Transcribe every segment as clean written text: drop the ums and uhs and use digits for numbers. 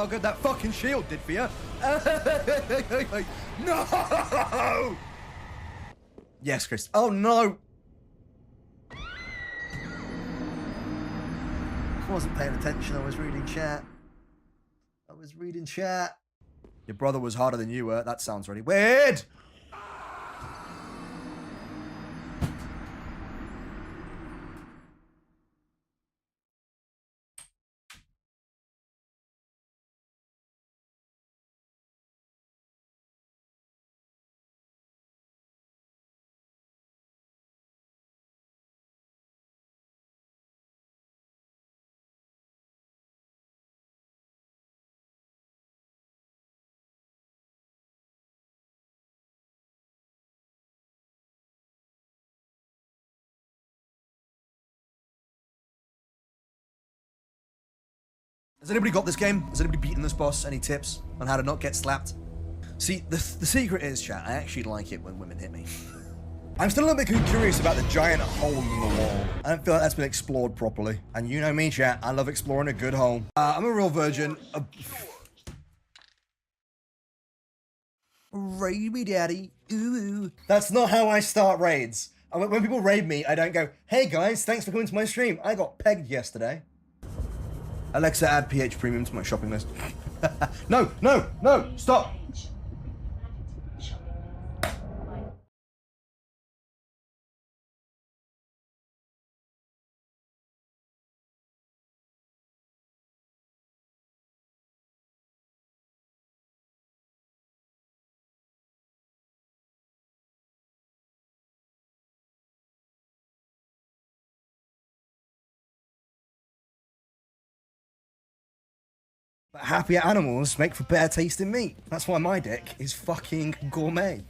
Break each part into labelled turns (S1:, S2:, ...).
S1: how good that fucking shield did for you. No! Yes, Chris. Oh, no. I wasn't paying attention. I was reading chat. Your brother was harder than you were. That sounds really weird. Has anybody got this game? Has anybody beaten this boss? Any tips on how to not get slapped? See, the secret is, chat, I actually like it when women hit me. I'm still a little bit curious about the giant hole in the wall. I don't feel like that's been explored properly. And you know me, chat, I love exploring a good hole. I'm a real virgin. Raid me, daddy. Ooh. That's not how I start raids. When people raid me, I don't go, hey guys, thanks for coming to my stream. I got pegged yesterday. Alexa, add PH Premium to my shopping list. No, stop. But happier animals make for better tasting meat. That's why my dick is fucking gourmet.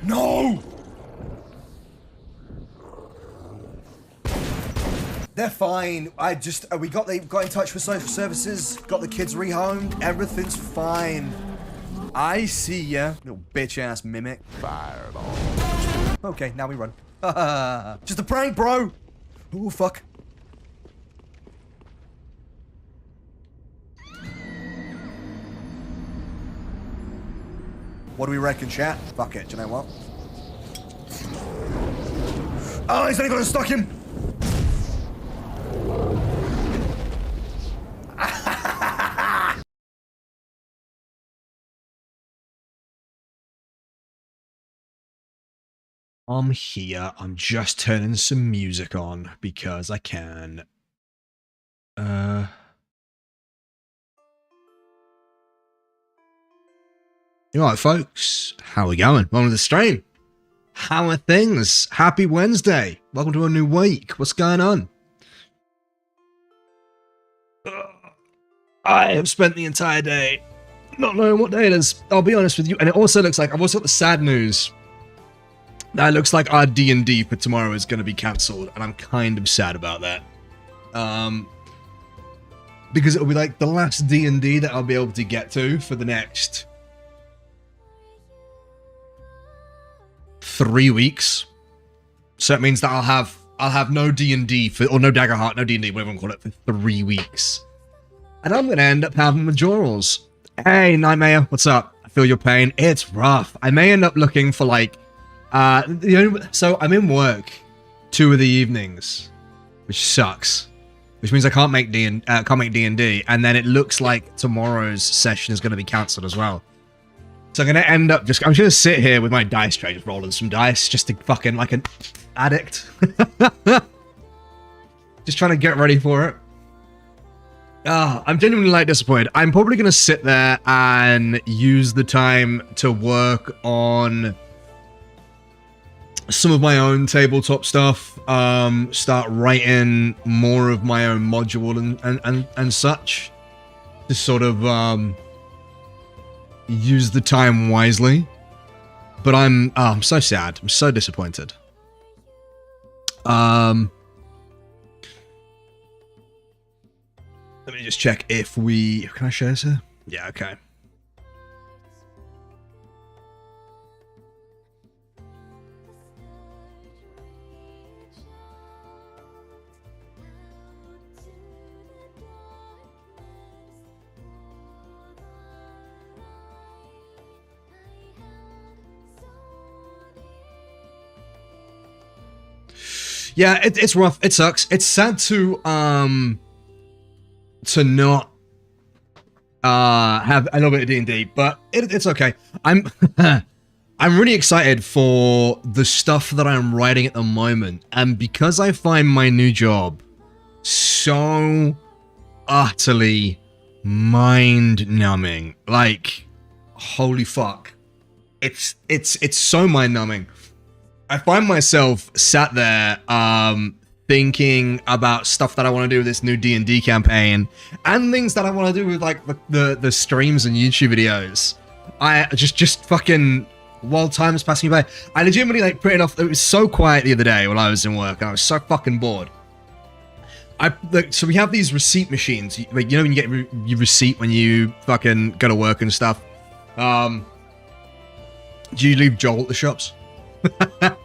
S1: No! They're fine. We got in touch with social services, got the kids rehomed, everything's fine. I see ya, little bitch ass mimic. Fireball. Okay, now we run. Just a prank, bro. Oh, fuck. What do we reckon, chat? Fuck it, do you know what? Oh, he's only got to stalk him.
S2: I'm here. I'm just turning some music on because I can. You all right, folks? How are we going? Welcome to the stream. How are things? Happy Wednesday. Welcome to a new week. What's going on? I have spent the entire day not knowing what day it is. I'll be honest with you. And it also looks like I've also got the sad news. That looks like our D&D for tomorrow is going to be cancelled, and I'm kind of sad about that. Because it'll be like the last D&D that I'll be able to get to for the next 3 weeks. So it means that I'll have no D&D or no Daggerheart, no D&D, whatever you want to call it, for 3 weeks. And I'm going to end up having majorals. Hey, Nightmare, what's up? I feel your pain. It's rough. I may end up looking for like so I'm in work 2 of the evenings, which sucks. Which means I can't make D&D, and then it looks like tomorrow's session is going to be cancelled as well. So I'm going to end up I'm just going to sit here with my dice tray, just rolling some dice, just to fucking like an addict. Just trying to get ready for it. I'm genuinely like disappointed. I'm probably going to sit there and use the time to work on some of my own tabletop stuff, start writing more of my own module and such, to sort of use the time wisely. But I'm so sad. I'm so disappointed. Let me just check if we... Can I share this here? Yeah, okay. Yeah, it's rough. It sucks. It's sad to not have a little bit of D&D, but it's okay. I'm I'm really excited for the stuff that I'm writing at the moment, and because I find my new job so utterly mind-numbing, like, holy fuck, it's so mind-numbing. I find myself sat there thinking about stuff that I want to do with this new D&D campaign, and things that I want to do with like the streams and YouTube videos. I just fucking, while time is passing by, I legitimately like putting off. It was so quiet the other day while I was in work, and I was so fucking bored. So we have these receipt machines. Like, you know when you get your receipt when you fucking go to work and stuff. Do you leave Joel at the shops? And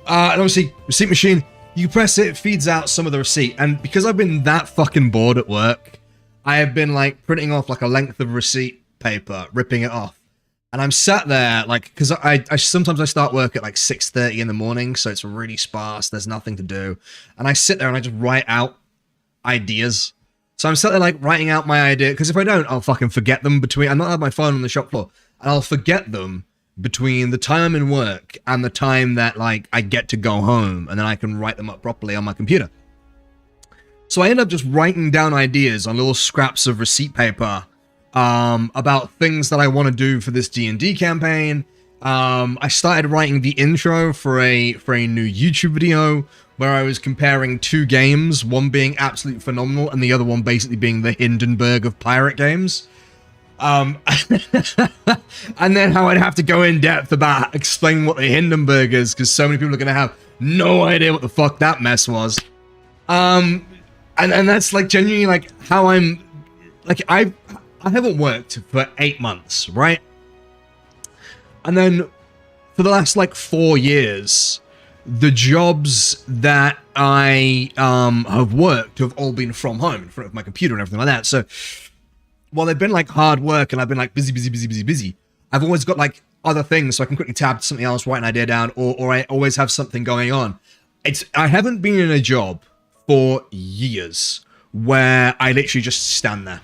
S2: obviously, receipt machine, you press it, it feeds out some of the receipt. And because I've been that fucking bored at work, I have been like printing off like a length of receipt paper, ripping it off. And I'm sat there like, because I sometimes I start work at like 6:30 in the morning, so it's really sparse, there's nothing to do. And I sit there and I just write out ideas. So I'm sat there like writing out my idea, because if I don't, I'll fucking forget them between, I'm not have my phone on the shop floor, and I'll forget them between the time I'm in work and the time that like I get to go home, and then I can write them up properly on my computer. So I end up just writing down ideas on little scraps of receipt paper about things that I want to do for this D&D campaign. I started writing the intro for a new YouTube video where I was comparing two games, one being absolutely phenomenal and the other one basically being the Hindenburg of pirate games. And then how I'd have to go in depth about explaining what the Hindenburg is, because so many people are going to have no idea what the fuck that mess was. And that's like genuinely like how I'm, like I haven't worked for 8 months, right? And then for the last like 4 years, the jobs that I have worked have all been from home in front of my computer and everything like that. So while they've been like hard work and I've been like busy, I've always got like other things, so I can quickly tab to something else, write an idea down, or I always have something going on. I haven't been in a job for years where I literally just stand there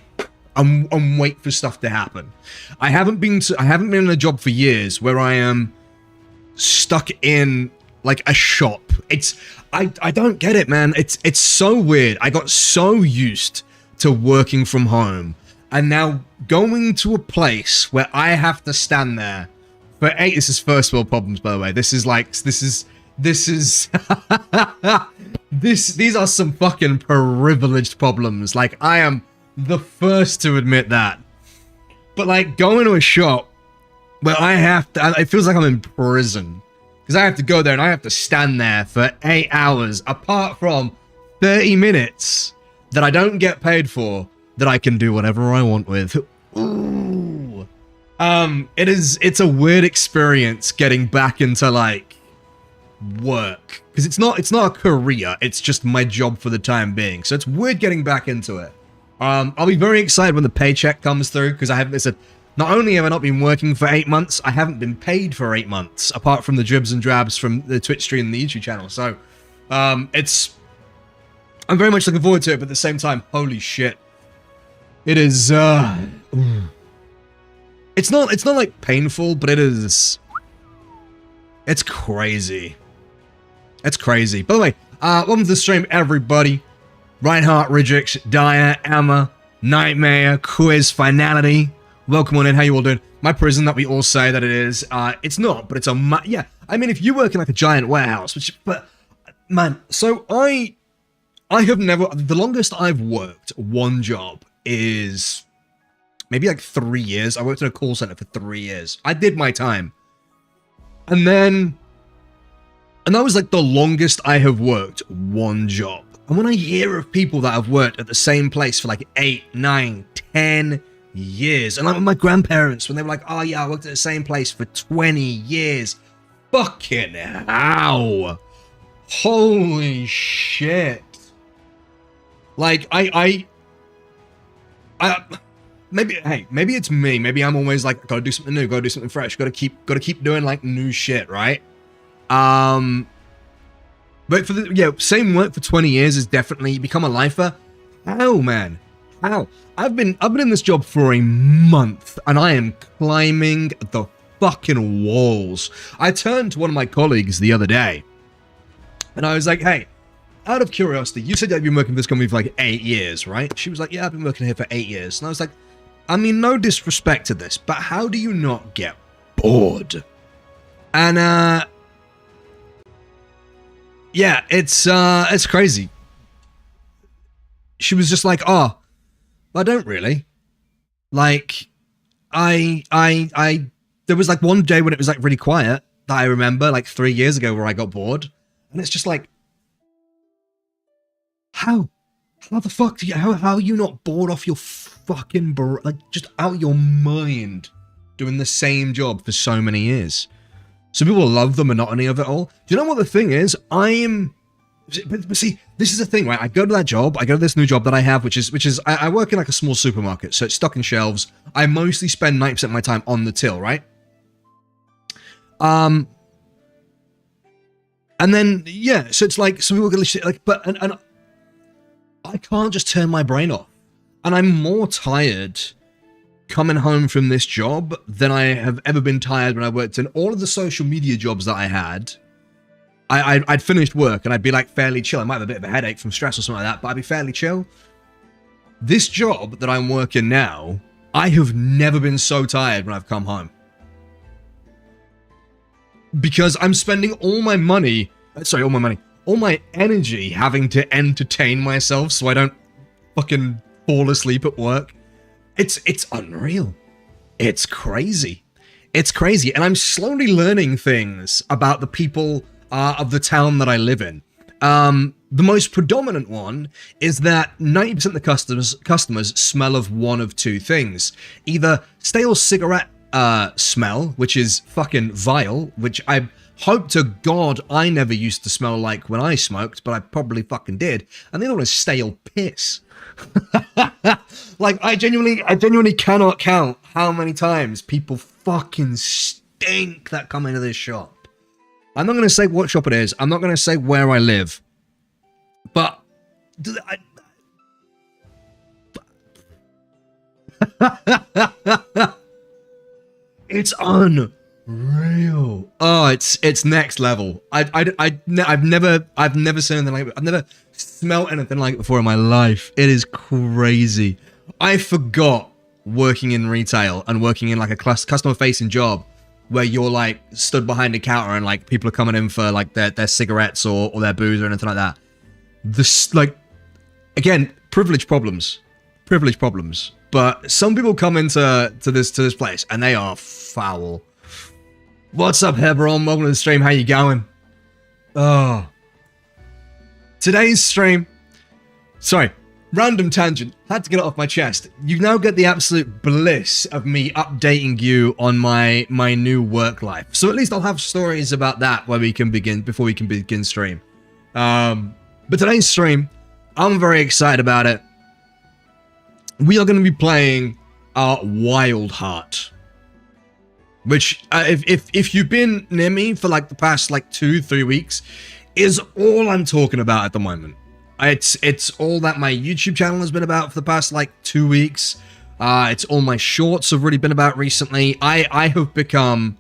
S2: and wait for stuff to happen. I haven't been in a job for years where I am stuck in like a shop. I don't get it, man. It's so weird. I got so used to working from home, and now going to a place where I have to stand there for this is first world problems, by the way. These are some fucking privileged problems. Like, I am the first to admit that. But like going to a shop where I have to, it feels like I'm in prison. Because I have to go there and I have to stand there for 8 hours, apart from 30 minutes that I don't get paid for, that I can do whatever I want with. Ooh. It's a weird experience getting back into like work, because it's not a career, it's just my job for the time being. So it's weird getting back into it. I'll be very excited when the paycheck comes through, because not only have I not been working for 8 months, I haven't been paid for 8 months, apart from the dribs and drabs from the Twitch stream and the YouTube channel. So, I'm very much looking forward to it, but at the same time, holy shit. It is, it's not like painful, but it's crazy. It's crazy. By the way, welcome to the stream, everybody. Reinhardt, Ridgix, Dyer, Emma, Nightmare, Quiz, Finality. Welcome on in, how you all doing? My prison that we all say that it is, it's not, but it's yeah. I mean, if you work in like a giant warehouse, but, man, so I have never, the longest I've worked one job is maybe like 3 years. I worked in a call center for 3 years. I did my time. And that was like the longest I have worked one job. And when I hear of people that have worked at the same place for like 8, 9, 10 years, and like my grandparents, when they were like, oh yeah, I worked at the same place for 20 years. Fucking hell. Holy shit. Like, maybe it's me. Maybe I'm always like, gotta do something new, gotta do something fresh, gotta keep doing like new shit, right? But for the, yeah, same work for 20 years is definitely become a lifer. How, man? How? I've been in this job for a month and I am climbing the fucking walls. I turned to one of my colleagues the other day and I was like, hey, out of curiosity, you said you've been working for this company for like 8 years, right? She was like, yeah, I've been working here for 8 years. And I was like, I mean, no disrespect to this, but how do you not get bored? And, yeah, it's crazy. She was just like, oh, I don't really. Like, there was like one day when it was like really quiet that I remember, like 3 years ago, where I got bored. And it's just like, how the fuck do you, how are you not bored off your fucking, like, just out your mind doing the same job for so many years? Some people love the monotony of it all. Do you know what the thing is? But see, this is the thing, right? I go to that job, I go to this new job that I have, which is I work in like a small supermarket, so it's stocking shelves. I mostly spend 90% of my time on the till, right? And then, yeah, so it's like, some people get like, but, and I can't just turn my brain off. And I'm more tired coming home from this job than I have ever been tired when I worked in all of the social media jobs that I had. I'd finished work and I'd be like fairly chill. I might have a bit of a headache from stress or something like that, but I'd be fairly chill. This job that I'm working now, I have never been so tired when I've come home. Because I'm spending all my energy having to entertain myself so I don't fucking fall asleep at work. It's unreal. It's crazy. It's crazy. And I'm slowly learning things about the people of the town that I live in. The most predominant one is that 90% of the customers smell of one of two things. Either stale cigarette smell, which is fucking vile, which I hope to God I never used to smell like when I smoked, but I probably fucking did. And the other one is stale piss. Like, I genuinely cannot count how many times people fucking stink that come into this shop. I'm not going to say what shop it is. I'm not going to say where I live. But it's unreal. Oh, it's next level. I've never seen anything like it. I've never smelled anything like it before in my life. It is crazy. I forgot working in retail and working in like a customer facing job where you're like stood behind a counter and like people are coming in for like their cigarettes or their booze or anything like that. This, like, again, privilege problems. But some people come into this place and they are foul. What's up, Hebron? Welcome to the stream. How you going? Oh, today's stream. Sorry, random tangent. Had to get it off my chest. You now get the absolute bliss of me updating you on my new work life. So at least I'll have stories about that before we can begin stream. But today's stream, I'm very excited about it. We are going to be playing Wyldheart, which if you've been near me for like the past like 2-3 weeks, is all I'm talking about at the moment. It's all that my YouTube channel has been about for the past like 2 weeks. It's all my shorts have really been about recently. I have become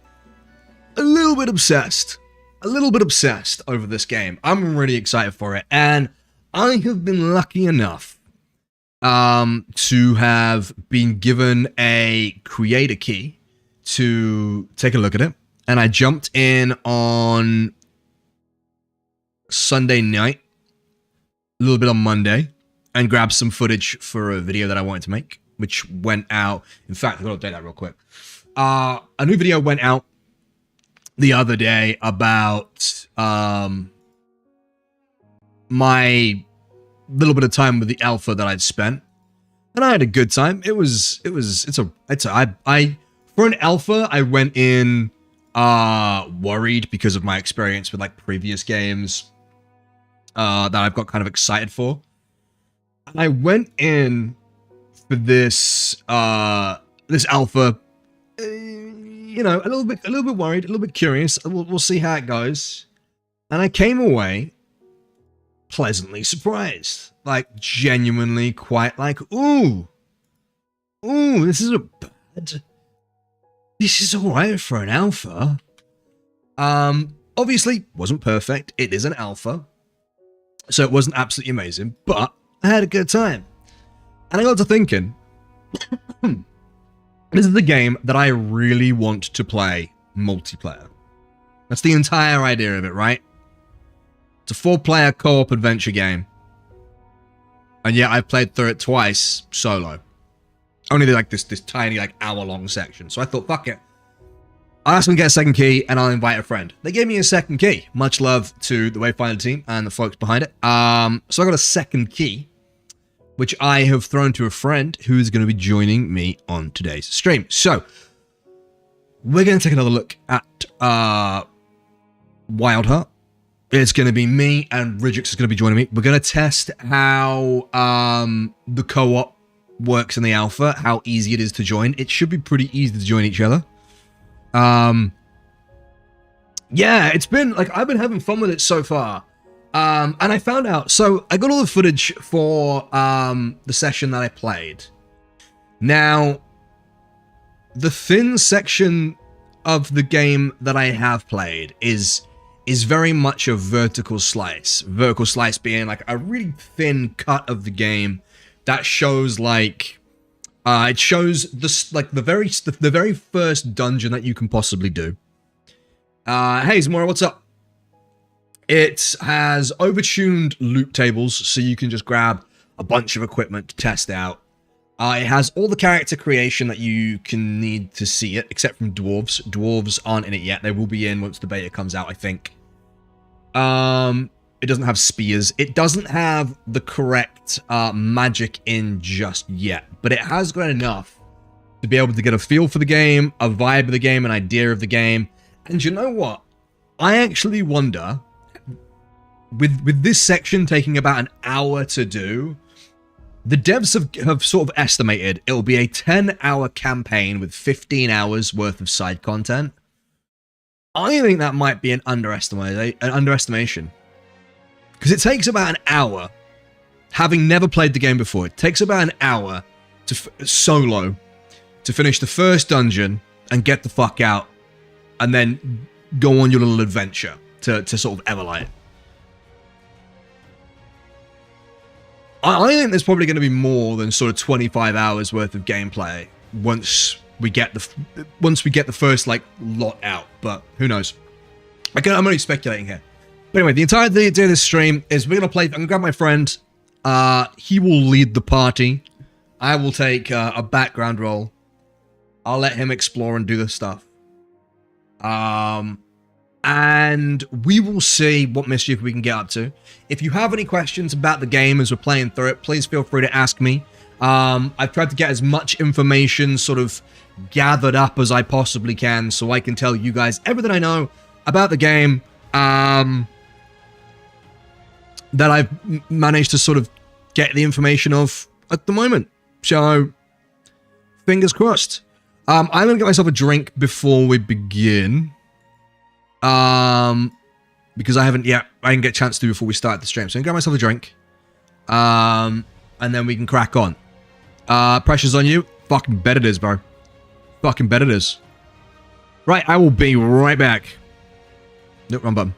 S2: a little bit obsessed over this game. I'm really excited for it, and I have been lucky enough to have been given a creator key to take a look at it, and I jumped in on Sunday night, a little bit on Monday, and grabbed some footage for a video that I wanted to make, which went out. In fact, I'm gonna update that real quick. A new video went out the other day about my little bit of time with the alpha that I'd spent, and I had a good time. For an alpha, I went in worried because of my experience with like previous games that I've got kind of excited for. And I went in for this this alpha, you know, a little bit worried, a little bit curious. We'll see how it goes. And I came away pleasantly surprised. Like, genuinely quite like, ooh, this isn't bad. This is alright for an alpha. Obviously, wasn't perfect. It is an alpha. So it wasn't absolutely amazing, but I had a good time. And I got to thinking, this is the game that I really want to play multiplayer. That's the entire idea of it, right? It's a 4-player co-op adventure game. And yet I've played through it twice solo. Only like this tiny like hour-long section. So I thought, fuck it. I'll ask them to get a second key, and I'll invite a friend. They gave me a second key. Much love to the Wayfinder team and the folks behind it. So I got a second key, which I have thrown to a friend who is going to be joining me on today's stream. So we're going to take another look at Wyldheart. It's going to be me, and Ridgix is going to be joining me. We're going to test how the co-op works in the alpha, how easy it is to join. It should be pretty easy to join each other. Yeah, it's been like I've been having fun with it so far. And I found out, so I got all the footage for the session that I played. Now, the thin section of the game that I have played is very much a vertical slice. Vertical slice being like a really thin cut of the game that shows like it shows this like the very first dungeon that you can possibly do. Hey Zamora, what's up? It has overtuned loot tables, so you can just grab a bunch of equipment to test out. It has all the character creation that you can need to see it, except from dwarves. Dwarves aren't in it yet. They will be in once the beta comes out, I think. It doesn't have spears. It doesn't have the correct magic in just yet, but it has got enough to be able to get a feel for the game, a vibe of the game, an idea of the game. And you know what? I actually wonder, with this section taking about an hour to do, the devs have sort of estimated it'll be a 10-hour campaign with 15 hours worth of side content. I think that might be an underestimation. Because it takes about an hour, having never played the game before, it takes about an hour to solo to finish the first dungeon and get the fuck out, and then go on your little adventure to sort of Everlight. I think there's probably going to be more than sort of 25 hours worth of gameplay once we get the first like lot out, but who knows? I'm only speculating here. But anyway, the entire day of this stream is we're gonna play. I'm gonna grab my friend. He will lead the party. I will take a background role. I'll let him explore and do the stuff. And we will see what mischief we can get up to. If you have any questions about the game as we're playing through it, please feel free to ask me. I've tried to get as much information sort of gathered up as I possibly can so I can tell you guys everything I know about the game that I've managed to sort of get the information of at the moment. So, fingers crossed. I'm going to get myself a drink before we begin. Because I didn't get a chance to before we start the stream. So I'm going to get myself a drink. And then we can crack on. Pressure's on you. Fucking bet it is, bro. Fucking bet it is. Right, I will be right back. Nope, wrong button.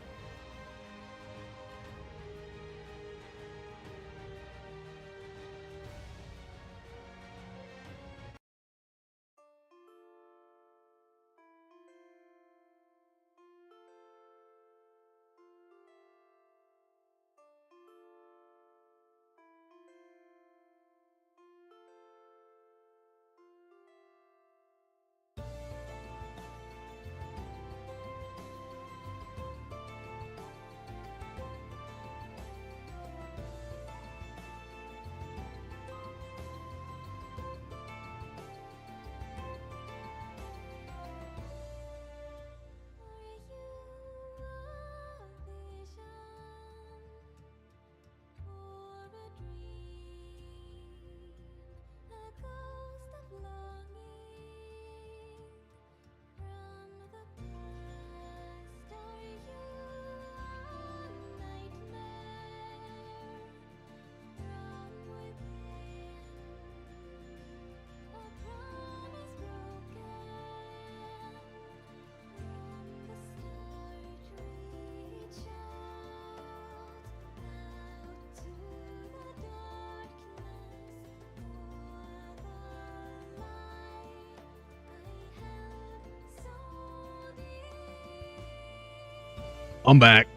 S2: I'm back.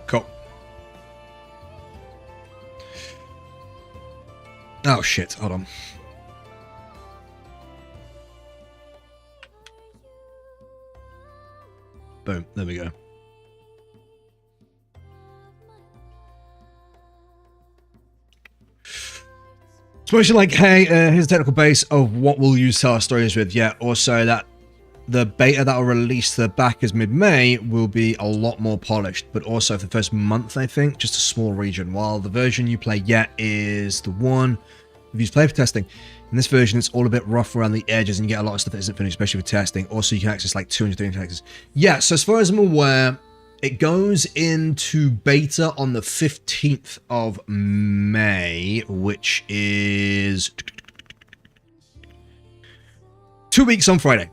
S2: Cool. Oh shit, hold on. Boom, there we go. Especially like, hey, here's the technical base of what we'll use to our stories with. Yeah, also that the beta that will release to the backers mid-May will be a lot more polished, but also for the first month, I think, just a small region. While the version you play yet is the one we've used play for testing. In this version, it's all a bit rough around the edges, and you get a lot of stuff that isn't finished, especially for testing. Also, you can access like 200 textures. Yeah, so as far as I'm aware, it goes into beta on the 15th of May, which is 2 weeks on Friday.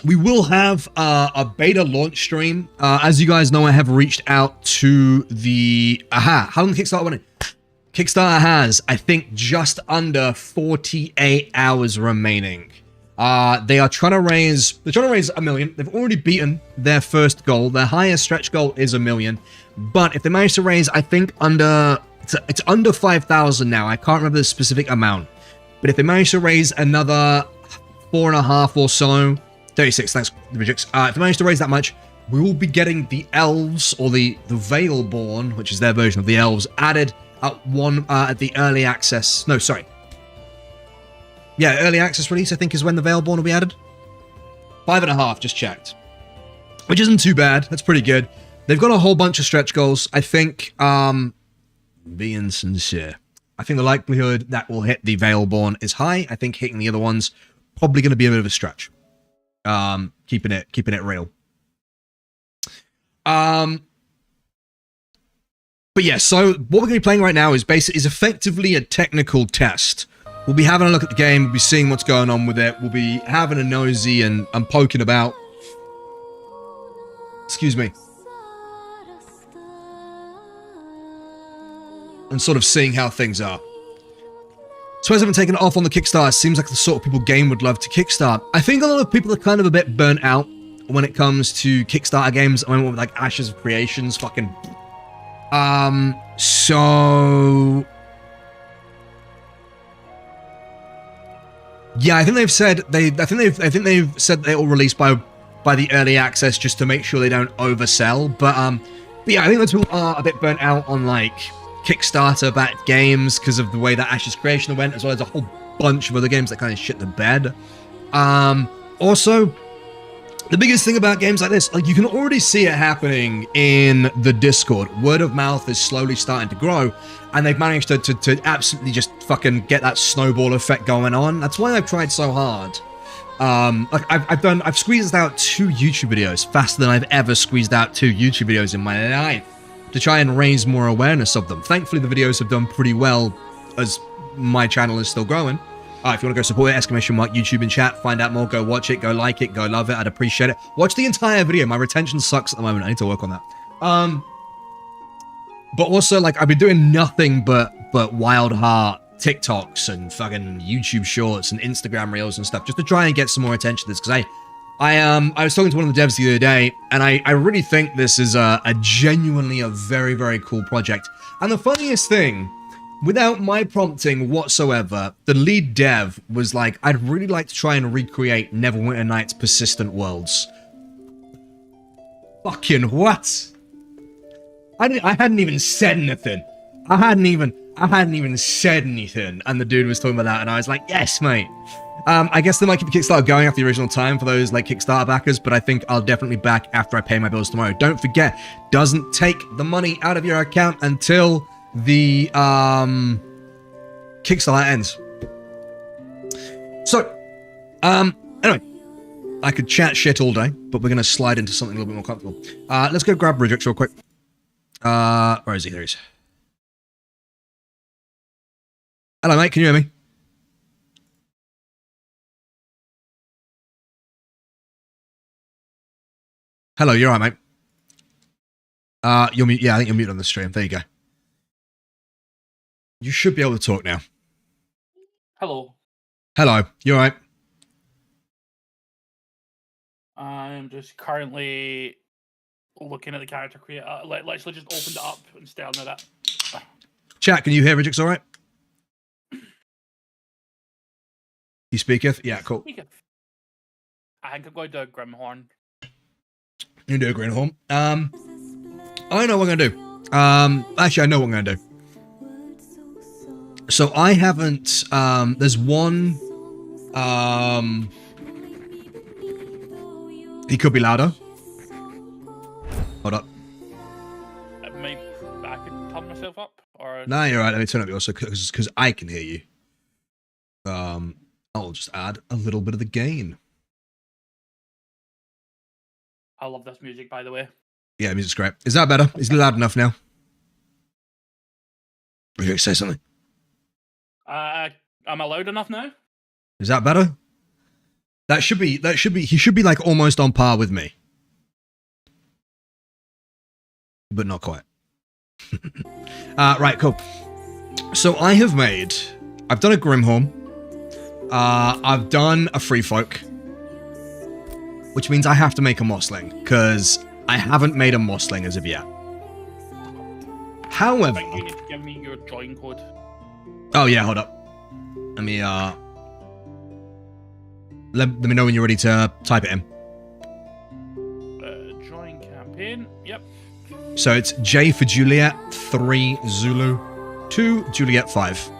S2: We will have a beta launch stream. As you guys know, I have reached out to the... Aha! How long the Kickstarter running? Kickstarter has, I think, just under 48 hours remaining. They are trying to raise... They're trying to raise $1 million. They've already beaten their first goal. Their highest stretch goal is $1 million. But if they manage to raise, I think, under... It's under 5,000 now. I can't remember the specific amount. But if they manage to raise another 4.5 or so... 36, thanks, Rejix. If they manage to raise that much, we will be getting the elves, or the Veilborn, which is their version of the elves, added at the early access. No, sorry. Yeah, early access release, I think, is when the Veilborn will be added. 5.5, just checked. Which isn't too bad. That's pretty good. They've got a whole bunch of stretch goals. I think, being sincere, I think the likelihood that we'll hit the Veilborn is high. I think hitting the other ones probably going to be a bit of a stretch. Keeping it real. But yeah, so what we're going to be playing right now is effectively a technical test. We'll be having a look at the game, we'll be seeing what's going on with it, we'll be having a nosy and poking about. Excuse me. And sort of seeing how things are. So as I've been taking it off on the Kickstarter, it seems like the sort of people game would love to kickstart. I think a lot of people are kind of a bit burnt out when it comes to Kickstarter games. I mean, with like Ashes of Creations, fucking... So... Yeah, I think they've said they've said they will release by the early access just to make sure they don't oversell. But yeah, I think those people are a bit burnt out on like Kickstarter-backed games because of the way that Ashes Creation went, as well as a whole bunch of other games that kind of shit the bed. Also, the biggest thing about games like this, like you can already see it happening in the Discord. Word of mouth is slowly starting to grow, and they've managed to absolutely just fucking get that snowball effect going on. That's why I've tried so hard. Like I've squeezed out 2 YouTube videos faster than I've ever squeezed out 2 YouTube videos in my life to try and raise more awareness of them. Thankfully, the videos have done pretty well as my channel is still growing. If you want to go support it, exclamation mark YouTube in chat, find out more, go watch it, go like it, go love it, I'd appreciate it. Watch the entire video. My retention sucks at the moment. I need to work on that. But also, like, I've been doing nothing but Wyldheart TikToks and fucking YouTube shorts and Instagram reels and stuff just to try and get some more attention to this, because I was talking to one of the devs the other day, and I really think this is a genuinely a very, very cool project. And the funniest thing, without my prompting whatsoever, the lead dev was like, I'd really like to try and recreate Neverwinter Nights' persistent worlds. Fucking what? I hadn't even said anything. I hadn't even said anything, and the dude was talking about that, and I was like, yes, mate. I guess they might keep the Kickstarter going after the original time for those like Kickstarter backers, but I think I'll definitely back after I pay my bills tomorrow. Don't forget, doesn't take the money out of your account until the Kickstarter ends. So, anyway, I could chat shit all day, but we're gonna slide into something a little bit more comfortable. Let's go grab Bridrix real quick. Where is he? There he is. Hello, mate. Can you hear me? Hello, you're right, mate. You're mute. Yeah, I think you're muted on the stream. There you go. You should be able to talk now.
S3: Hello.
S2: Hello, you alright?
S3: I'm just currently looking at the character creator. Literally just opened it up and staring at it.
S2: Chat, can you hear Ridgix alright? He speaketh? Yeah, cool.
S3: I think I'm going to do a Grimhorn.
S2: You do a Greenhorn. I know what I'm gonna do. Actually, I know what I'm gonna do. So I haven't. There's one. He could be louder. Hold up.
S3: Maybe I could turn myself up, or
S2: No, you're right. Let me turn up yours because I can hear you. I'll just add a little bit of the gain.
S3: I love this music, by the way.
S2: Yeah, music's great. Is that better? Is it loud enough now? Are you going to say something?
S3: Am I loud enough now?
S2: Is that better? He should be like almost on par with me. But not quite. Right, cool. So I've done a Grimhorn. I've done a Free Folk. Which means I have to make a Mossling, because I haven't made a Mossling as of yet. However...
S3: You need to give me your join code.
S2: Oh yeah, hold up. Let me, let me know when you're ready to type it in.
S3: Join campaign, yep.
S2: So it's J for Juliet, 3 Zulu, 2 Juliet 5.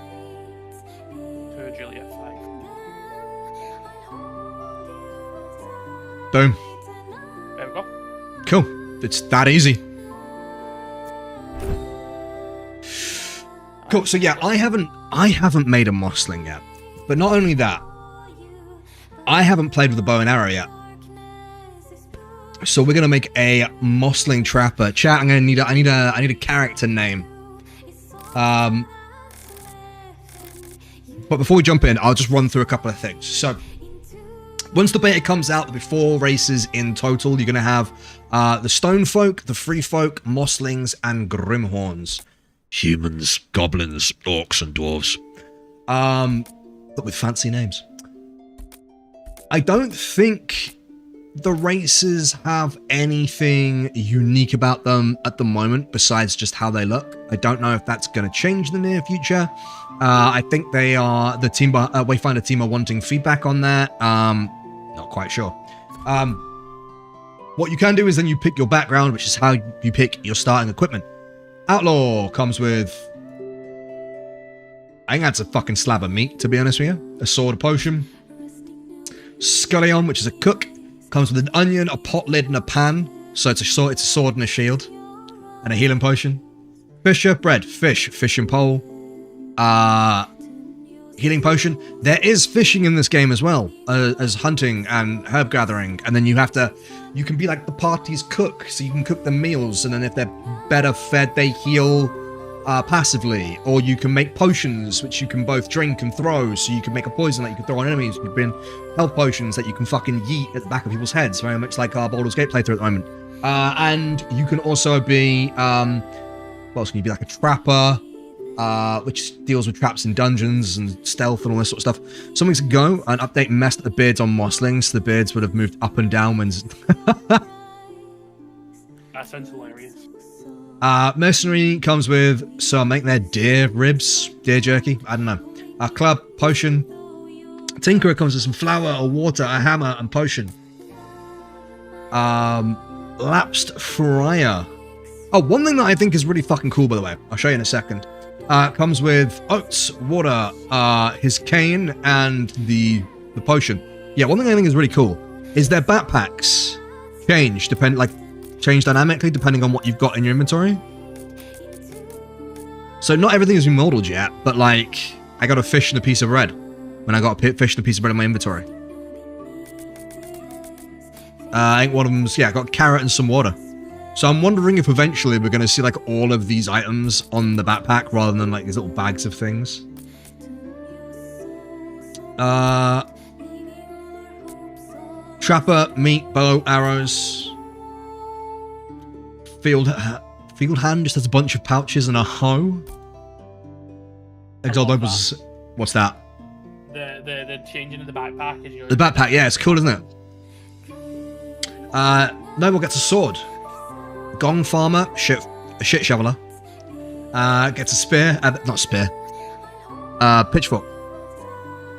S3: 2 Juliet 5.
S2: Boom.
S3: There we go.
S2: Cool. It's that easy. Cool. So yeah, I haven't made a Mossling yet. But not only that, I haven't played with the bow and arrow yet. So we're gonna make a Mossling Trapper. Chat, I need a character name. But before we jump in, I'll just run through a couple of things. So once the beta comes out, there'll be 4 races in total. You're gonna have the Stone Folk, the Free Folk, Mosslings, and Grimhorns. Humans, goblins, orcs, and dwarves. But with fancy names. I don't think the races have anything unique about them at the moment besides just how they look. I don't know if that's going to change in the near future. I think they are the team. Wayfinder team are wanting feedback on that. Not quite sure. What you can do is then you pick your background, which is how you pick your starting equipment. Outlaw comes with, I think that's a fucking slab of meat, to be honest with you. A sword, a potion. Scullion, which is a cook, comes with an onion, a pot lid, and a pan. So it's a sword and a shield. And a healing potion. Fisher, bread, fish and pole. Healing potion. There is fishing in this game as well, as hunting and herb gathering. And then you can be like the party's cook, so you can cook them meals, and then if they're better fed, they heal passively. Or you can make potions, which you can both drink and throw, so you can make a poison that you can throw on enemies. You can bring health potions that you can fucking yeet at the back of people's heads, very much like our Baldur's Gate playthrough at the moment. And you can also be, what else can you be? Like a trapper, which deals with traps in dungeons and stealth and all this sort of stuff. Some weeks ago, an update messed up the beards on Mosslings. The beards would have moved up and down when...
S3: That sounds hilarious.
S2: Mercenary comes with some, make their deer ribs, deer jerky, I don't know. A club, potion. Tinkerer comes with some flour, a water, a hammer, and potion. Lapsed Friar. Oh, one thing that I think is really fucking cool, by the way, I'll show you in a second. Comes with oats, water, his cane, and the potion. Yeah, one thing I think is really cool is their backpacks change dynamically depending on what you've got in your inventory. So not everything has been modeled yet, but like I got a fish and a piece of bread when I got a fish and a piece of bread in my inventory. I think one of them's, yeah, I got a carrot and some water. So I'm wondering if eventually we're going to see like all of these items on the backpack rather than like these little bags of things. Trapper, meat, bow, arrows. Field hand just has a bunch of pouches and a hoe. Exiled Opus, what's that?
S3: The the changing of the backpack is yours.
S2: The backpack, yeah, it's cool, isn't it? Noble gets a sword. Gong farmer, shit shoveler. Gets a spear, not spear. Pitchfork.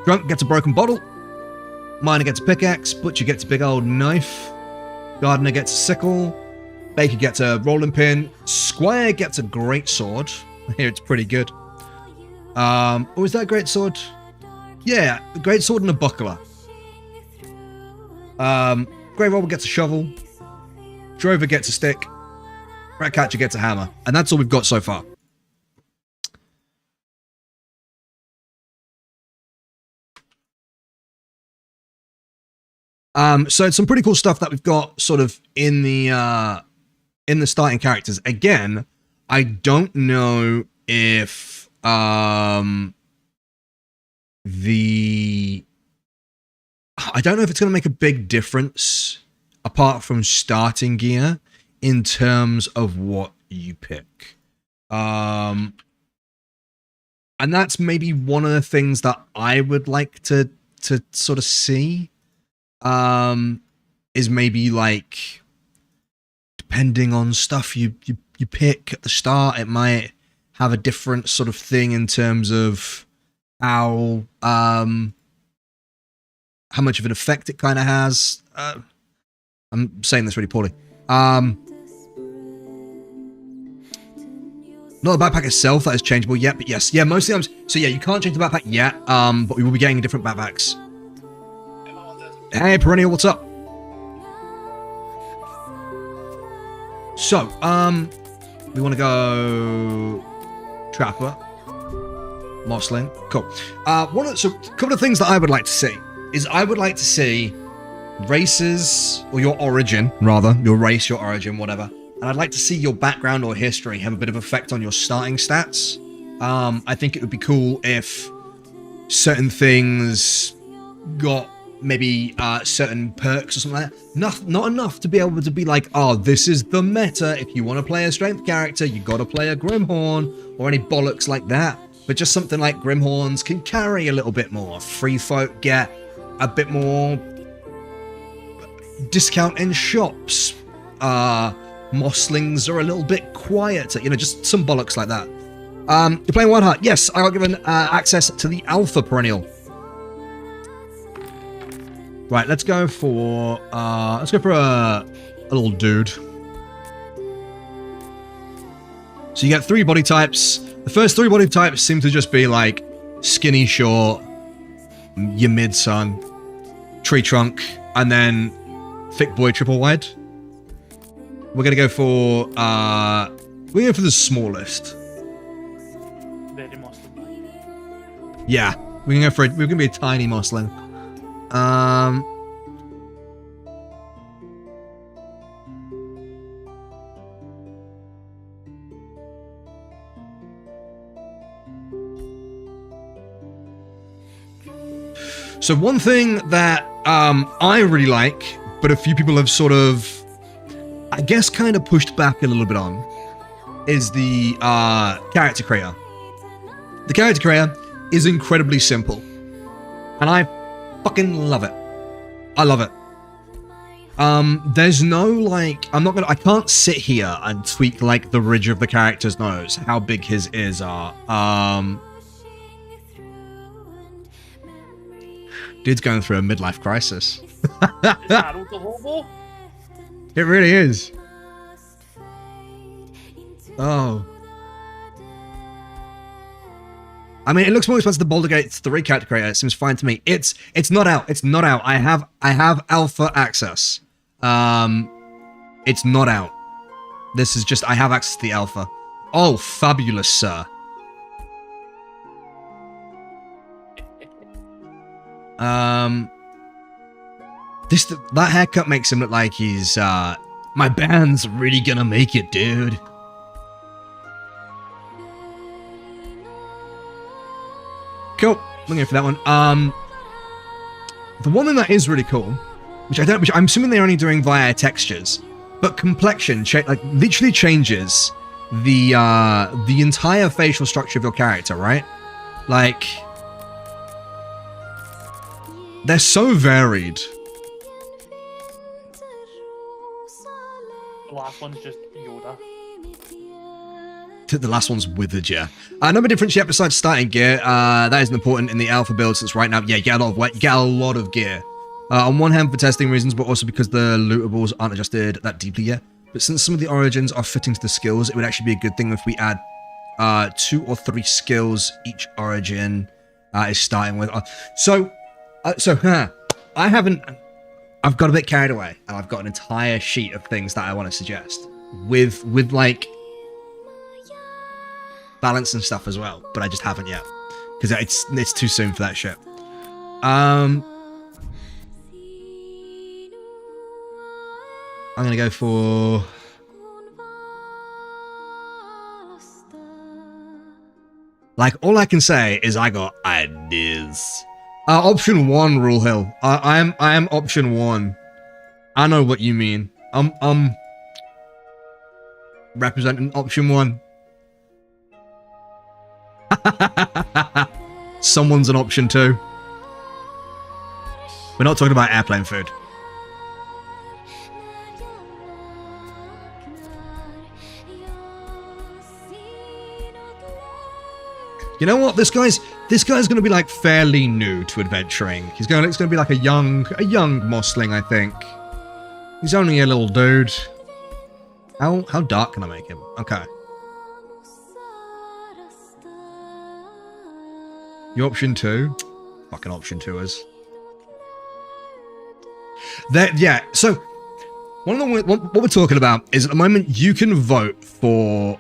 S2: Drunk gets a broken bottle. Miner gets a pickaxe. Butcher gets a big old knife. Gardener gets a sickle. Baker gets a rolling pin. Squire gets a great sword. I hear it's pretty good. Oh, is that a great sword? Yeah, a great sword and a buckler. Grave Robber gets a shovel. Drover gets a stick. Ratcatcher gets a hammer. And that's all we've got so far. So it's some pretty cool stuff that we've got sort of in the starting characters. Again, I don't know if I don't know if it's going to make a big difference apart from starting gear in terms of what you pick. And that's maybe one of the things that I would like to sort of see. Is maybe like, depending on stuff you pick at the start, it might have a different sort of thing in terms of how much of an effect it kind of has. I'm saying this really poorly. Not the backpack itself that is changeable yet, but yes. Yeah, most of the times. So yeah, you can't change the backpack yet, but we will be getting different backpacks. Hey, Perennial, what's up? So, we want to go Trapper, Mossling, cool. So a couple of things that I would like to see is I would like to see races, or your origin, rather, your race, your origin, whatever. And I'd like to see your background or history have a bit of effect on your starting stats. I think it would be cool if certain things got maybe certain perks or something like that. Not enough to be able to be like, oh, this is the meta. If you want to play a strength character, you got to play a Grimhorn or any bollocks like that. But just something like Grimhorns can carry a little bit more. Free folk get a bit more discount in shops. Mosslings are a little bit quieter. You know, just some bollocks like that. You're playing Wyldheart. Yes, I got given access to the Alpha Perennial. Right, let's go for a little dude. So you get 3 body types. The first 3 body types seem to just be like skinny short, your mid-son, tree trunk, and then thick boy triple wide. We're gonna go for the smallest.
S3: Very Moslin.
S2: Yeah, we're gonna be a tiny Moslin. So one thing that I really like, but a few people have sort of, I guess, kind of pushed back a little bit on, is the character creator. The character creator is incredibly simple, and I fucking love it. I love it. There's no like, I can't sit here and tweak like the ridge of the character's nose, how big his ears are. Dude's going through a midlife crisis. It really is. Oh. I mean, it looks more expensive than Baldur's Gate 3 character creator. It seems fine to me. It's not out. It's not out. I have alpha access. It's not out. This is just, I have access to the alpha. Oh, fabulous, sir. That haircut makes him look like he's, my band's really gonna make it, dude. Cool. I'm going for that one. The one thing that is really cool, which I'm assuming they're only doing via textures, but complexion literally changes the entire facial structure of your character, right? Like, They're so varied.
S3: The last one's just Yoda.
S2: The last one's withered, yeah. Number difference yet besides starting gear. That isn't important in the alpha build since right now, yeah, you get a lot of gear. On one hand for testing reasons, but also because the lootables aren't adjusted that deeply yet. But since some of the origins are fitting to the skills, it would actually be a good thing if we add 2 or 3 skills each origin is starting with. I've got a bit carried away, and I've got an entire sheet of things that I want to suggest with like balance and stuff as well, but I just haven't yet because it's too soon for that shit. I'm gonna go for like all I can say is I got ideas. Option 1, Rule Hill. I am option 1. I know what you mean. I'm representing option 1. Someone's an option 2. We're not talking about airplane food. You know what? This guy's gonna be like fairly new to adventuring. It's gonna be like a young Mossling, I think. He's only a little dude. How dark can I make him? Okay. You option 2? Fucking option 2ers. Yeah, so what we're talking about is at the moment you can vote for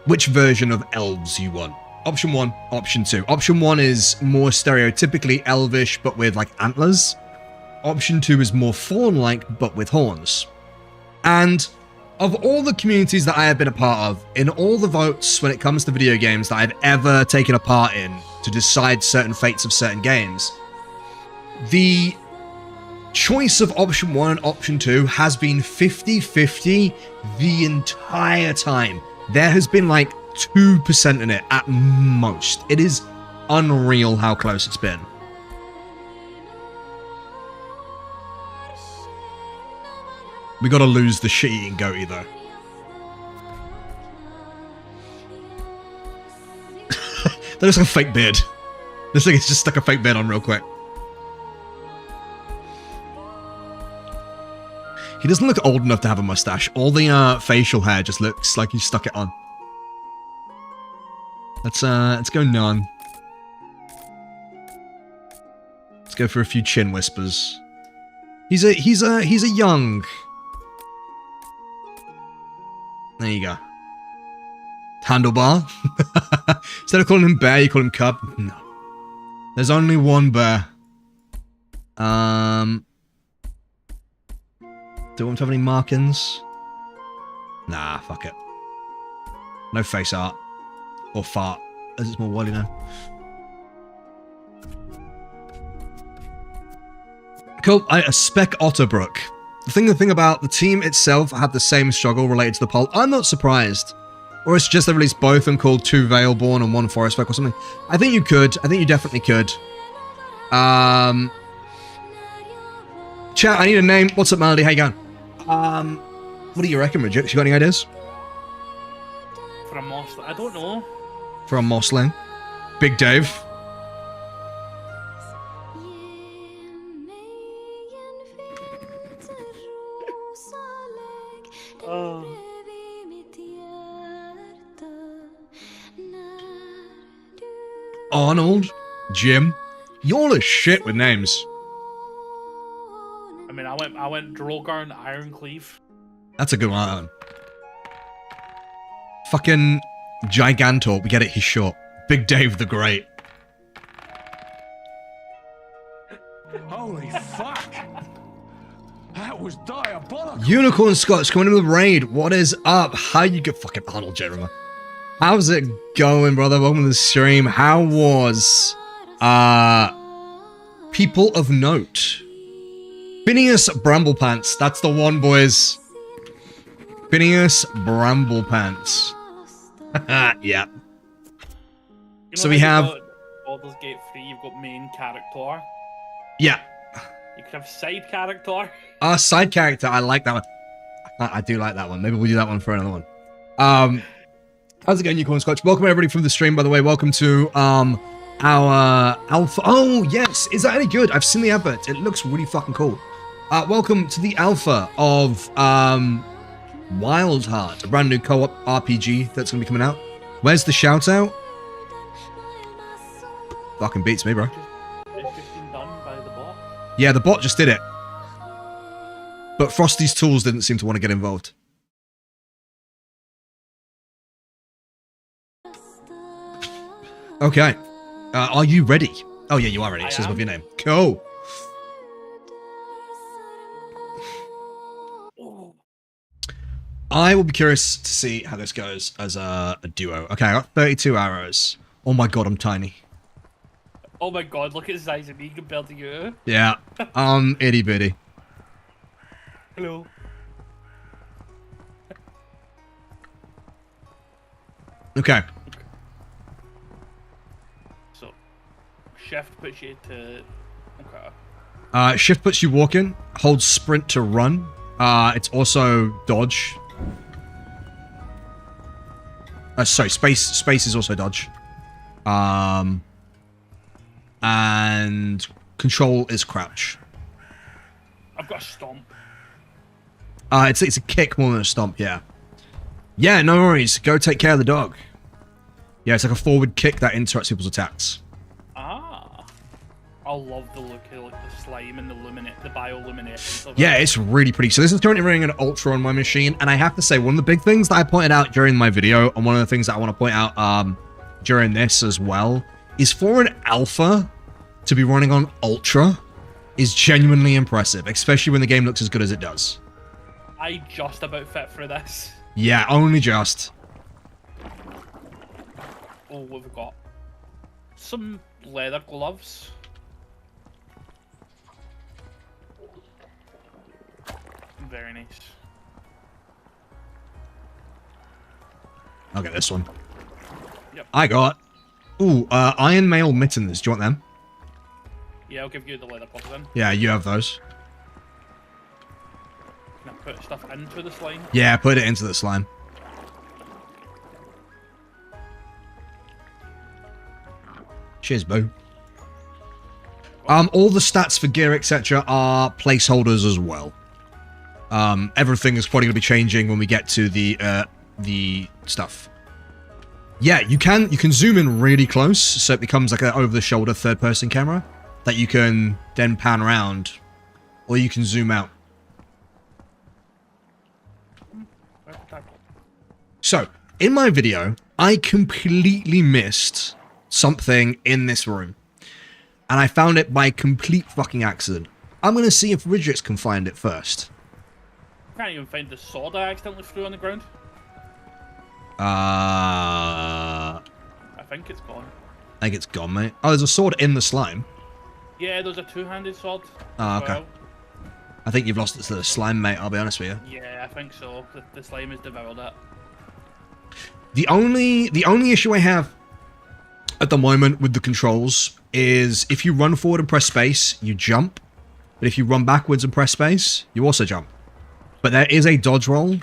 S2: which version of elves you want. Option 1, option 2. Option 1 is more stereotypically elvish but with like antlers. Option 2 is more fawn-like but with horns. And of all the communities that I have been a part of, in all the votes when it comes to video games that I've ever taken a part in to decide certain fates of certain games, the choice of option 1 and option 2 has been 50-50 the entire time. There has been like 2% in it at most. It is unreal how close it's been. We gotta lose the shit-eating goatee though. That looks like a fake beard. This thing is just stuck a fake beard on real quick. He doesn't look old enough to have a mustache. All the facial hair just looks like he stuck it on. Let's go none. Let's go for a few chin whispers. He's a young. There you go. Handlebar. Instead of calling him bear, you call him cub. No. There's only one bear. Do we want to have any markings? Nah, fuck it. No face art. Or fart, as it's more widely known. Cool, a Spec Otterbrook. The thing about the team itself had the same struggle related to the poll. I'm not surprised. Or it's just they released both and called 2 Veilborn and 1 Forest Spec or something. I think you could. I think you definitely could. Chat, I need a name. What's up, Melody? How you going? What do you reckon, Rajit? You got any ideas?
S3: For a Mossling? I don't know.
S2: For a Mossling? Big Dave? Arnold? Jim? You're a shit with names.
S3: I mean, I went Drogar and Ironcleave.
S2: That's a good one. Fucking Gigantor. We get it, he's short. Big Dave the Great.
S4: Holy fuck! That was diabolical.
S2: Unicorn Scotch coming in with the raid. What is up? How you get fucking Arnold Jeremy? How's it going, brother? Welcome to the stream. How was people of note? Phineas Bramblepants. That's the one, boys. Phineas Bramblepants. Yeah.
S3: You know
S2: So we have
S3: Baldur's Gate 3, you've got main character.
S2: Yeah.
S3: You could have side character.
S2: Side character. I like that one. I do like that one. Maybe we'll do that one for another one. How's it going, Unicorn Scotch? Welcome everybody from the stream, by the way. Welcome to our alpha. Oh yes, is that any good? I've seen the advert. It looks really fucking cool. Welcome to the alpha of Wyldheart, a brand new co-op RPG that's gonna be coming out. Where's the shout out? Fucking beats me, bro.
S3: It's just been done by the bot.
S2: Yeah, the bot just did it. But Frosty's tools didn't seem to want to get involved. Okay. Are you ready? Oh yeah, you are ready. It says with your name. Cool. I will be curious to see how this goes as a duo. Okay, I got 32 arrows. Oh my god, I'm tiny.
S3: Oh my god, look at the size of me compared to you.
S2: Yeah, itty bitty.
S3: Hello.
S2: Okay.
S3: So, shift puts you to... Okay.
S2: Shift puts you walking. Hold sprint to run. It's also dodge. Sorry, space is also dodge. And control is crouch.
S3: I've got a stomp.
S2: It's a kick more than a stomp, yeah. Yeah, no worries. Go take care of the dog. Yeah, it's like a forward kick that interrupts people's attacks.
S3: Ah. I love the look of like the slime and the bioluminescence.
S2: Yeah, it's really pretty. So this is currently running an Ultra on my machine, and I have to say, one of the big things that I pointed out during my video, and one of the things that I want to point out during this as well, is for an alpha to be running on Ultra is genuinely impressive, especially when the game looks as good as it does.
S3: I just about fit for this.
S2: Yeah, only just.
S3: Oh, what have we got? Some leather gloves. Very nice.
S2: I'll get this one.
S3: Yep.
S2: I got... Ooh, iron mail mittens. Do you want them?
S3: Yeah, I'll give you the leather gloves then.
S2: Yeah, you have those.
S3: Can I put stuff into the slime?
S2: Yeah, put it into the slime. Cheers, boo. All the stats for gear, etc. are placeholders as well. Everything is probably going to be changing when we get to the stuff. Yeah, you can zoom in really close, so it becomes like an over-the-shoulder third-person camera that you can then pan around, or you can zoom out. So, in my video, I completely missed something in this room. And I found it by complete fucking accident. I'm going to see if Ridrix can find it first.
S3: I can't even find the sword I accidentally threw on the ground.
S2: I
S3: I think it's gone.
S2: think it's gone, mate. Oh, there's a sword in the slime.
S3: Yeah, there's a two-handed sword.
S2: Oh,
S3: as
S2: okay.
S3: well.
S2: I think you've lost it to the slime, mate, I'll be honest with you.
S3: Yeah, I think so. The slime has devoured it.
S2: The only issue I have at the moment with the controls is if you run forward and press space, you jump. But if you run backwards and press space, you also jump. But there is a dodge roll.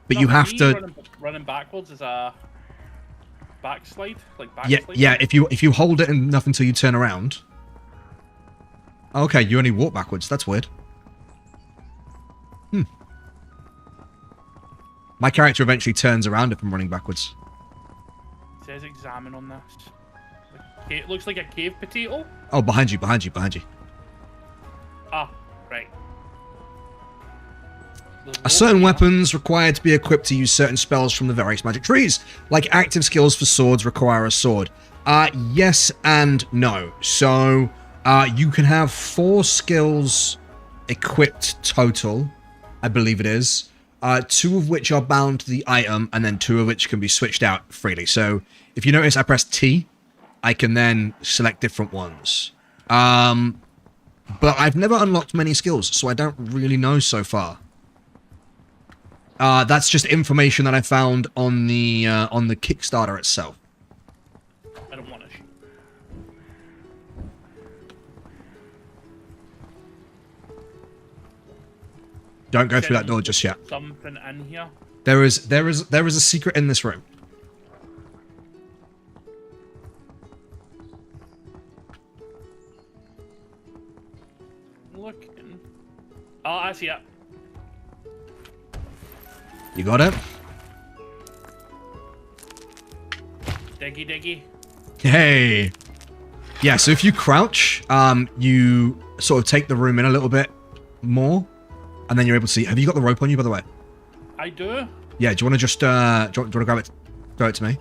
S2: But
S3: No,
S2: you
S3: for
S2: have
S3: me,
S2: to...
S3: Running backwards is a backslide, like
S2: Yeah,
S3: backslide.
S2: yeah, if you hold it enough until you turn around. Okay, you only walk backwards. That's weird. My character eventually turns around if I'm running backwards.
S3: It says examine on this. It looks like a cave potato.
S2: Oh, behind you, behind you, behind you.
S3: Ah, right.
S2: Certain weapons required to be equipped to use certain spells from the various magic trees. Like active skills for swords require a sword. Yes and no. So, you can have 4 skills equipped total, I believe it is. 2 of which are bound to the item, and then 2 of which can be switched out freely. So, if you notice I press T, I can then select different ones. But I've never unlocked many skills, so I don't really know so far. That's just information that I found on the Kickstarter itself.
S3: I don't want to shoot.
S2: Don't go through that door just yet.
S3: Something in here.
S2: There is a secret in this room.
S3: Looking. Oh, I see it.
S2: You got it?
S3: Diggy, diggy.
S2: Hey. Yeah, so if you crouch, you sort of take the room in a little bit more, and then you're able to see. Have you got the rope on you, by the way?
S3: I do.
S2: Yeah, do you want to just, do you want to grab it? Throw it to me.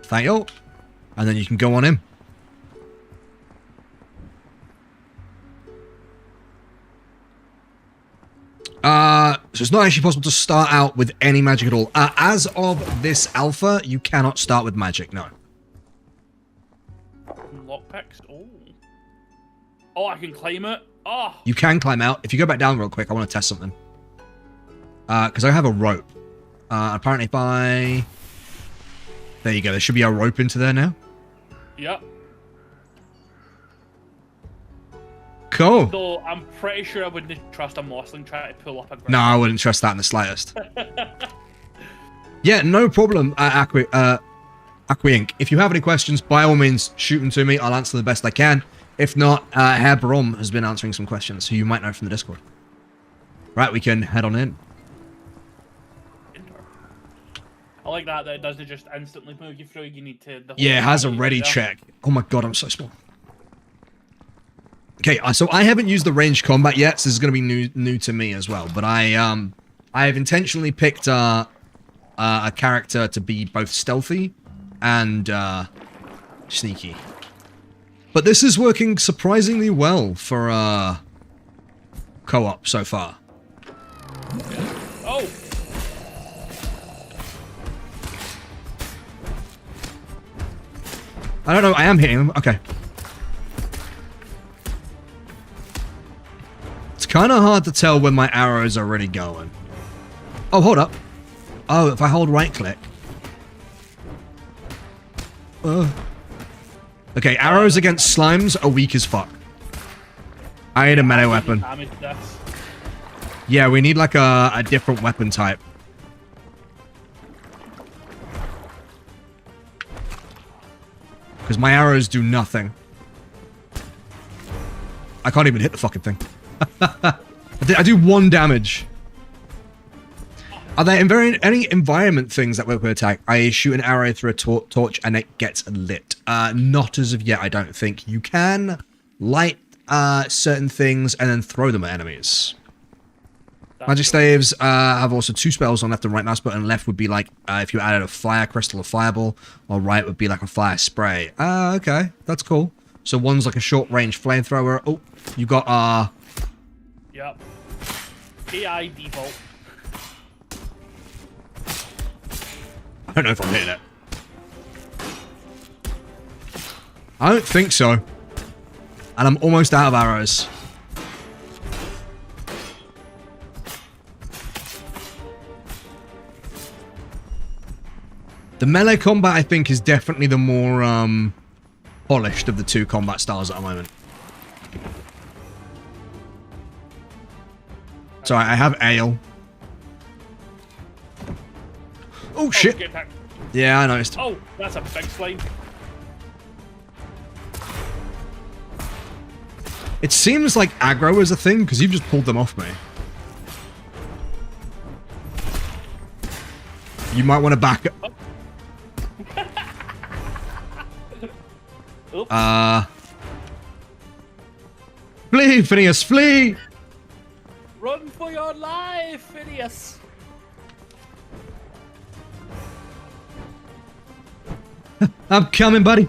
S2: Thank you. And then you can go on in. So it's not actually possible to start out with any magic at all. As of this alpha, you cannot start with magic, no.
S3: Lockpicks. Oh. Oh, I can climb it. Oh.
S2: You can climb out. If you go back down real quick, I want to test something. Because I have a rope. Apparently by... There you go. There should be a rope into there now.
S3: Yep.
S2: Cool.
S3: Though I'm pretty sure I wouldn't trust a mossling trying to pull up a ground.
S2: No, I wouldn't trust that in the slightest. Yeah, no problem, Aquink. If you have any questions, by all means, shoot them to me. I'll answer the best I can. If not, Herr Brom has been answering some questions, who you might know from the Discord. Right, we can head on in.
S3: I like that it doesn't just instantly move you through. You need to...
S2: Yeah, it has a ready check. Oh my god, I'm so small. Okay, so I haven't used the ranged combat yet, so this is going to be new to me as well. But I have intentionally picked a character to be both stealthy and sneaky. But this is working surprisingly well for co-op so far.
S3: Oh!
S2: I don't know, I am hitting them. Okay. It's kind of hard to tell when my arrows are really going. Oh, hold up. Oh, if I hold right-click. Okay, arrows against slimes are weak as fuck. I need a melee weapon. Yeah, we need like a different weapon type. Because my arrows do nothing. I can't even hit the fucking thing. I do 1 damage. Are there any environment things that work with attack? I shoot an arrow through a torch and it gets lit. Not as of yet, I don't think. You can light certain things and then throw them at enemies. Magic staves have also 2 spells on left and right mouse button. Left would be like if you added a fire crystal or fireball, or right would be like a fire spray. Okay, that's cool. So one's like a short range flamethrower. Oh, you got
S3: Yep. AI default.
S2: I don't know if I'm hitting it. I don't think so. And I'm almost out of arrows. The melee combat, I think, is definitely the more polished of the 2 combat styles at the moment. So I have ale. Oh shit! Yeah, I noticed.
S3: Oh, that's a big slime.
S2: It seems like aggro is a thing because you've just pulled them off me. You might want to back up. Flee, Phineas, flee!
S3: Run for your life, Phineas!
S2: I'm coming, buddy.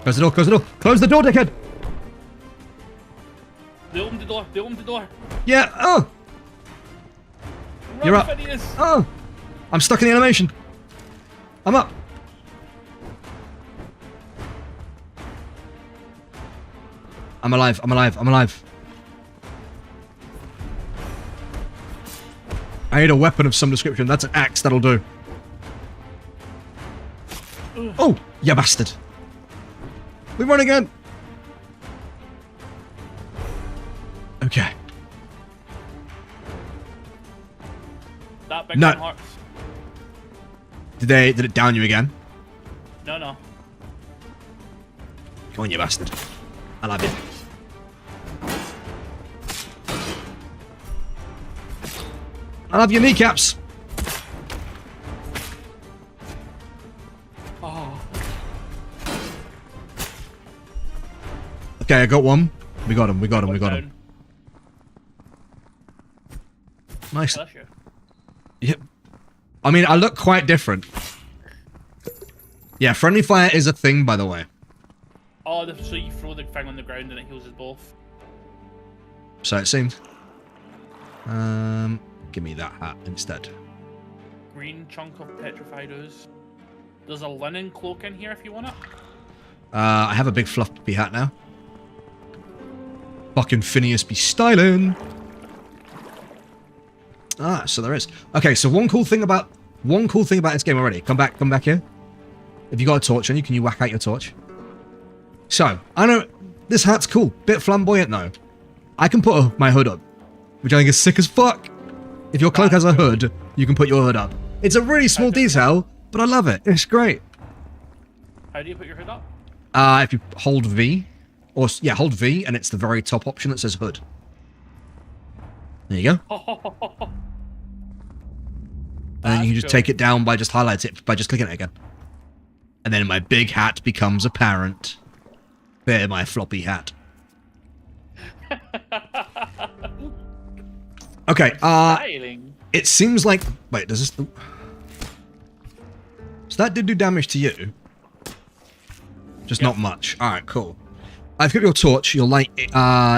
S2: Close the door, close the door. Close the door, dickhead!
S3: They opened the door, they opened the door.
S2: Yeah, oh!
S3: Run,
S2: You're up.
S3: Phineas.
S2: Oh! I'm stuck in the animation. I'm up. I'm alive, I'm alive, I'm alive. I need a weapon of some description. That's an axe, that'll do. Oh, you bastard. We run again. Okay.
S3: That big
S2: No.
S3: one hurts.
S2: Did it down you again?
S3: No, no.
S2: Come on, you bastard. I love you. I love your kneecaps.
S3: Oh.
S2: Okay, I got one. We got him.
S3: Down.
S2: Nice.
S3: Bless you.
S2: Yep. I mean, I look quite different. Yeah, friendly fire is a thing, by the way.
S3: Oh, so you throw the thing on the ground and it heals us both.
S2: So it seems. Give me that hat instead.
S3: Green chunk of petrified ooze. There's a linen cloak in here if you want it.
S2: I have a big fluffy hat now. Fucking Phineas be styling. Ah, so there is. Okay, so one cool thing about this game already. Come back here. If you got a torch on you, can you whack out your torch? So, I know this hat's cool. Bit flamboyant though. I can put my hood up, which I think is sick as fuck. If your cloak has a hood, you can put your hood up. It's a really small detail, but I love it. It's great.
S3: How do you put your hood up?
S2: If you hold V, hold V, and it's the very top option that says hood. There you go. And then you can just take it down by just highlighting it, by just clicking it again. And then my big hat becomes apparent. There, my floppy hat. Okay,
S3: Styling.
S2: it seems like... Wait, does this... So that did do damage to you. Just not much. Alright, cool. I've got your torch. You'll light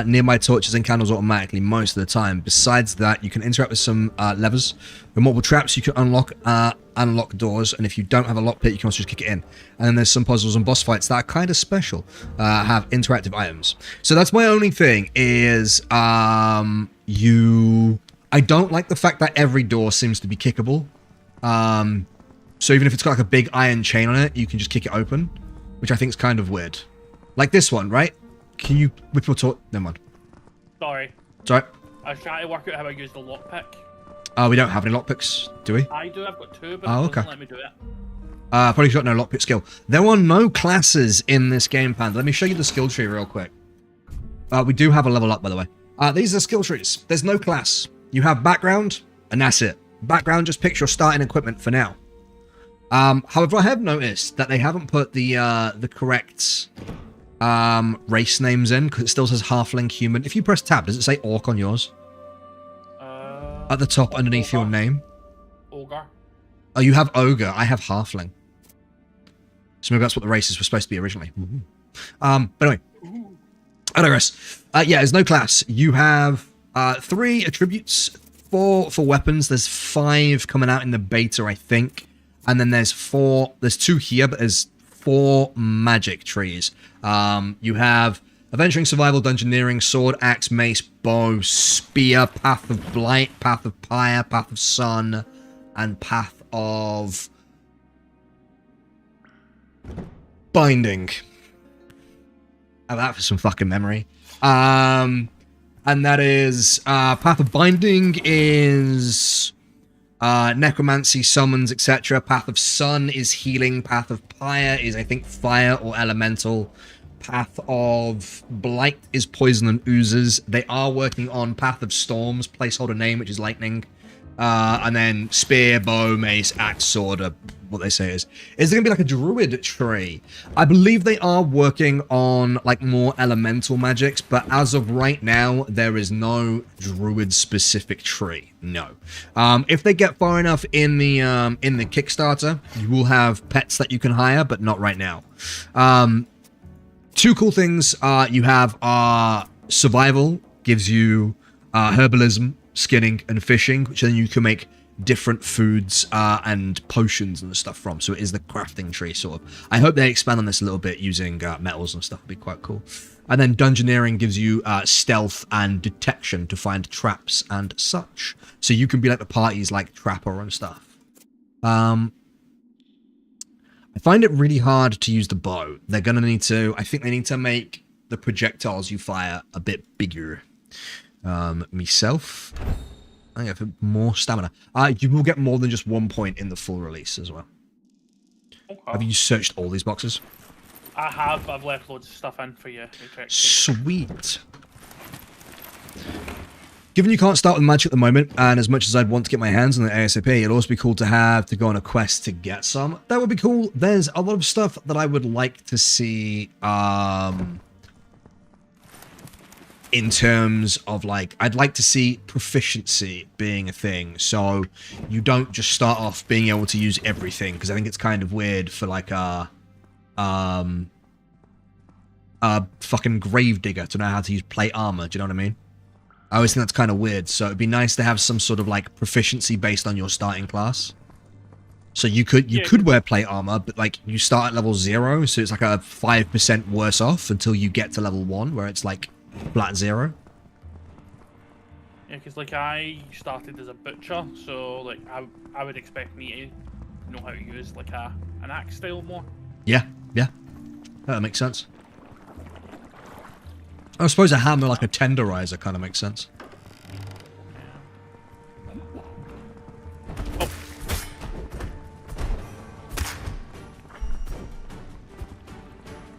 S2: nearby torches and candles automatically most of the time. Besides that, you can interact with some levers. With multiple traps, you can unlock doors, and if you don't have a lockpick, you can also just kick it in. And then there's some puzzles and boss fights that are kind of special, have interactive items. So that's my only thing, is I don't like the fact that every door seems to be kickable. So even if it's got like a big iron chain on it, you can just kick it open, which I think is kind of weird. Like this one, right? Can you whip your torch? Never mind.
S3: Sorry.
S2: It's alright.
S3: I was trying to work out how I use the lockpick.
S2: We don't have any lockpicks, do we?
S3: I do, I've got two, but
S2: Oh,
S3: it
S2: okay.
S3: doesn't let me do it.
S2: Probably got no lockpick skill. There are no classes in this game, Panda. Let me show you the skill tree real quick. We do have a level up, by the way. These are skill trees. There's no class. You have background, and that's it. Background just picks your starting equipment for now. However, I have noticed that they haven't put the correct race names in, because it still says halfling human. If you press tab, does it say orc on yours? At the top underneath your name?
S3: Ogre.
S2: Oh, you have ogre. I have halfling. So maybe that's what the races were supposed to be originally. But anyway. I digress. Yeah, there's no class. You have 3 attributes, 4 for weapons. There's 5 coming out in the beta, I think. And then there's 2 here, but there's 4 magic trees. You have Adventuring, Survival, Dungeoneering, Sword, Axe, Mace, Bow, Spear, Path of Blight, Path of Pyre, Path of Sun, and Path of Binding. Have that for some fucking memory. And that is, Path of Binding is necromancy, summons, etc. Path of Sun is healing. Path of Pyre is, I think, fire or elemental. Path of Blight is poison and oozes. They are working on Path of Storms, placeholder name, which is lightning. And then spear, bow, mace, axe, sword, what they say is there going to be like a druid tree? I believe they are working on like more elemental magics, but as of right now, there is no druid specific tree. No. If they get far enough in the Kickstarter, you will have pets that you can hire, but not right now. 2 cool things. You have survival, gives you herbalism, skinning, and fishing, which then you can make different foods and potions and stuff from. So it is the crafting tree, sort of. I hope they expand on this a little bit using metals and stuff. Would be quite cool. And then Dungeoneering gives you stealth and detection to find traps and such. So you can be like the party's like trapper and stuff. I find it really hard to use the bow. They're gonna need to, I think they need to make the projectiles you fire a bit bigger. Myself. I have more stamina. You will get more than just 1 point in the full release as well.
S3: Okay.
S2: Have you searched all these boxes?
S3: I have. I've left loads of stuff in for you.
S2: Sweet. Given you can't start with magic at the moment, and as much as I'd want to get my hands on the ASAP, it'd also be cool to have to go on a quest to get some. That would be cool. There's a lot of stuff that I would like to see, in terms of, like, I'd like to see proficiency being a thing, so you don't just start off being able to use everything, because I think it's kind of weird for, like, a fucking gravedigger to know how to use plate armor, do you know what I mean? I always think that's kind of weird, so it'd be nice to have some sort of, like, proficiency based on your starting class. So you could wear plate armor, but, like, you start at level 0, so it's like a 5% worse off until you get to level 1, where it's, like, flat 0.
S3: Yeah, because, like, I started as a butcher, so, like, I would expect me to know how to use, like, an axe style more.
S2: Yeah. That makes sense. I suppose a hammer, like a tenderizer, kind of makes sense.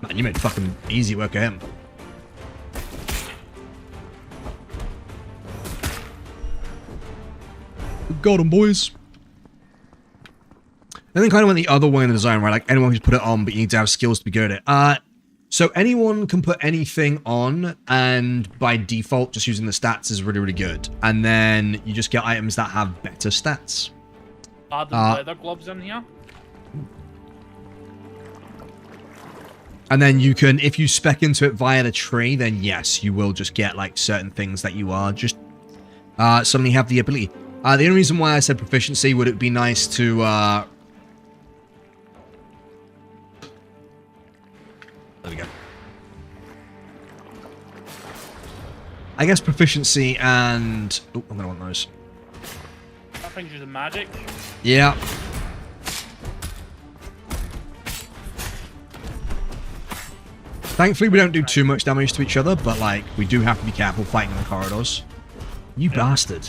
S2: Man, you made fucking easy work of him. Got him, boys. And then kind of went the other way in the design, right? Like, anyone who's put it on, but you need to have skills to be good at it. So anyone can put anything on, and by default, just using the stats is really, really good. And then you just get items that have better stats.
S3: Are the leather gloves in here?
S2: And then you can, if you spec into it via the tree, then yes, you will just get, like, certain things that you are just suddenly have the ability. The only reason why I said proficiency, would it be nice to... There we go. I guess proficiency and... Oh, I'm going to want those.
S3: I think using magic.
S2: Yeah. Thankfully, we don't do too much damage to each other, but, like, we do have to be careful fighting in the corridors. You bastard.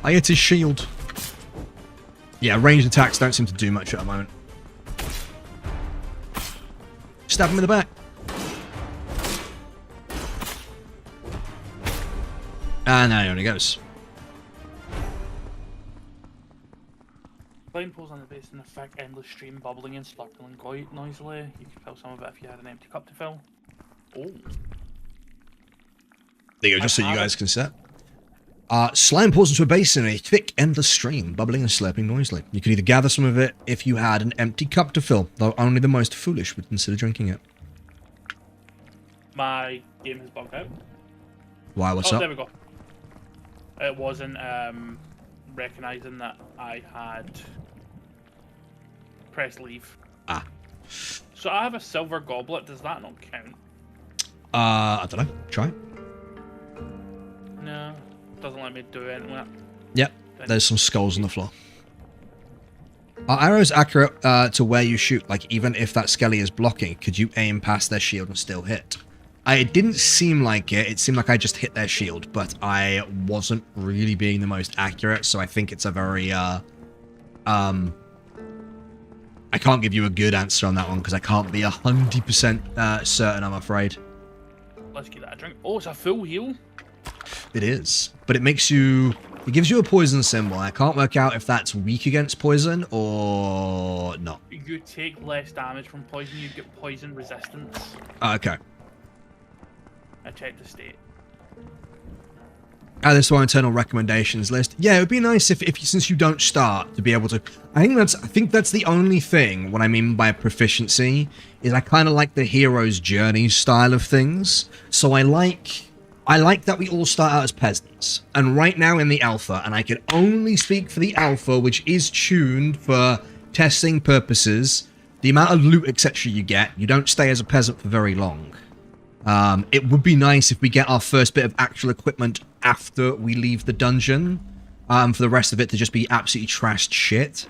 S2: I hit his shield. Yeah, ranged attacks don't seem to do much at the moment. Stab him in the back. And now he only goes.
S3: Flame pulls on the base in effect, endless stream, bubbling and sparkling quite noisily. You could fill some of it if you had an empty cup to fill. Oh.
S2: There you go, just so you guys can set. Slime pours into a basin in a thick, endless stream, bubbling and slurping noisily. You could either gather some of it if you had an empty cup to fill, though only the most foolish would consider drinking it.
S3: My game has bugged out.
S2: Why, what's up?
S3: There we go. It wasn't recognizing that I had pressed leave.
S2: Ah.
S3: So I have a silver goblet, does that not count?
S2: I don't know. Try.
S3: No. Doesn't let me do anything with it.
S2: Yep, there's some skulls on the floor. Are arrows accurate to where you shoot? Like, even if that skelly is blocking, could you aim past their shield and still hit? It didn't seem like it. It seemed like I just hit their shield, but I wasn't really being the most accurate, so I think it's a very, I can't give you a good answer on that one, because I can't be 100% certain, I'm afraid.
S3: Let's get that a drink. Oh, it's a full heal?
S2: It is, but it makes you... It gives you a poison symbol. I can't work out if that's weak against poison or not.
S3: You take less damage from poison, you get poison resistance.
S2: Okay.
S3: I checked the state.
S2: Add this to our internal recommendations list. Yeah, it would be nice if since you don't start, to be able to... I think that's the only thing, what I mean by proficiency, is I kind of like the hero's journey style of things. So I like that we all start out as peasants. And right now in the alpha, and I can only speak for the alpha, which is tuned for testing purposes, the amount of loot, etc. you get, you don't stay as a peasant for very long. It would be nice if we get our first bit of actual equipment after we leave the dungeon. for the rest of it to just be absolutely trashed shit.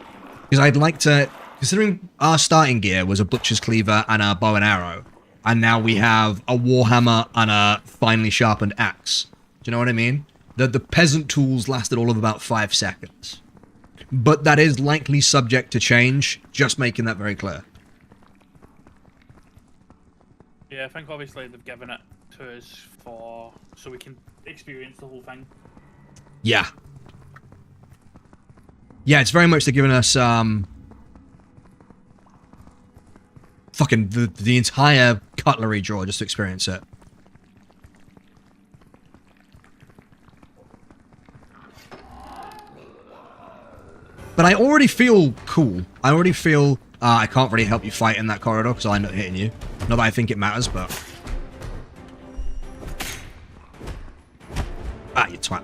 S2: Because I'd like to, considering our starting gear was a butcher's cleaver and a bow and arrow, and now we have a warhammer and a finely sharpened axe. Do you know what I mean? The peasant tools lasted all of about 5 seconds. But that is likely subject to change, just making that very clear.
S3: Yeah, I think obviously they've given it to us so we can experience the whole thing.
S2: Yeah. Yeah, it's very much they're giving us, fucking the entire cutlery drawer just to experience it. But I already feel cool. I already feel, I can't really help you fight in that corridor because I'll end up hitting you. Not that I think it matters, but... Ah, you twat.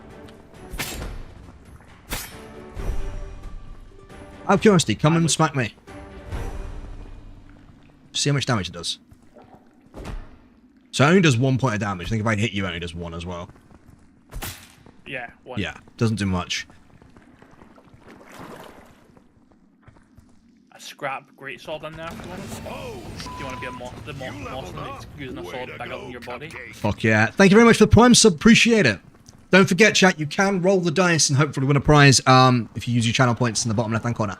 S2: Out of curiosity, come and smack me. See how much damage it does. So it only does 1 point of damage. I think if I hit you, it only does 1 as well.
S3: Yeah, 1.
S2: Yeah, doesn't do much.
S3: A scrap greatsword in there if you want. Do you want to be a monster that's using a sword bigger than your body?
S2: Fuck yeah. Thank you very much for the Prime sub. Appreciate it. Don't forget, chat, you can roll the dice and hopefully win a prize if you use your channel points in the bottom left-hand corner.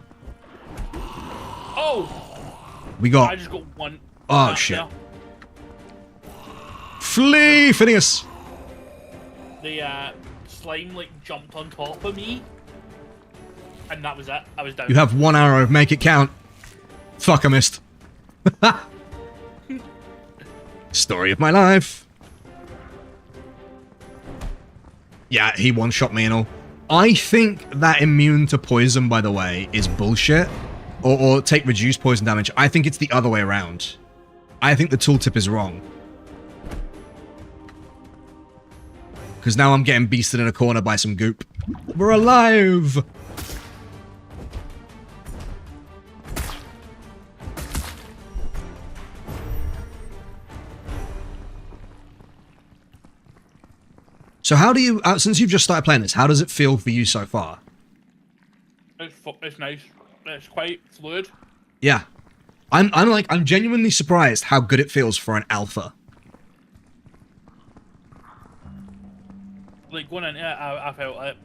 S3: Oh!
S2: We got...
S3: I just got 1.
S2: Oh, shit. There. Flee, Phineas!
S3: The slime, like, jumped on top of me. And that was it. I was down.
S2: You have 1 arrow. Make it count. Fuck, I missed. Story of my life. Yeah, he one-shot me and all. I think that immune to poison, by the way, is bullshit. Or take reduced poison damage. I think it's the other way around. I think the tooltip is wrong. Because now I'm getting beasted in a corner by some goop. We're alive! So how do you, since you've just started playing this, how does it feel for you so far?
S3: It's nice. It's quite fluid.
S2: Yeah. I'm genuinely surprised how good it feels for an alpha.
S3: Like, going in it, I felt like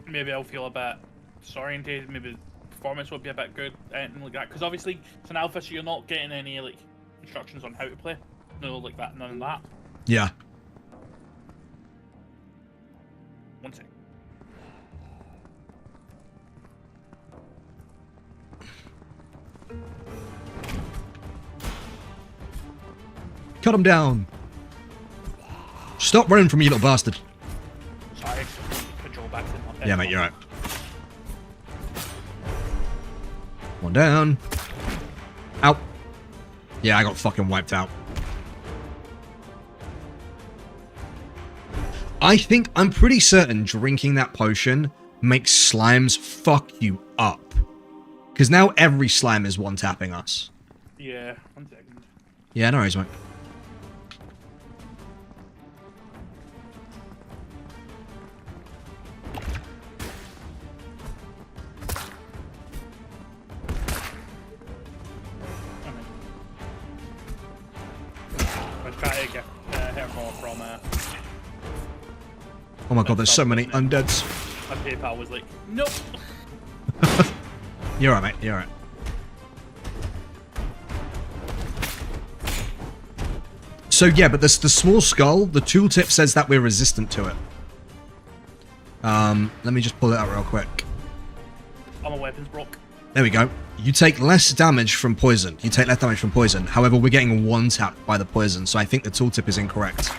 S3: maybe I'll feel a bit disorientated, maybe the performance will be a bit good, anything like that. Because obviously, it's an alpha, so you're not getting any, like, instructions on how to play. No, like that, none of that.
S2: Yeah.
S3: One sec.
S2: Cut him down. Stop running from me, you little bastard.
S3: Sorry, control back in.
S2: Yeah, mate, you're right. One down. Ow. Yeah, I got fucking wiped out. I'm pretty certain drinking that potion makes slimes fuck you up. Because now every slime is one-tapping us.
S3: Yeah, 1 second.
S2: Yeah, no worries, mate.
S3: I try to get her more from
S2: Oh my god, there's so many undeads.
S3: my PayPal was like, nope.
S2: You're right, mate. You're right. So yeah, but the small skull, the tooltip says that we're resistant to it. Let me just pull it out real quick.
S3: All my weapons broke.
S2: There we go. You take less damage from poison. You take less damage from poison. However, we're getting one-tapped by the poison, so I think the tooltip is incorrect.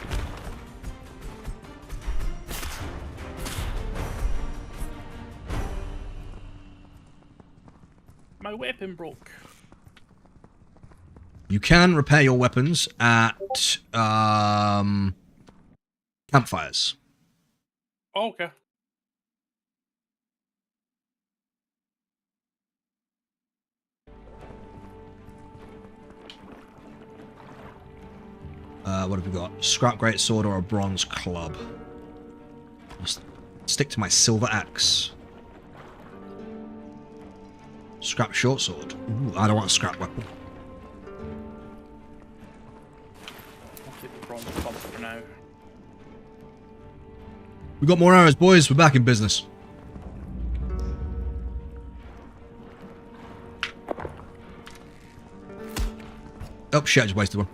S3: My weapon broke.
S2: You can repair your weapons at campfires.
S3: Oh, okay.
S2: What have we got? Scrap great sword or a bronze club? Stick to my silver axe. Scrap short sword. Ooh, I don't want a scrap weapon.
S3: I'll take the bronze club for now.
S2: We got more arrows, boys. We're back in business. Oh shit, I just wasted one.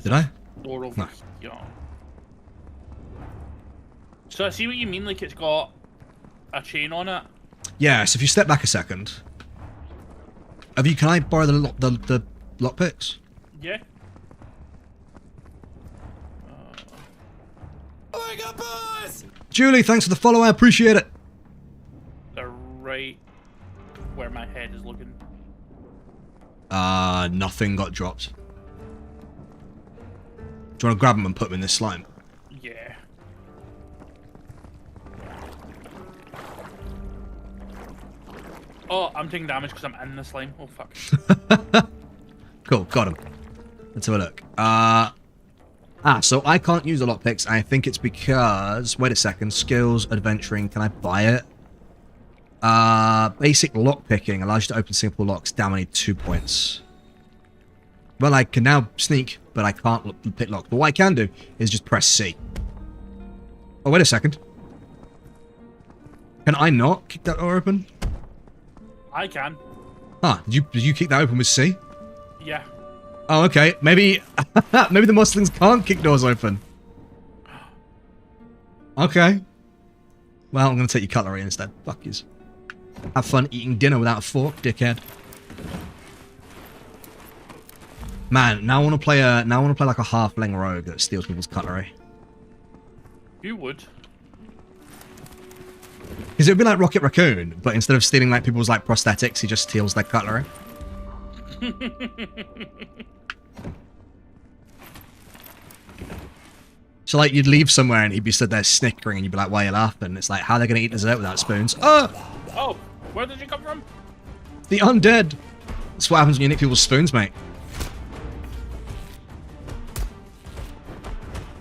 S2: Did I?
S3: Door over
S2: No.
S3: here. So I see what you mean, like it's got a chain on it.
S2: Yeah, so if you step back a second. Can I borrow the lockpicks?
S3: Yeah.
S2: Julie, thanks for the follow, I appreciate it.
S3: They're right where my head is looking.
S2: Nothing got dropped. Do you want to grab them and put them in this slime?
S3: Yeah. Oh, I'm taking damage because I'm in the slime. Oh, fuck.
S2: Cool, got him. Let's have a look. So I can't use the lockpicks. I think it's because... Wait a second. Skills, adventuring. Can I buy it? Basic lockpicking allows you to open simple locks. Damn, I need 2 points. Well, I can now sneak, but I can't pick locks. But what I can do is just press C. Oh, wait a second. Can I not kick that door open?
S3: I can.
S2: Ah, did you kick that open with C?
S3: Yeah.
S2: Oh, okay. Maybe maybe the Muslings can't kick doors open. Okay. Well, I'm going to take your cutlery instead. Fuck yous. Have fun eating dinner without a fork, dickhead. Man, now I want to play like a halfling rogue that steals people's cutlery.
S3: You would.
S2: Because it would be like Rocket Raccoon, but instead of stealing like people's like prosthetics, he just steals their cutlery. So like you'd leave somewhere and he'd be stood there snickering and you'd be like, why are you laughing? It's like, how are they going to eat dessert without spoons? Oh!
S3: Oh, where did you come from?
S2: The undead! That's what happens when you nick people's spoons, mate.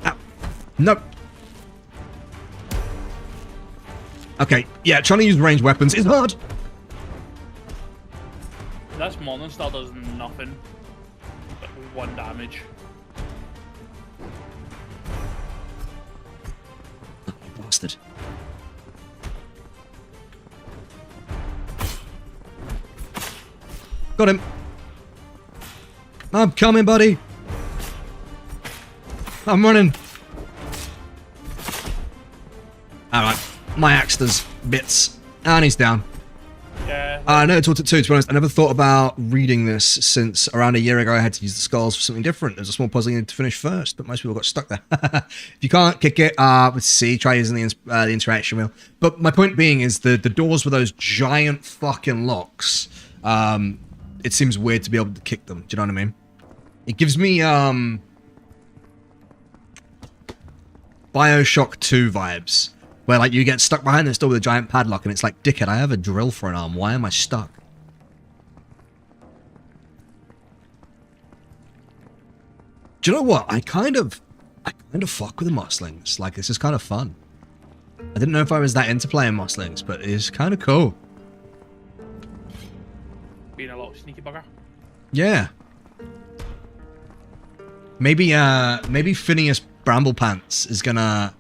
S2: Ow. Nope. Okay, yeah, trying to use ranged weapons is hard.
S3: This Morning Star does nothing. But 1 damage.
S2: Oh, bastard. Got him. I'm coming, buddy. I'm running. Alright. My axe does bits. And he's down.
S3: Yeah.
S2: I never taught it too, to be honest. I never thought about reading this since around a year ago I had to use the skulls for something different. There's a small puzzle you need to finish first, but most people got stuck there. If you can't kick it, with C, try using the interaction wheel. But my point being is the doors were those giant fucking locks. It seems weird to be able to kick them. Do you know what I mean? It gives me, Bioshock 2 vibes. Where, like, you get stuck behind this door with a giant padlock, and it's like, dickhead, I have a drill for an arm. Why am I stuck? Do you know what? I kind of fuck with the Muslings. Like, this is kind of fun. I didn't know if I was that into playing Muslings, but it is kind of cool.
S3: Being a little sneaky bugger.
S2: Yeah. Maybe Phineas Bramblepants is gonna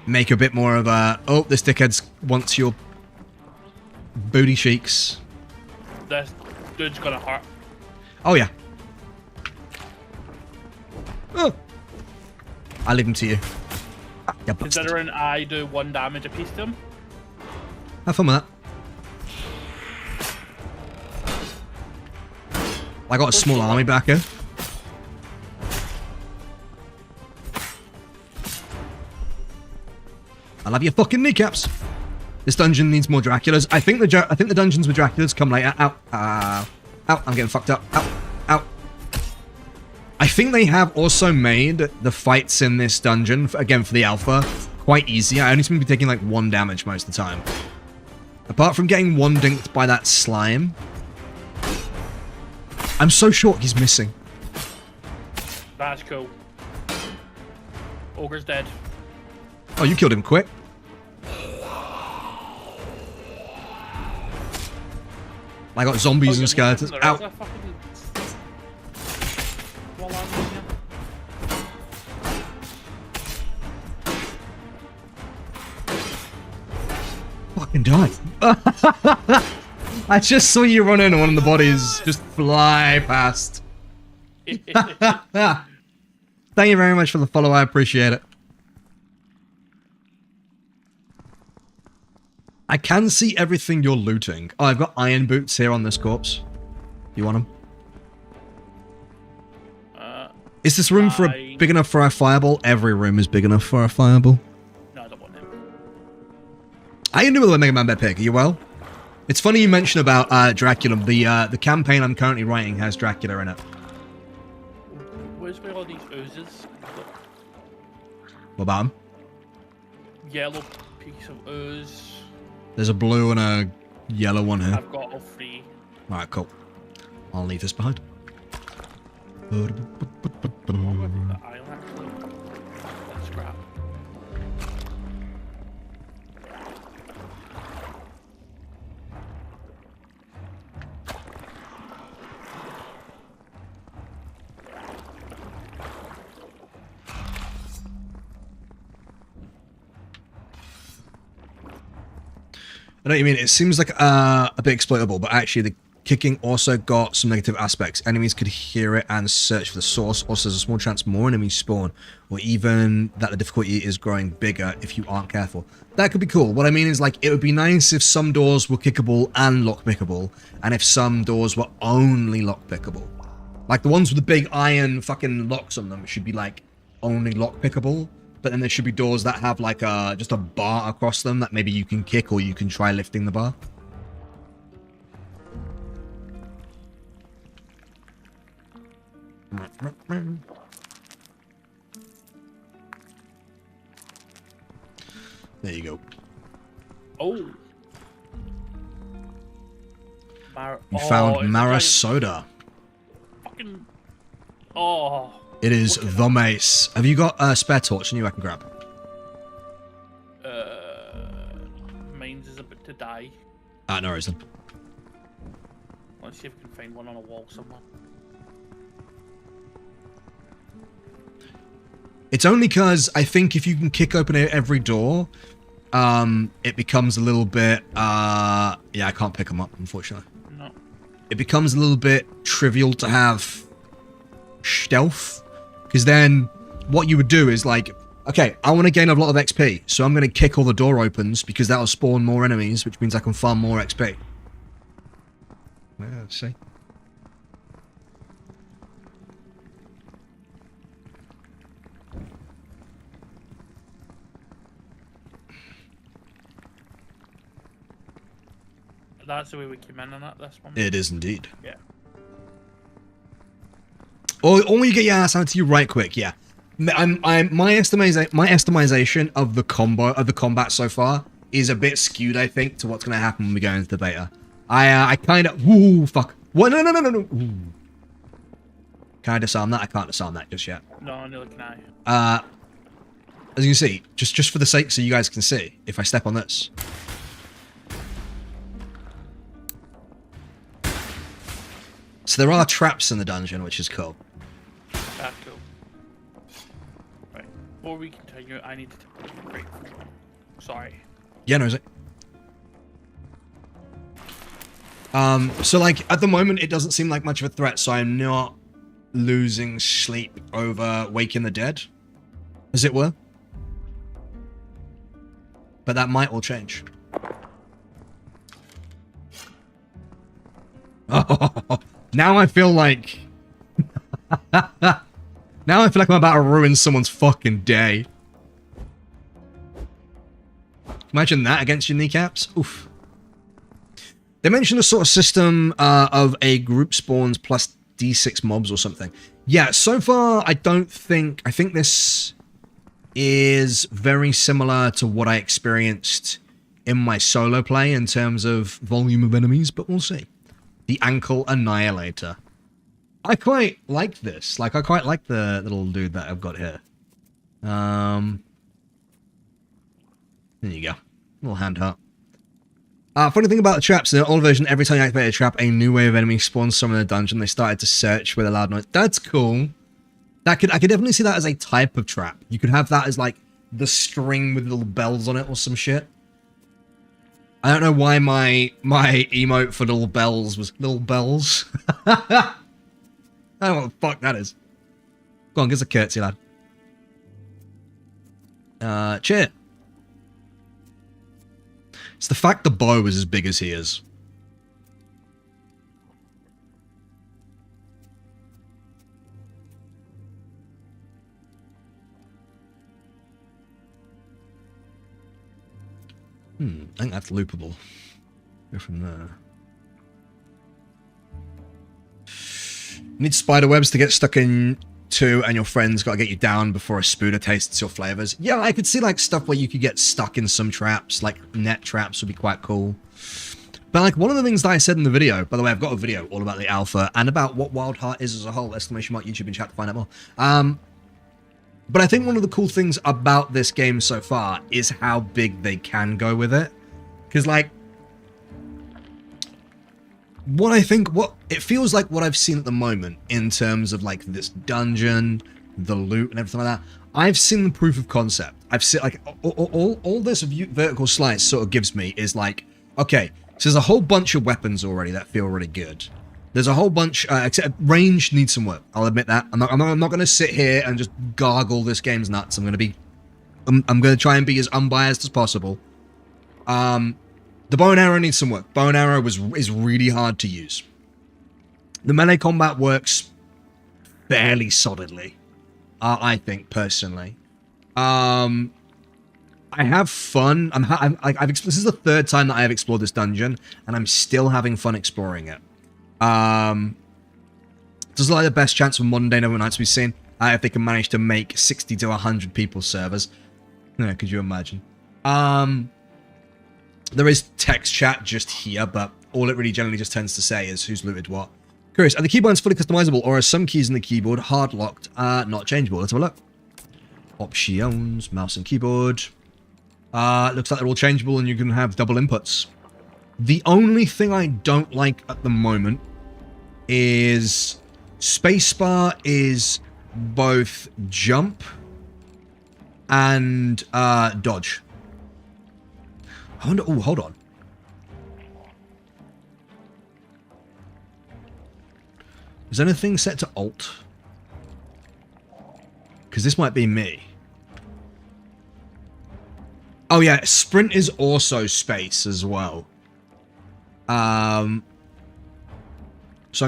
S2: make a bit more of a, oh, this dickhead wants your booty cheeks.
S3: This dude's gonna hurt.
S2: Oh, yeah. Oh. I'll leave him to you. Ah, you bastard.
S3: Considering I do 1 damage apiece to him.
S2: Have fun with that. I got a small army back here. I'll have your fucking kneecaps. This dungeon needs more Draculas. I think the dungeons with Draculas come later. Ow. Ow. I'm getting fucked up. Ow. Ow. I think they have also made the fights in this dungeon, again for the alpha, quite easy. I only seem to be taking like 1 damage most of the time. Apart from getting 1 dinked by that slime. I'm so short he's missing.
S3: That's cool. Ogre's dead.
S2: Oh, you killed him quick. I got zombies and skeletons.
S3: There is
S2: Ow.
S3: a fucking wall on here.
S2: Fucking die. I just saw you run in and one of the bodies just fly past. Thank you very much for the follow, I appreciate it. I can see everything you're looting. Oh, I've got iron boots here on this corpse. You want them? Is this room big enough for a fireball? Every room is big enough for a fireball.
S3: No, I don't want them.
S2: How you doing with the Mega Man Bed Pig? Are you well? It's funny you mention about Dracula. The campaign I'm currently writing has Dracula in it.
S3: Where's where all these oozes?
S2: What about him?
S3: Yellow piece of ooze.
S2: There's a blue and a yellow one here.
S3: I've got all three.
S2: Alright, cool. I'll leave this behind.
S3: The iron actually. That's scrap.
S2: I know what you mean. It seems like a bit exploitable, but actually the kicking also got some negative aspects. Enemies could hear it and search for the source. Also, there's a small chance more enemies spawn, or even that the difficulty is growing bigger if you aren't careful. That could be cool. What I mean is, like, it would be nice if some doors were kickable and lockpickable, and if some doors were only lockpickable. Like, the ones with the big iron fucking locks on them should be, like, only lockpickable. But then there should be doors that have like just a bar across them that maybe you can kick or you can try lifting the bar. There you go.
S3: Oh.
S2: You found Mara Soda.
S3: Fucking. Oh.
S2: It is the mace. Have you got a spare torch and you I can grab?
S3: Mine's is about to die.
S2: No reason.
S3: Let's see if we can find one on a wall somewhere.
S2: It's only because I think if you can kick open every door, it becomes a little bit, yeah, I can't pick them up, unfortunately.
S3: No.
S2: It becomes a little bit trivial to have stealth. Because then what you would do is like, okay, I want to gain a lot of XP, so I'm going to kick all the door opens because that'll spawn more enemies, which means I can farm more XP. Yeah, see?
S3: That's the way we came in on that, this one.
S2: It is indeed.
S3: Yeah.
S2: Or you get your ass out to you right quick, yeah. My estimation of the combat so far is a bit skewed, I think, to what's going to happen when we go into the beta. I kind of... Ooh, fuck. What? No. Ooh. Can I disarm that? I can't disarm that just yet.
S3: No, neither can I.
S2: As you can see, just for the sake so you guys can see, if I step on this... So there are traps in the dungeon, which is cool.
S3: That's cool. Right. Before we continue, I need to take a break. Sorry.
S2: Yeah, no, is it? So like, at the moment, it doesn't seem like much of a threat, so I'm not losing sleep over Waking the Dead, as it were. But that might all change. Oh, now I feel like... now I feel like I'm about to ruin someone's fucking day. Imagine that against your kneecaps. Oof. They mentioned a sort of system of a group spawns plus D6 mobs or something. Yeah, so far I don't think... I think this is very similar to what I experienced in my solo play in terms of volume of enemies, but we'll see. The Ankle Annihilator. I quite like this. Like, I quite like the little dude that I've got here. There you go. Little hand heart. Funny thing about the traps, in the old version, every time you activate a trap, a new wave of enemies spawns somewhere in the dungeon. They started to search with a loud noise. That's cool. I could definitely see that as a type of trap. You could have that as like the string with little bells on it or some shit. I don't know why my emote for little bells was little bells. I don't know what the fuck that is. Go on, give us a curtsy, lad. Cheer. It's the fact the bow is as big as he is. I think that's loopable. Go from there. Need spider webs to get stuck into, and your friends gotta get you down before a spooder tastes your flavors. Yeah, I could see like stuff where you could get stuck in some traps, like net traps would be quite cool. But like one of the things that I said in the video, by the way, I've got a video all about the alpha and about what Wyldheart is as a whole, ! YouTube in chat to find out more. But I think one of the cool things about this game so far is how big they can go with it. Because, like, it feels like what I've seen at the moment in terms of, like, this dungeon, the loot, and everything like that. I've seen the proof of concept. I've seen, like, all this vertical slice sort of gives me is, like, okay, so there's a whole bunch of weapons already that feel really good. There's a whole bunch, except range needs some work. I'll admit that. I'm not going to sit here and just gargle this game's nuts. I'm going to try and be as unbiased as possible. The bow and arrow needs some work. Bow and arrow is really hard to use. The melee combat works fairly solidly, I think personally. I have fun. This is the third time that I have explored this dungeon, and I'm still having fun exploring it. Does like the best chance for modern day Nevernights we've seen if they can manage to make 60 to 100 people servers. Yeah, could you imagine? There is text chat just here, but all it really generally just tends to say is who's looted what. Curious, are the keyboards fully customizable, or are some keys in the keyboard hard locked, not changeable? Let's have a look. Options, mouse and keyboard. Looks like they're all changeable and you can have double inputs. The only thing I don't like at the moment is spacebar is both jump and dodge. I wonder, oh, hold on. Is anything set to alt? Because this might be me. Oh yeah, sprint is also space as well. So I'm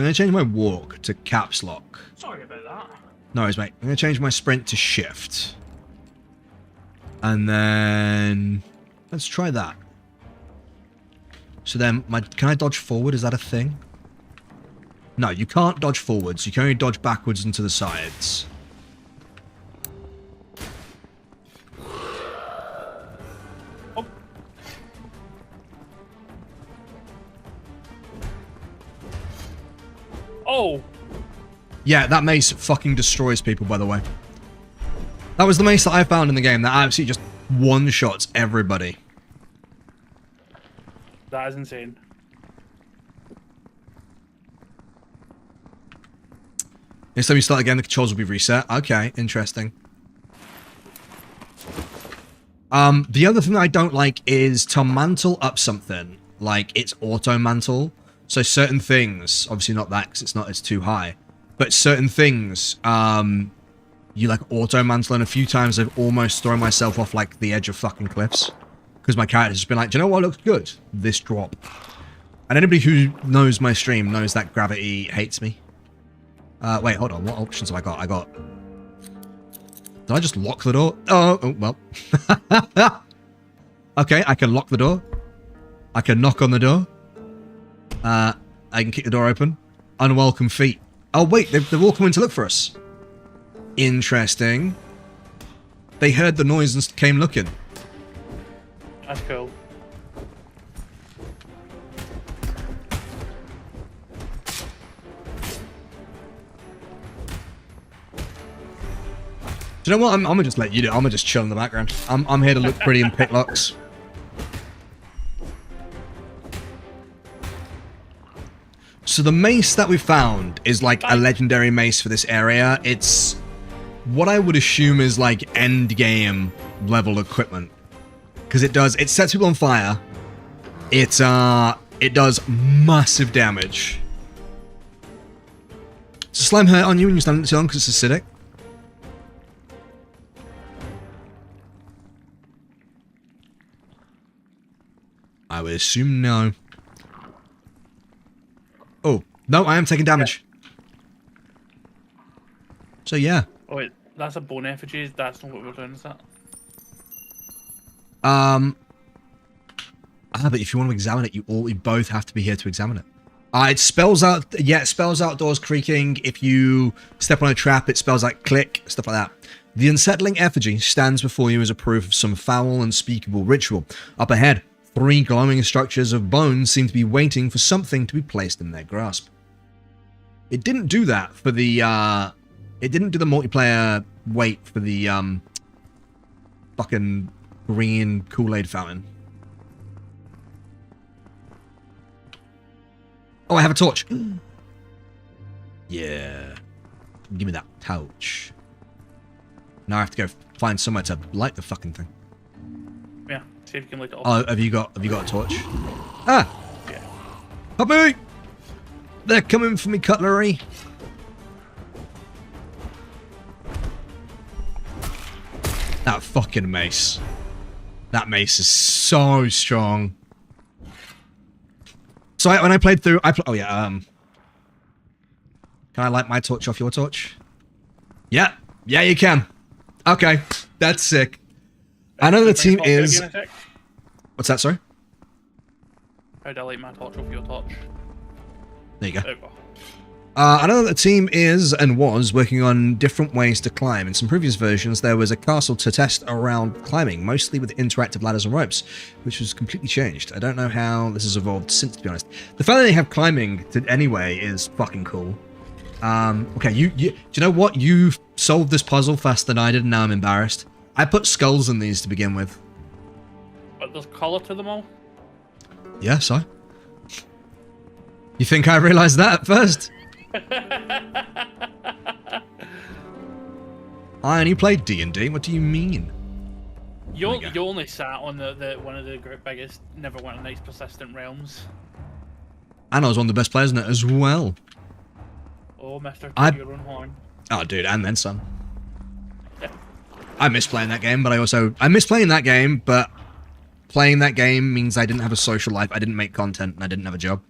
S2: going to change my walk to caps lock.
S3: Sorry about that.
S2: No worries, mate. I'm going to change my sprint to shift. And then let's try that. So then, can I dodge forward? Is that a thing? No, you can't dodge forwards. You can only dodge backwards and to the sides.
S3: Oh!
S2: Yeah, that mace fucking destroys people, by the way. That was the mace that I found in the game that absolutely just one-shots everybody.
S3: That is insane.
S2: Next time you start again, the controls will be reset. Okay, interesting. The other thing that I don't like is to mantle up something, like it's auto-mantle. So certain things, obviously not that because it's too high, but certain things, you like auto-mantle, and a few times I've almost thrown myself off like the edge of fucking cliffs. Because my character's just been like, do you know what looks good? This drop. And anybody who knows my stream knows that gravity hates me. Wait, hold on. What options have I got? Did I just lock the door? Oh well. Okay, I can lock the door. I can knock on the door. I can kick the door open. Unwelcome feet. Oh wait, they're all coming to look for us. Interesting. They heard the noise and came looking.
S3: That's cool.
S2: Do you know what? I'm gonna just let you do it. I'm gonna just chill in the background. I'm here to look pretty and pick locks. So the mace that we found is like a legendary mace for this area. It's what I would assume is like end game level equipment. Because it sets people on fire. It does massive damage. Does slime hurt on you when you stand too long because it's acidic? I would assume no. Oh, no, I am taking damage. So yeah.
S3: Oh wait, that's a bone effigy. That's not what we're doing, is that?
S2: But if you want to examine it, you both have to be here to examine it. It spells out, yeah, it spells out doors creaking. If you step on a trap, it spells out click, stuff like that. The unsettling effigy stands before you as a proof of some foul, unspeakable ritual. Up ahead, 3 glowing structures of bone seem to be waiting for something to be placed in their grasp. It didn't do that for the, it didn't do the multiplayer wait for the, fucking green Kool-Aid fountain. Oh, I have a torch. Yeah. Give me that torch. Now I have to go find somewhere to light the fucking thing.
S3: Yeah, see if you can light it off.
S2: Oh, have you got a torch? Ah!
S3: Yeah.
S2: Puppy! They're coming for me cutlery. That fucking mace. That mace is so strong. So when I played through, oh yeah, can I light my torch off your torch? Yeah, yeah you can. Okay, that's sick. I know the team is... What's that, sorry?
S3: How'd I light my torch off your torch?
S2: There you go.
S3: There we go.
S2: I know that the team is and was working on different ways to climb. In some previous versions, there was a castle to test around climbing, mostly with interactive ladders and ropes, which was completely changed. I don't know how this has evolved since, to be honest. The fact that they have climbing anyway is fucking cool. Okay, do you know what? You solved this puzzle faster than I did, and now I'm embarrassed. I put skulls in these to begin with.
S3: But there's colour to them all?
S2: Yeah, so? You think I realised that at first? I only played D&D. What do you mean?
S3: You only sat on the one of the biggest, never won a nice persistent realms.
S2: And I was one of the best players in it as well.
S3: Oh, Mr. Your own horn.
S2: Oh, dude, and then some. I miss playing that game, but I miss playing that game, but playing that game means I didn't have a social life, I didn't make content, and I didn't have a job.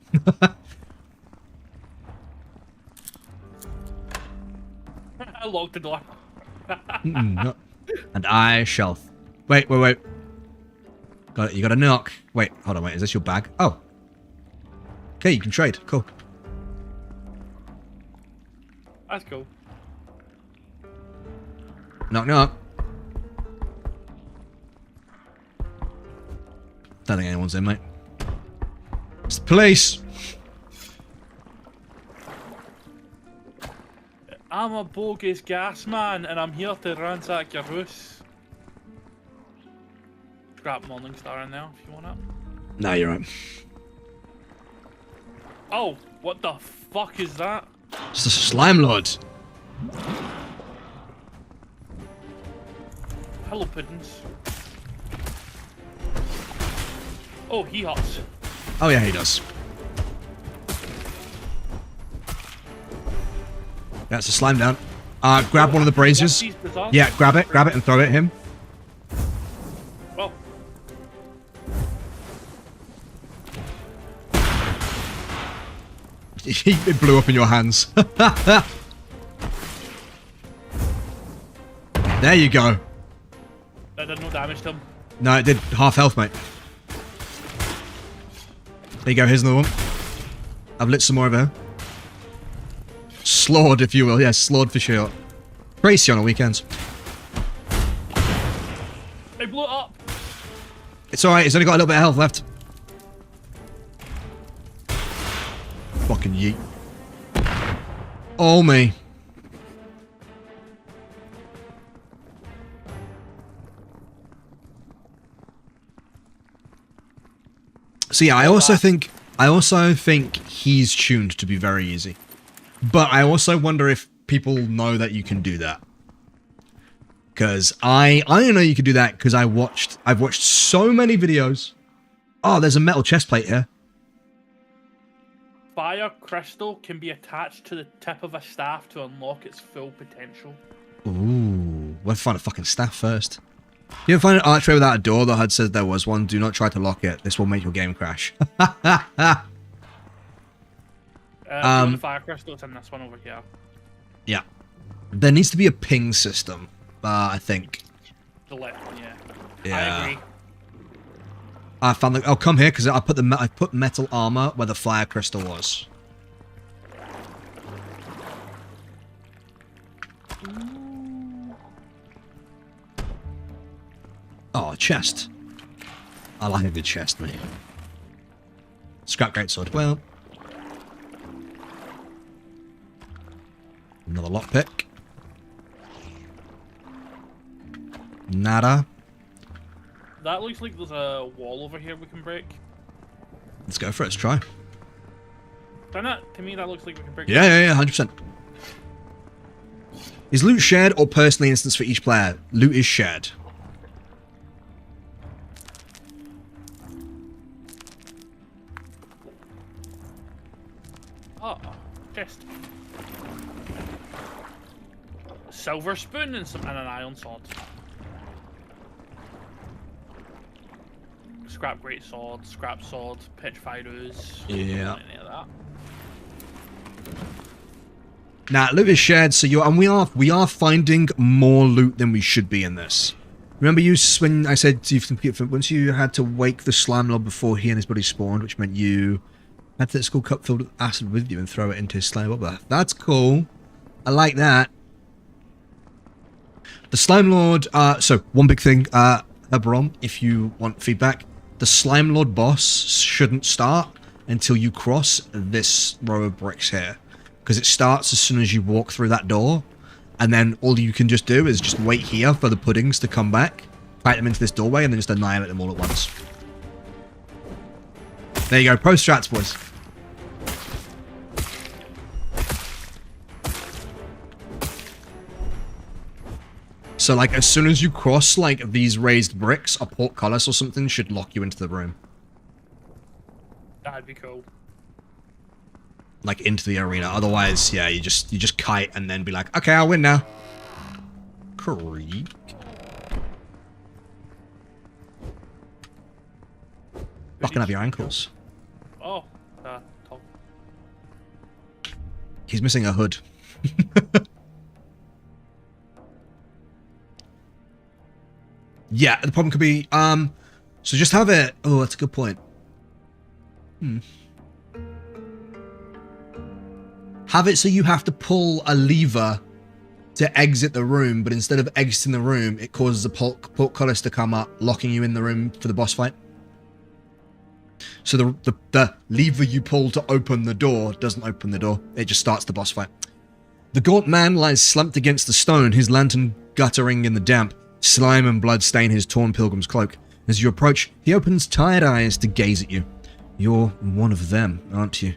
S3: I locked the door.
S2: No. And I shall... Wait. You got a knock. Wait, hold on, wait, is this your bag? Oh. Okay, you can trade. Cool.
S3: That's cool.
S2: Knock, knock. Don't think anyone's in, mate. It's the police!
S3: I'm a bogus gas man, and I'm here to ransack your house. Scrap Morningstar in there if you want it.
S2: Nah, you're right.
S3: Oh, what the fuck is that?
S2: It's the Slime Lord.
S3: Hello, Piddins. Oh, he hops.
S2: Oh yeah, he does. That's a slime down. Grab one of the braziers. Yeah, grab it and throw it at him.
S3: Well.
S2: It blew up in your hands. There you go.
S3: That did no damage to him.
S2: No, it did half health, mate. There you go, here's another one. I've lit some more over here. Slaughed, if you will. Yeah, slaughed for sure. Crazy on the weekends.
S3: It blew it up.
S2: It's alright, it's only got a little bit of health left. Fucking yeet. Oh me. So yeah, I also think he's tuned to be very easy. But I also wonder if people know that you can do that. Because I know you can do that because I've watched so many videos. Oh, there's a metal chest plate here.
S3: Fire crystal can be attached to the tip of a staff to unlock its full potential.
S2: Ooh, we'll find a fucking staff first. You ever find an archway without a door? The HUD says there was one. Do not try to lock it. This will make your game crash.
S3: The fire crystal, it's in this one over here.
S2: Yeah. There needs to be a ping system, I think.
S3: The left one, yeah.
S2: Yeah.
S3: I agree.
S2: I found the... Oh, come here, because I put metal armor where the fire crystal was. Oh, a chest. I like a good chest, mate. Scrap greatsword. Well. Another lockpick. Nada.
S3: That looks like there's a wall over here we can break.
S2: Let's go for it. Let's try.
S3: Doesn't it? To me, that looks like we can break.
S2: Yeah, 100%. Is loot shared or personally instanced for each player? Loot is shared.
S3: Oh, chest. Silver spoon and an iron sword. Scrap great sword, scrap sword, pitch fighters.
S2: Yeah.
S3: Any of that.
S2: Now, loot is shared, so we are finding more loot than we should be in this. Remember when I said once you had to wake the slime lord before he and his buddy spawned, which meant you had that skull cup filled with acid with you and throw it into his slime bubble. That's cool. I like that. The slime lord. So one big thing, Herbron, if you want feedback, the slime lord boss shouldn't start until you cross this row of bricks here. Because it starts as soon as you walk through that door, and then all you can just do is just wait here for the puddings to come back, fight them into this doorway, and then just annihilate them all at once. There you go, pro strats, boys. So, like, as soon as you cross, like, these raised bricks, a portcullis or something should lock you into the room.
S3: That'd be cool.
S2: Like, into the arena. Otherwise, yeah, you just kite and then be like, okay, I'll win now. Creek. Fucking up your ankles.
S3: Oh, top.
S2: He's missing a hood. Yeah, the problem could be, so just have it... Oh, that's a good point. Have it so you have to pull a lever to exit the room, but instead of exiting the room, it causes a portcullis to come up, locking you in the room for the boss fight. So the lever you pull to open the door doesn't open the door. It just starts the boss fight. The gaunt man lies slumped against the stone, his lantern guttering in the damp. Slime and blood stain his torn pilgrim's cloak. As you approach, he opens tired eyes to gaze at you. You're one of them, aren't you?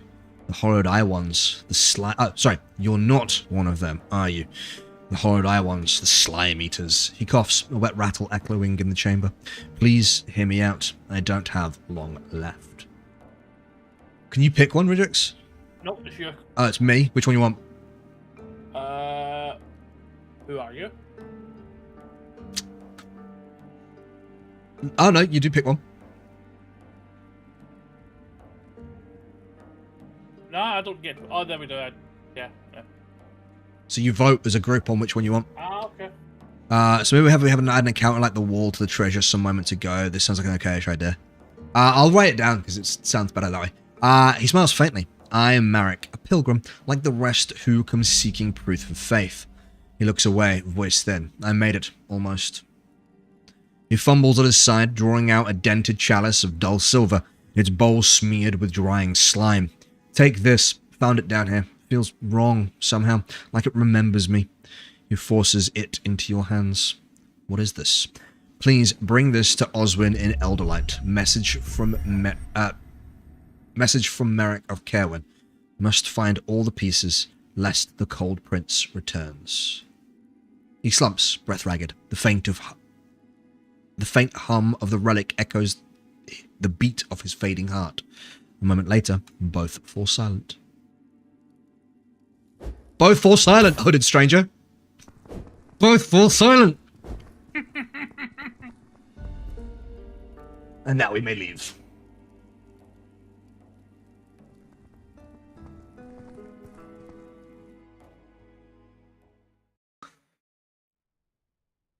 S2: The horrid eye ones. The slime... sorry, you're not one of them, are you? The horrid eye ones, the slime eaters. He coughs, a wet rattle echoing in the chamber. Please hear me out. I don't have long left. Can you pick one, Ridrix?
S3: Nope, it's you.
S2: Oh, it's me. Which one you want?
S3: Who are you?
S2: Oh, no, you do pick one.
S3: No, I don't get... Oh, there we go. Yeah.
S2: So you vote as a group on which one you want.
S3: Ah, okay.
S2: So maybe we have an encounter like the wall to the treasure some moments ago. This sounds like an okay idea. I'll write it down because it sounds better that way. He smiles faintly. I am Marek, a pilgrim, like the rest who come seeking proof of faith. He looks away, voice thin. I made it, almost. He fumbles at his side, drawing out a dented chalice of dull silver, its bowl smeared with drying slime. Take this. Found it down here. Feels wrong, somehow, like it remembers me. He forces it into your hands. What is this? Please bring this to Oswin in Elderlight. Message from Message from Merrick of Kerwin. Must find all the pieces, lest the cold prince returns. He slumps, breath ragged. The faint hum of the relic echoes the beat of his fading heart. A moment later, both fall silent. Both fall silent, hooded stranger. Both fall silent. And now we may leave.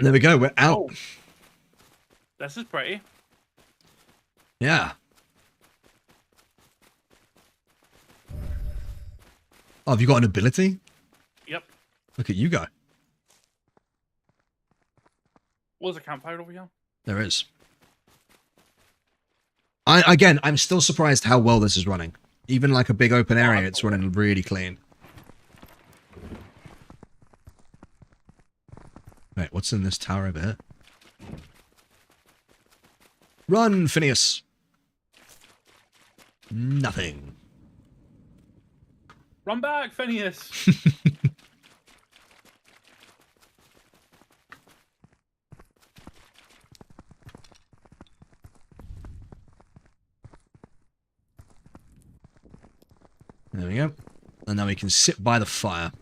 S2: There we go, we're out.
S3: Oh. This is pretty.
S2: Yeah. Oh, have you got an ability?
S3: Yep.
S2: Look at you go.
S3: There's a campfire over here.
S2: There is. Again, I'm still surprised how well this is running. Even like a big open area, it's running really clean. Wait, what's in this tower over here? Run, Phineas! Nothing.
S3: Run back, Phineas!
S2: There we go. And now we can sit by the fire.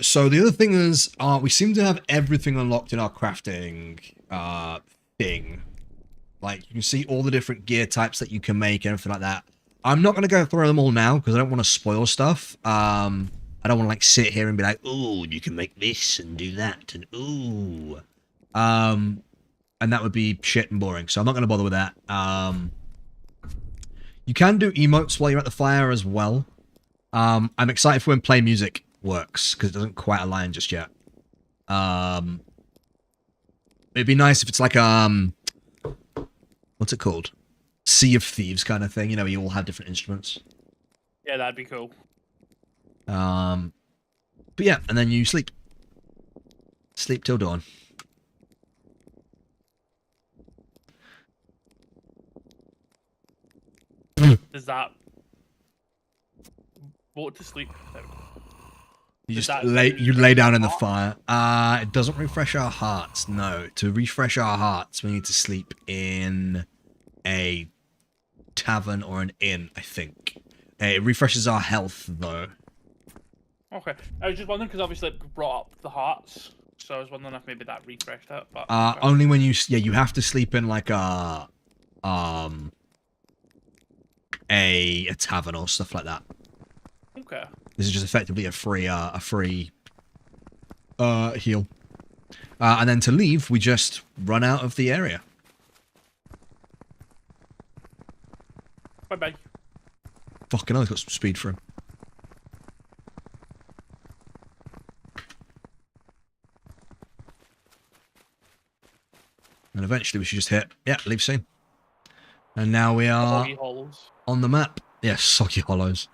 S2: So the other thing is, we seem to have everything unlocked in our crafting, thing. Like, you can see all the different gear types that you can make and everything like that. I'm not going to go through them all now, because I don't want to spoil stuff. I don't want to, like, sit here and be like, ooh, you can make this and do that, and ooh. And that would be shit and boring, so I'm not going to bother with that. You can do emotes while you're at the fire as well. I'm excited for when play music works, because it doesn't quite align just yet. It'd be nice if it's like, what's it called? Sea of Thieves kind of thing, you know, you all have different instruments.
S3: Yeah, that'd be cool.
S2: But yeah, and then you sleep. Sleep till dawn.
S3: Does that vote to sleep?
S2: You
S3: Does
S2: just
S3: that
S2: lay down in the fire. It doesn't refresh our hearts, no. To refresh our hearts, we need to sleep in a tavern or an inn, I think. It refreshes our health, though.
S3: Okay. I was just wondering, because obviously it brought up the hearts, so I was wondering if maybe that refreshed it, but...
S2: Only when you... Yeah, you have to sleep in, like, a tavern or stuff like that.
S3: Okay.
S2: This is just effectively a free heal. And then to leave, we just run out of the area.
S3: Bye-bye.
S2: Fucking hell, he's got some speed for him. And eventually we should just hit, yeah, leave scene. And now we are on the map. Yes, Soggy Hollows.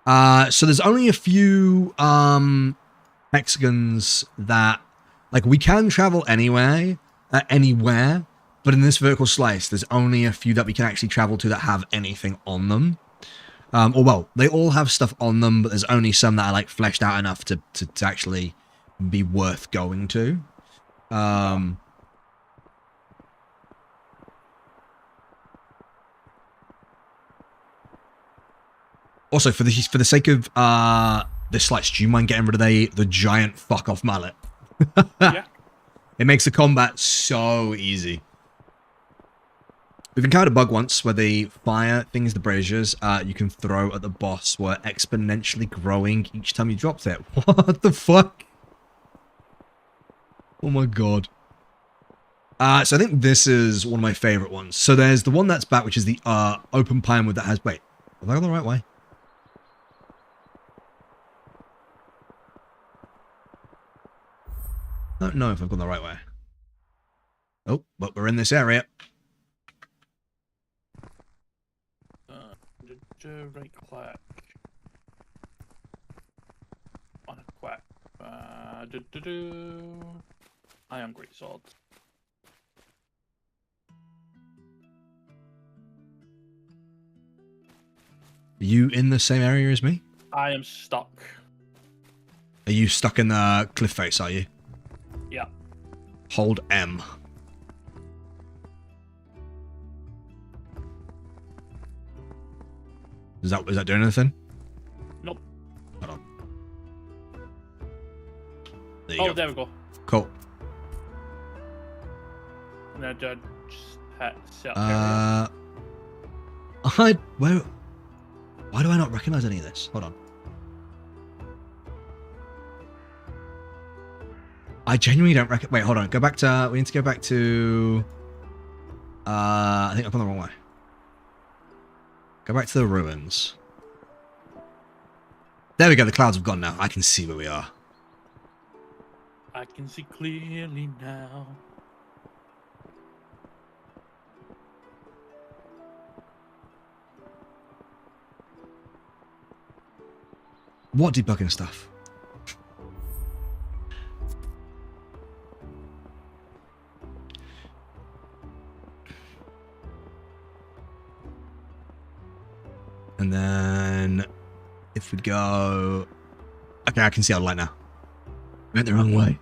S2: So there's only a few hexagons that, like, we can travel anywhere, but in this vertical slice, there's only a few that we can actually travel to that have anything on them. Or, well, they all have stuff on them, but there's only some that are, like, fleshed out enough to actually be worth going to. Also, for the sake of this slice, do you mind getting rid of the giant fuck off mallet?
S3: Yeah.
S2: It makes the combat so easy. We've encountered a bug once where the fire things, the braziers, you can throw at the boss were exponentially growing each time you dropped it. What the fuck? Oh my god. So I think this is one of my favorite ones. So there's the one that's back, which is the open pinewood that has... Wait, have I gone the right way? I don't know if I've gone the right way. Oh, but we're in this area.
S3: Right click. Unequip. I am great sword.
S2: Are you in the same area as me?
S3: I am stuck.
S2: Are you stuck in the cliff face, are you?
S3: Yeah.
S2: Hold M. Is that doing anything?
S3: Nope.
S2: Hold on. There you
S3: Oh,
S2: go.
S3: there we go.
S2: Cool.
S3: Now just hit set
S2: Why do I not recognize any of this? Hold on. I genuinely don't recognize. Wait, hold on. Go back to. We need to go back to. I think I've gone the wrong way. Go back to the ruins. There we go. The clouds have gone now. I can see where we are.
S3: I can see clearly now.
S2: What debugging stuff? And then if we go... Okay, I can see our light now. Went the wrong way.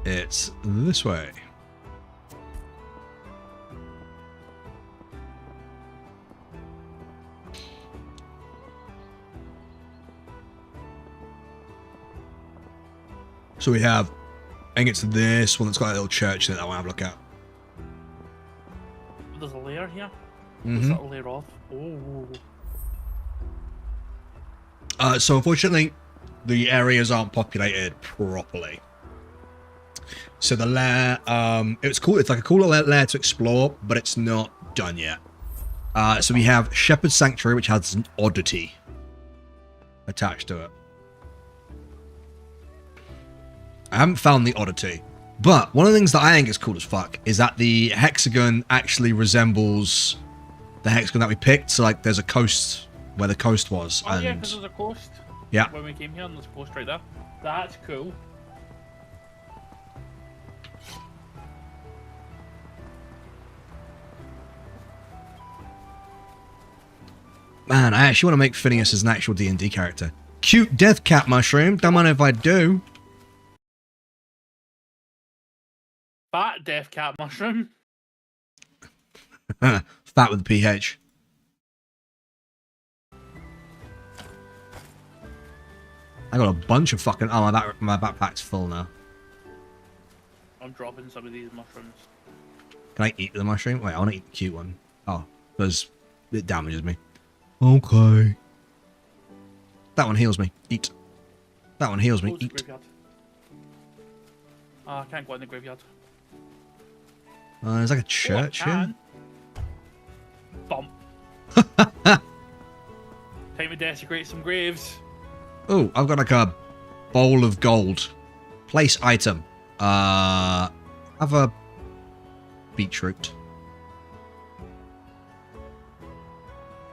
S2: It's this way. So we have, I think it's this one that's got a little church in it that I want to have a look at.
S3: There's a layer here.
S2: Mm-hmm.
S3: Is that a layer off? Oh.
S2: So unfortunately, the areas aren't populated properly. So the lair, it's cool. It's like a cool lair to explore, but it's not done yet. So we have Shepherd's Sanctuary, which has an oddity attached to it. I haven't found the oddity, but one of the things that I think is cool as fuck is that the hexagon actually resembles the hexagon that we picked. So like, there's a coast where the coast was.
S3: Oh
S2: and
S3: yeah, because there's a coast.
S2: Yeah.
S3: When we came here, and there's a coast right there. That's cool.
S2: Man, I actually want to make Phineas as an actual D&D character. Cute death cat mushroom. Don't mind if I do.
S3: Fat death cat mushroom.
S2: Fat with a PH. I got a bunch of fucking... Oh, my backpack's full now.
S3: I'm dropping some of these mushrooms.
S2: Can I eat the mushroom? Wait, I want to eat the cute one. Oh, because it damages me. Okay. That one heals me. Eat. That one heals me.
S3: Close the
S2: Eat.
S3: graveyard. I can't go in the graveyard.
S2: There's like a church here.
S3: Bump. Time to desecrate some graves.
S2: Oh, I've got like a bowl of gold. Place item. Have a beetroot.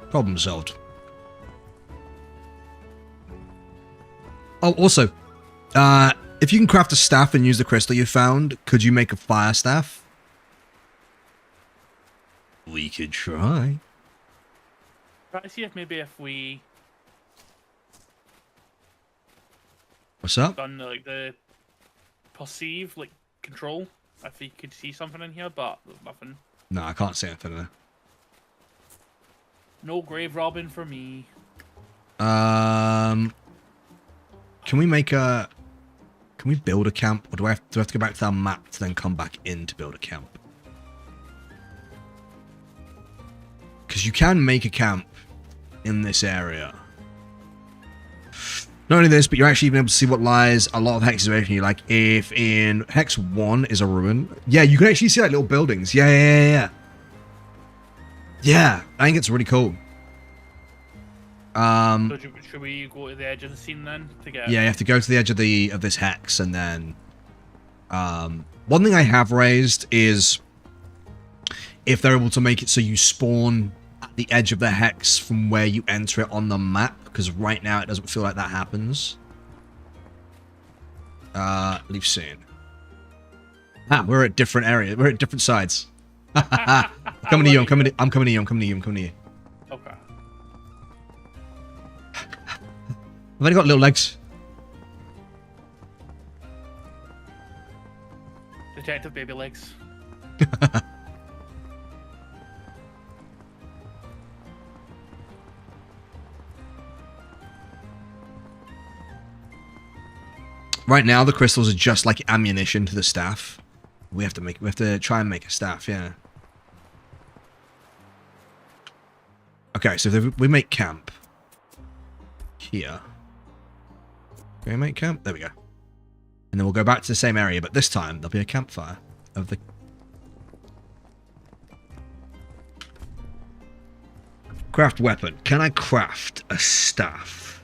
S2: Problem solved. Oh, also, if you can craft a staff and use the crystal you found, could you make a fire staff? We could try.
S3: Try to see if maybe if we
S2: What's up?
S3: done like the perceive, like control, if you could see something in here, but there's nothing.
S2: No, I can't see anything there.
S3: No grave robbing for me.
S2: Can we make a... Can we build a camp? Or do I have to go back to our map to then come back in to build a camp? Because you can make a camp in this area. Not only this, but you're actually even able to see what lies a lot of hexes away from you. Like, if in Hex 1 is a ruin... Yeah, you can actually see like little buildings. Yeah. Yeah, I think it's really cool.
S3: So should we go to the edge of the scene then to get?
S2: Yeah, you have to go to the edge of this hex, and then one thing I have raised is if they're able to make it so you spawn at the edge of the hex from where you enter it on the map, because right now it doesn't feel like that happens. Leave scene. Ah, we're at different areas. We're at different sides. I'm coming to you. I'm coming to you. I'm coming to you. I'm coming to you. I'm coming to you.
S3: Okay.
S2: I've only got little legs.
S3: Detective baby legs.
S2: Right now, the crystals are just like ammunition to the staff. We have to try and make a staff, yeah. Okay, so if we make camp here. Can we make camp? There we go. And then we'll go back to the same area, but this time there'll be a campfire of the... Craft weapon. Can I craft a staff?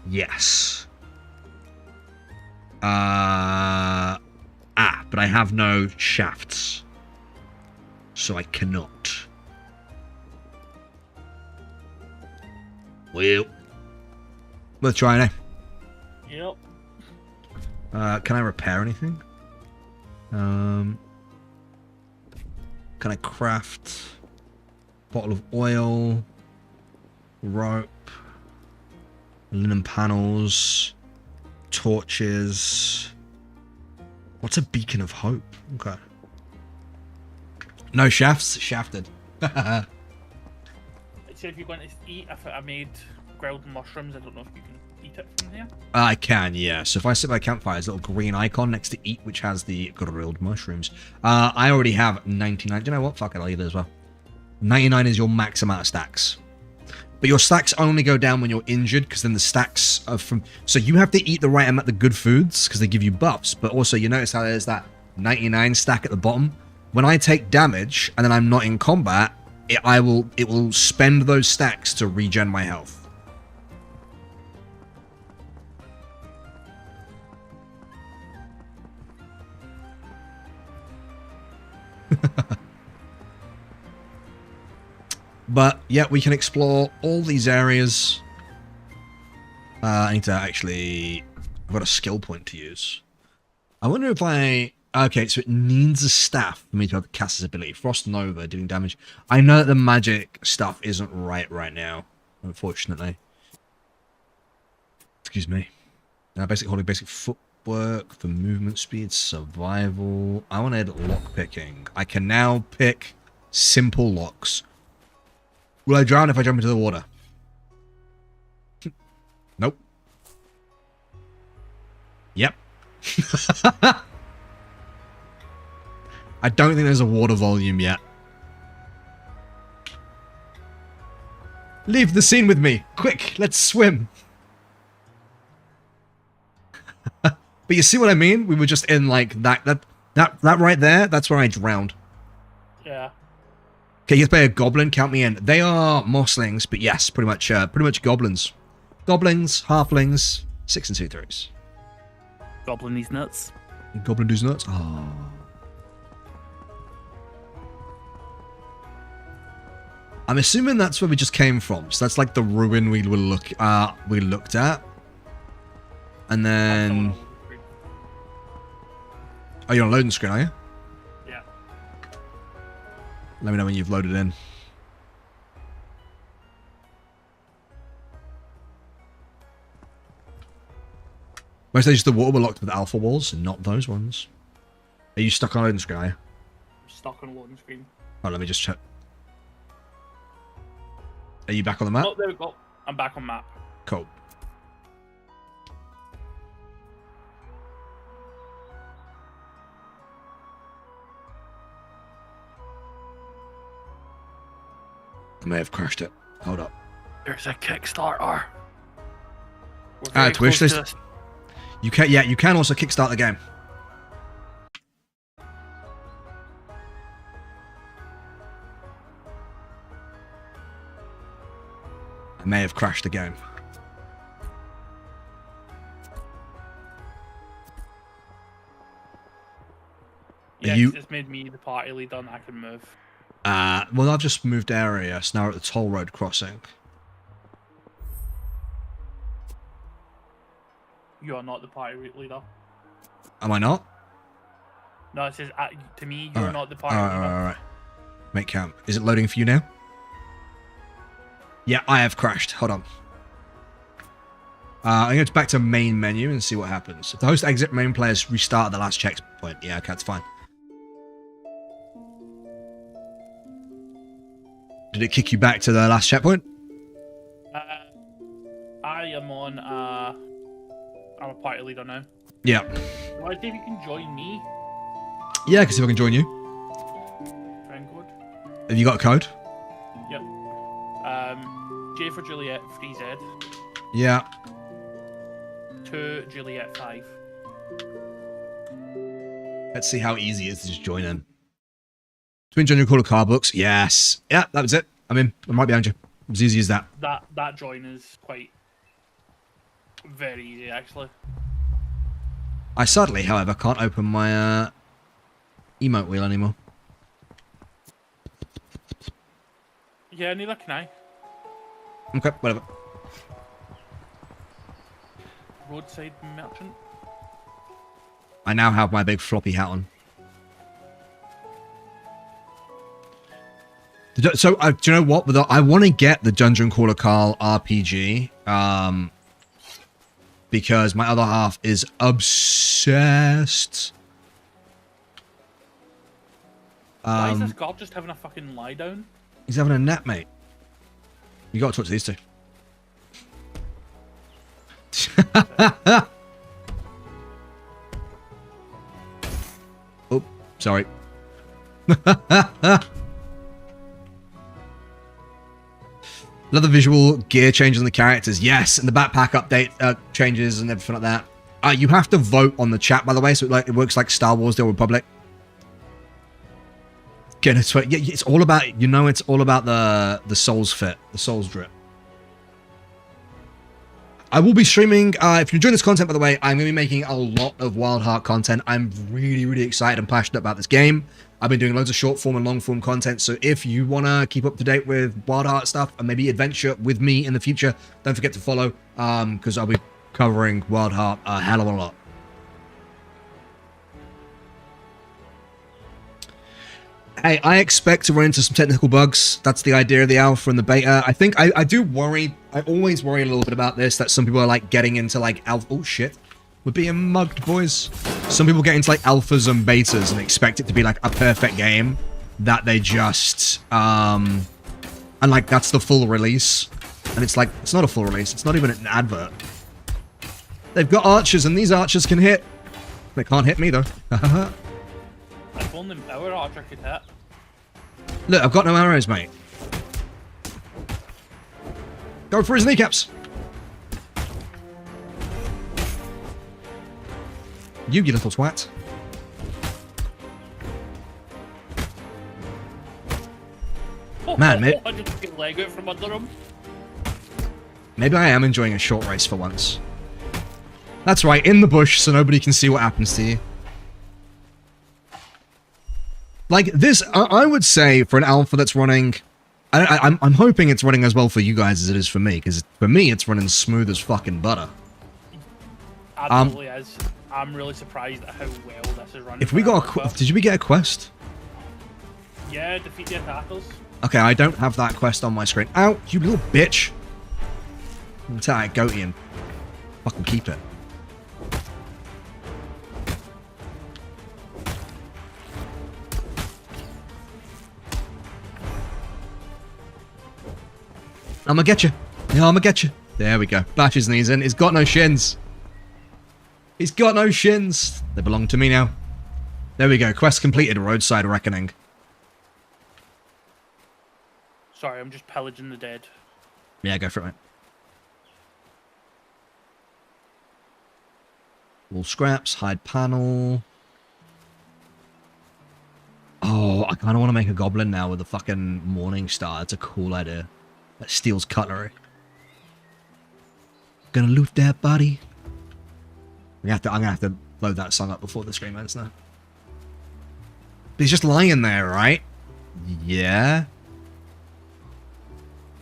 S2: Yes. But I have no shafts. So I cannot. Well. Worth trying, eh?
S3: Yep.
S2: Can I repair anything? Can I craft bottle of oil, rope, linen panels, torches? What's a beacon of hope? Okay. No shafts? Shafted.
S3: So if you're going to eat, if I made grilled mushrooms, I don't know if you can eat it from here.
S2: I can, yeah. So if I sit by a campfire, there's a little green icon next to eat, which has the grilled mushrooms. I already have 99. Do you know what? Fuck it, I'll eat it as well. 99 is your max amount of stacks. But your stacks only go down when you're injured, because then the stacks are from... So you have to eat the right amount of good foods, because they give you buffs. But also, you notice how there's that 99 stack at the bottom? When I take damage, and then I'm not in combat, it will spend those stacks to regen my health. But yeah, we can explore all these areas. I need to actually... I've got a skill point to use. I wonder if I... Okay, so it needs a staff for me to be able to cast this ability. Frost Nova, doing damage. I know that the magic stuff isn't right now, unfortunately. Excuse me. Basic holding, basic footwork for movement speed, survival. I want to add lock picking. I can now pick simple locks. Will I drown if I jump into the water? Nope. Yep. I don't think there's a water volume yet. Leave the scene with me. Quick, let's swim. But you see what I mean? We were just in like that right there. That's where I drowned.
S3: Yeah.
S2: Okay, you have to play a goblin. Count me in. They are mosslings, but yes, pretty much goblins. Goblins, halflings, 6 and 2/3.
S3: Goblin these nuts.
S2: Goblin does nuts. Oh. I'm assuming that's where we just came from. So that's like the ruin we looked at. And then... Oh, you're on loading screen, are you?
S3: Yeah.
S2: Let me know when you've loaded in. Most days the water were locked with alpha walls, and not those ones. Are you stuck on loading screen, are you?
S3: I'm stuck on loading screen.
S2: Oh, let me just check. Are you back on the map?
S3: Oh, there we go. I'm back on map.
S2: Cool. I may have crashed it. Hold up.
S3: There's a Kickstarter.
S2: Wish list. You can, yeah, you can also kickstart the game. I may have crashed the game.
S3: Yeah,
S2: you...
S3: it's made me the party leader and I can move.
S2: Well, I've just moved area, so now we're at the toll road crossing.
S3: You are not the party leader.
S2: Am I not?
S3: No, it says to me, you're not the party leader.
S2: Alright. Make camp. Is it loading for you now? Yeah, I have crashed. Hold on. I'm going to go back to main menu and see what happens. If the host exit, main players restart at the last checkpoint. Yeah, okay, that's fine. Did it kick you back to the last checkpoint?
S3: I am on. I'm a party leader now.
S2: Yeah.
S3: Why, Dave, you can join me?
S2: Yeah, because if I can join you.
S3: Friend code.
S2: Have you got a code?
S3: Yep. J for Juliet 3Z.
S2: Yeah.
S3: 2 Juliet 5.
S2: Let's see how easy it is to just join in. Twin General Caller car books. Yes. Yeah, that was it. I'm in. I'm right behind you. As easy as that.
S3: That join is quite very easy, actually.
S2: I sadly, however, can't open my emote wheel anymore.
S3: Yeah, neither can I.
S2: Okay, whatever.
S3: Roadside merchant.
S2: I now have my big floppy hat on. So, do you know what? I want to get the Dungeon Crawler Carl RPG, because my other half is obsessed.
S3: Why is this god just having a fucking lie down?
S2: He's having a nap, mate. You got to talk to these two. Oh, sorry. Love the visual gear changes on the characters. Yes, and the backpack update changes and everything like that. You have to vote on the chat, by the way, so it works like Star Wars: The Old Republic. Yeah, it's all about, it's all about the souls fit, the souls drip. I will be streaming, if you're enjoying this content, by the way, I'm going to be making a lot of Wyldheart content. I'm really, really excited and passionate about this game. I've been doing loads of short form and long form content, so if you want to keep up to date with Wyldheart stuff and maybe adventure with me in the future, don't forget to follow, because I'll be covering Wyldheart a hell of a lot. Hey, I expect to run into some technical bugs. That's the idea of the alpha and the beta. I think I do worry. I always worry a little bit about this, that some people are like getting into like alpha. Oh shit. We're being mugged, boys. Some people get into like alphas and betas and expect it to be like a perfect game that they just, and like that's the full release. And it's like, it's not a full release. It's not even an advert. They've got archers and these archers can hit. They can't hit me though.
S3: If only our archer could hit.
S2: Look, I've got no arrows, mate. Go for his kneecaps. You little twat. Man, mate.
S3: I just get leg out from under him.
S2: Maybe I am enjoying a short race for once. That's right, in the bush so nobody can see what happens to you. Like this, I would say for an alpha that's running, I'm hoping it's running as well for you guys as it is for me, because for me it's running smooth as fucking butter.
S3: Absolutely is. I'm really surprised at how well this is running.
S2: If we got a did we get a quest?
S3: Yeah, defeat the attackers.
S2: Okay, I don't have that quest on my screen. Ow, you little bitch! I'm gonna take that goatee and fucking keep it. I'm gonna get you. Yeah, I'm gonna get you. There we go. Bash his knees in. He's got no shins. He's got no shins. They belong to me now. There we go. Quest completed. Roadside Reckoning.
S3: Sorry, I'm just pillaging the dead.
S2: Yeah, go for it, mate. Wall scraps. Hide panel. Oh, I kind of want to make a goblin now with a fucking morning star. That's a cool idea. That steals cutlery. Gonna loot that body. I'm gonna have to load that song up before the stream ends now. But he's just lying there, right? Yeah.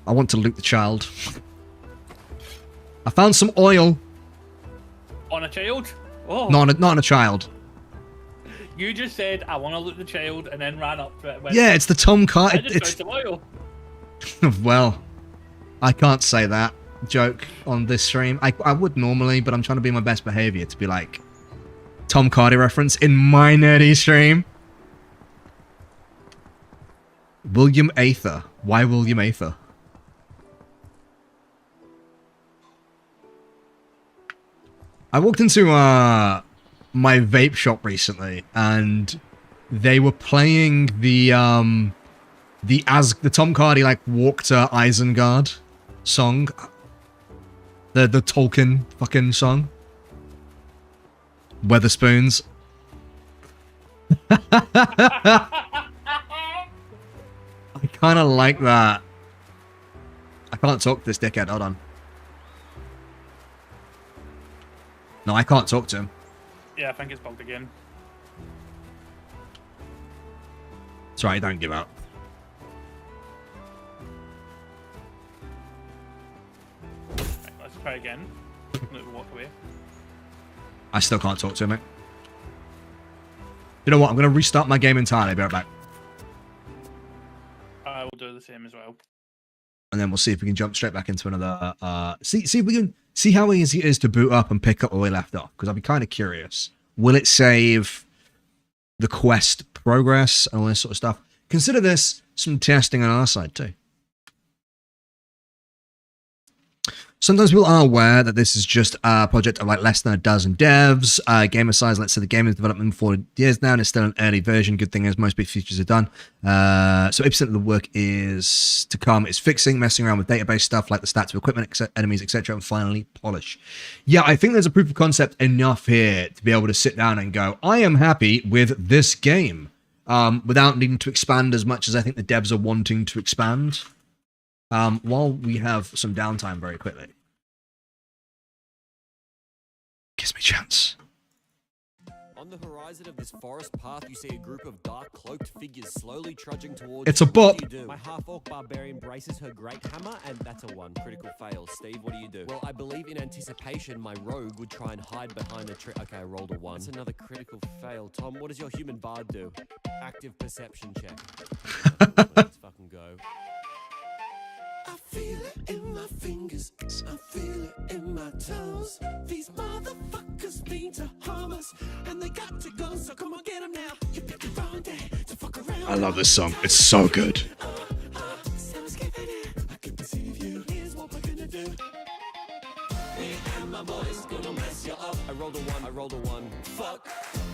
S2: I want to loot the child. I found some oil.
S3: On a child? Oh.
S2: Not on a child.
S3: You just said, I want to look the child, and then ran up to it. And went,
S2: Yeah, it's the Tom Carter.
S3: I just tried to loyal.
S2: Well, I can't say that joke on this stream. I would normally, but I'm trying to be my best behavior to be like Tom Carter reference in my nerdy stream. William Ather. Why William Ather? I walked into my vape shop recently, and they were playing the Tom Cardy like Walk to Isengard song, the Tolkien fucking song, Weatherspoons. I kind of like that. I can't talk to this dickhead. Hold on. No, I can't talk to him.
S3: Yeah, I think it's bugged again.
S2: It's right, don't give up.
S3: Right, let's try again. Let me walk away.
S2: I still can't talk to him, mate. You know what? I'm going to restart my game entirely. Be right back.
S3: I will do the same as well.
S2: And then we'll see if we can jump straight back into another... see if we can see how easy it is to boot up and pick up where we left off. Because I'll be kind of curious. Will it save the quest progress and all this sort of stuff? Consider this some testing on our side too. Sometimes people are aware that this is just a project of like less than a dozen devs. Gamer size, let's say the game is development for 4 years now and it's still an early version. Good thing is most big features are done. So 80% of the work is to come. It's fixing, messing around with database stuff like the stats of equipment, enemies, etc. and finally polish. Yeah, I think there's a proof of concept enough here to be able to sit down and go, I am happy with this game without needing to expand as much as I think the devs are wanting to expand. While we have some downtime very quickly. Gives me a chance.
S5: On the horizon of this forest path, you see a group of dark cloaked figures slowly trudging towards
S2: It's a
S5: you.
S2: bot.
S5: What do you do? My half-orc barbarian braces her great hammer, and that's a 1. Critical fail. Steve, what do you do? Well, I believe in anticipation, my rogue would try and hide behind a tree. Okay, I rolled a 1. That's another critical fail. Tom, what does your human bard do? Active perception check. Let's fucking go.
S6: I feel it in my fingers, I feel it in my toes. These motherfuckers mean to harm us, and they got to go, so come on, get them now. You picked the wrong day to fuck around.
S2: I love this song. It's so good.
S6: So skipping it, I can deceive you. Here's what we're gonna do. Me and my boys gonna mess you up.
S5: I rolled a 1. I rolled a 1.
S6: Fuck,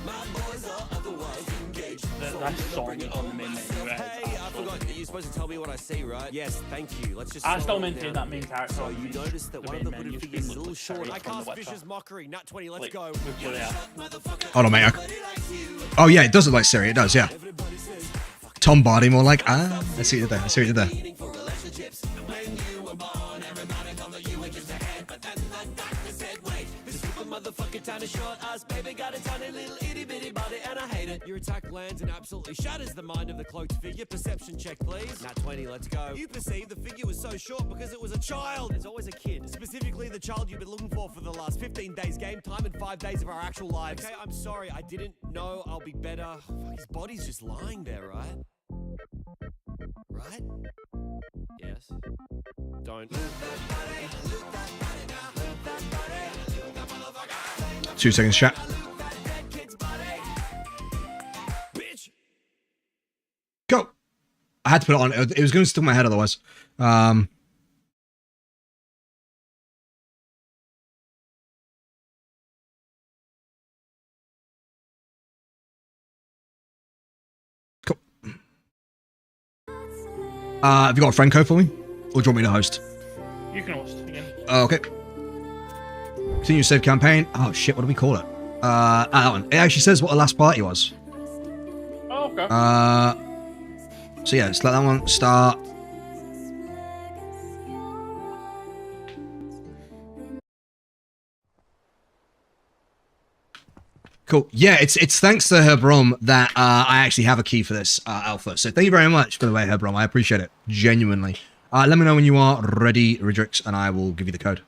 S6: my boys are otherwise engaged.
S3: That song on the main menu, right?
S5: Hey, I forgot. You're supposed to tell me what I see, right? Yes, thank you. Let's just.
S3: I still
S5: slow it
S3: maintain
S5: down.
S3: that main character.
S5: So
S3: on
S5: you
S3: the
S5: notice that one of the
S3: main
S5: hooded
S3: menu
S5: figures is a
S3: screen
S5: little
S3: looks
S5: short.
S3: like
S5: I
S3: from the
S5: cast
S3: Witcher.
S5: vicious mockery. Nat 20. Let's
S3: Like,
S5: go.
S3: with where they are.
S2: Hold on, mate. Oh, yeah, it does look like Siri. It does, yeah. Tom Barty more like, I see what you did there. I see what you did there.
S6: For relationships, when you were born, everybody told you were just ahead, but then the doctor said, wait, this stupid motherfucking tiny short ass baby got a tiny little itty bitty body, and I hate it.
S5: Your attack lands and absolutely shatters the mind of the cloaked figure. Perception check, please. Nat 20, let's go. You perceive the figure was so short because it was a child. There's always a kid. Specifically the child you've been looking for the last 15 days game time and 5 days of our actual lives. Okay, I'm sorry. I didn't know. I'll be better. Fuck, his body's just lying there, right? Right? Yes. Don't.
S2: 2 seconds, chat.
S5: Bitch!
S2: Go. I had to put it on. It was going to stick in my head otherwise. Cool. Have you got a friend code for me? Or do you want me to host?
S3: You can host again.
S2: Okay. Continue save campaign. Oh shit, what do we call it? That one. It actually says what the last party was.
S3: Oh, okay.
S2: So yeah, let's let that one start. Cool. Yeah, it's thanks to Herbrom that I actually have a key for this alpha. So thank you very much, by the way, Herbrom. I appreciate it. Genuinely. Let me know when you are ready, Ridrix, and I will give you the code.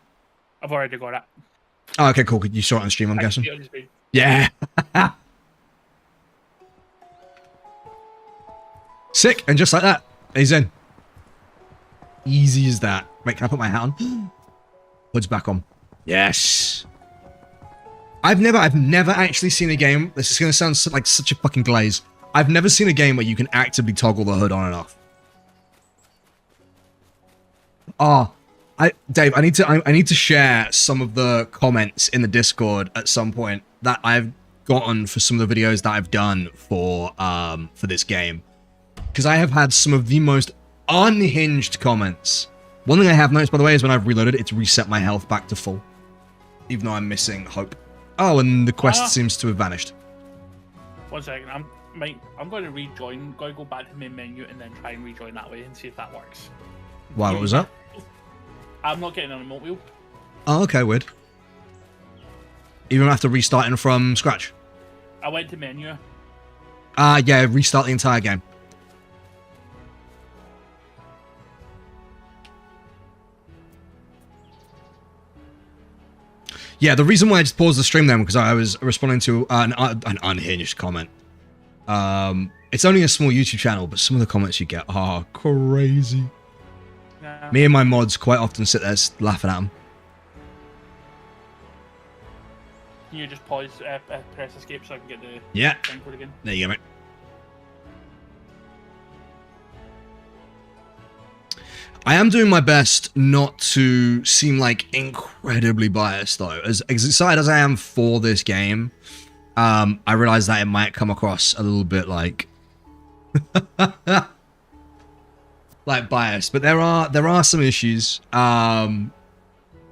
S3: I've already got it.
S2: Oh, okay, cool. You saw it on stream, I'm
S3: I
S2: guessing.
S3: see it on your screen.
S2: Yeah. Sick. And just like that, he's in. Easy as that. Wait, can I put my hat on? Hood's back on. Yes. I've never actually seen a game. This is going to sound like such a fucking glaze. I've never seen a game where you can actively toggle the hood on and off. Oh, Dave, I need to share some of the comments in the Discord at some point that I've gotten for some of the videos that I've done for this game, because I have had some of the most unhinged comments. One thing I have noticed, by the way, is when I've reloaded, it's reset my health back to full, even though I'm missing hope. Oh, and the quest seems to have vanished.
S3: 1 second, I'm going to rejoin. Going to go back to the main menu and then try and rejoin that way and see if that works.
S2: Why? What was that?
S3: I'm not getting on a remote wheel.
S2: Oh, okay, weird. Even after restarting from scratch.
S3: I went to menu.
S2: Yeah, restart the entire game. Yeah, the reason why I just paused the stream then because I was responding to an unhinged comment. It's only a small YouTube channel, but some of the comments you get are crazy.
S3: Nah.
S2: Me and my mods quite often sit there laughing at them.
S3: Can you just pause, press escape so I can get the
S2: Yeah.
S3: time code again?
S2: There you go, mate. I am doing my best not to seem like incredibly biased, though. As excited as I am for this game, I realize that it might come across a little bit like like biased, but there are some issues, at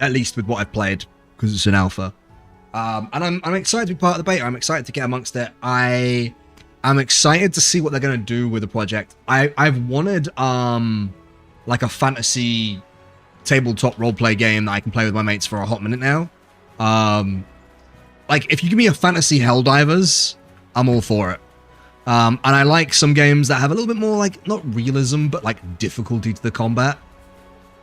S2: least with what I've played, because it's an alpha. And I'm excited to be part of the beta. I'm excited to get amongst it. I'm excited to see what they're gonna do with the project. I've wanted like a fantasy tabletop roleplay game that I can play with my mates for a hot minute now. Like if you give me a fantasy Helldivers, I'm all for it. And I like some games that have a little bit more like not realism, but like difficulty to the combat.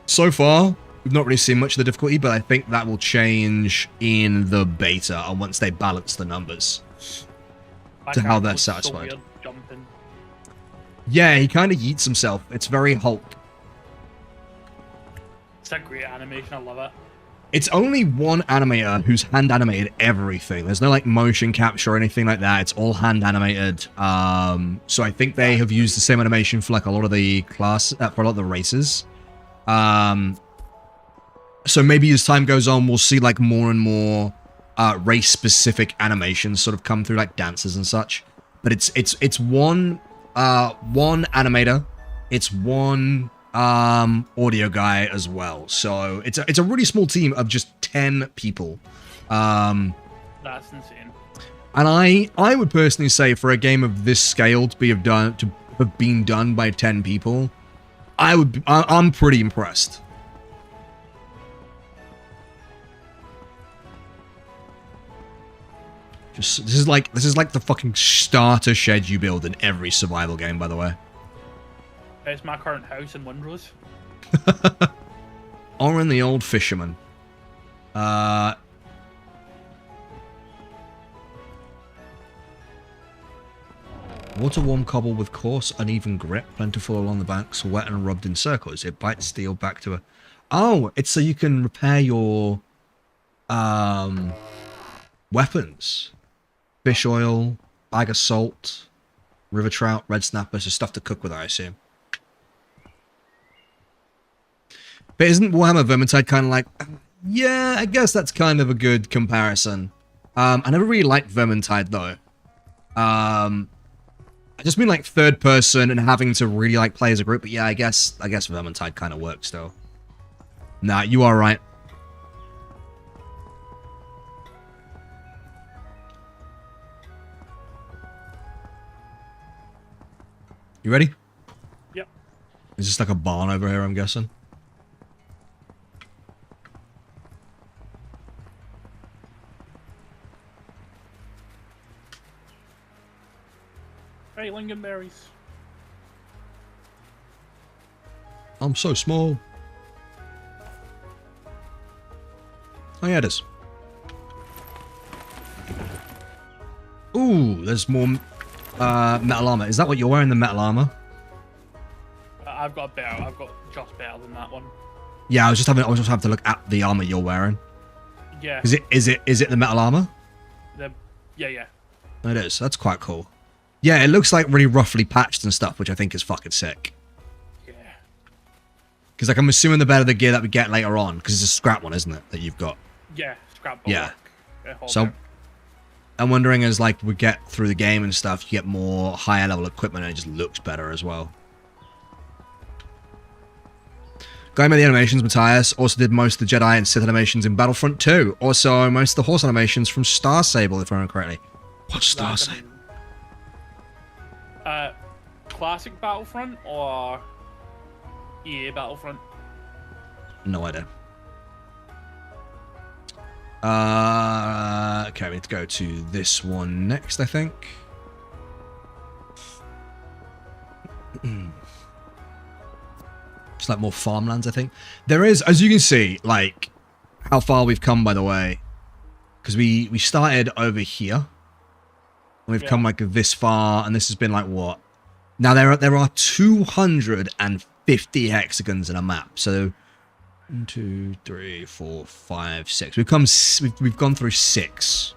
S2: So far, we've not really seen much of the difficulty, but I think that will change in the beta and once they balance the numbers to how they're satisfied.
S3: So weird, jumping.
S2: Yeah, he kind of yeets himself. It's very Hulk.
S3: It's a great animation. I love it.
S2: It's only one animator who's hand animated everything. There's no like motion capture or anything like that. It's all hand animated. So I think they have used the same animation for like a lot of the class, for a lot of the races. So maybe as time goes on, we'll see like more and more race-specific animations sort of come through, like dances and such. But it's one animator. It's one audio guy as well. So it's a really small team of just 10 people.
S3: That's insane.
S2: And I would personally say for a game of this scale to have been done by 10 people, I'm pretty impressed. This is like the fucking starter shed you build in every survival game, by the way.
S3: It's my current house in Windrose.
S2: Oren the Old Fisherman. Water warm cobble with coarse, uneven grit, plentiful along the banks, wet and rubbed in circles. It bites steel back to a... Oh, it's so you can repair your weapons. Fish oil, bag of salt, river trout, red snapper, so stuff to cook with, I assume. But isn't Warhammer Vermintide kind of like... Yeah, I guess that's kind of a good comparison. I never really liked Vermintide, though. I just mean like third person and having to really like play as a group, but yeah, I guess Vermintide kind of works still. Nah, you are right. You ready?
S3: Yep.
S2: Is this like a barn over here, I'm guessing?
S3: Right, lingonberries.
S2: I'm so small. Oh yeah, it is. Ooh, there's more metal armor. Is that what you're wearing, the metal armor?
S3: I've got just better than that one.
S2: Yeah, I was just having to look at the armor you're wearing.
S3: Yeah.
S2: Is it the metal armor?
S3: Yeah.
S2: It is. That's quite cool. Yeah, it looks like really roughly patched and stuff, which I think is fucking sick.
S3: Yeah.
S2: Because like I'm assuming the better the gear that we get later on, because it's a scrap one, isn't it, that you've got?
S3: Yeah, scrap.
S2: Yeah. So I'm wondering as like we get through the game and stuff, you get more higher level equipment and it just looks better as well. Guy made the animations, Matthias, also did most of the Jedi and Sith animations in Battlefront 2. Also, most of the horse animations from Star Sable, if I remember correctly. What's Star Sable?
S3: Classic Battlefront or EA Battlefront?
S2: No idea. Okay, we need to go to this one next, I think. It's like more farmlands, I think. There is, as you can see, like, how far we've come, by the way. Because we started over here. And we've come, like, this far, and this has been, like, what? Now, there are 250 hexagons in a map, so... 1, 2, 3, 4, 5, 6. We've gone through 6.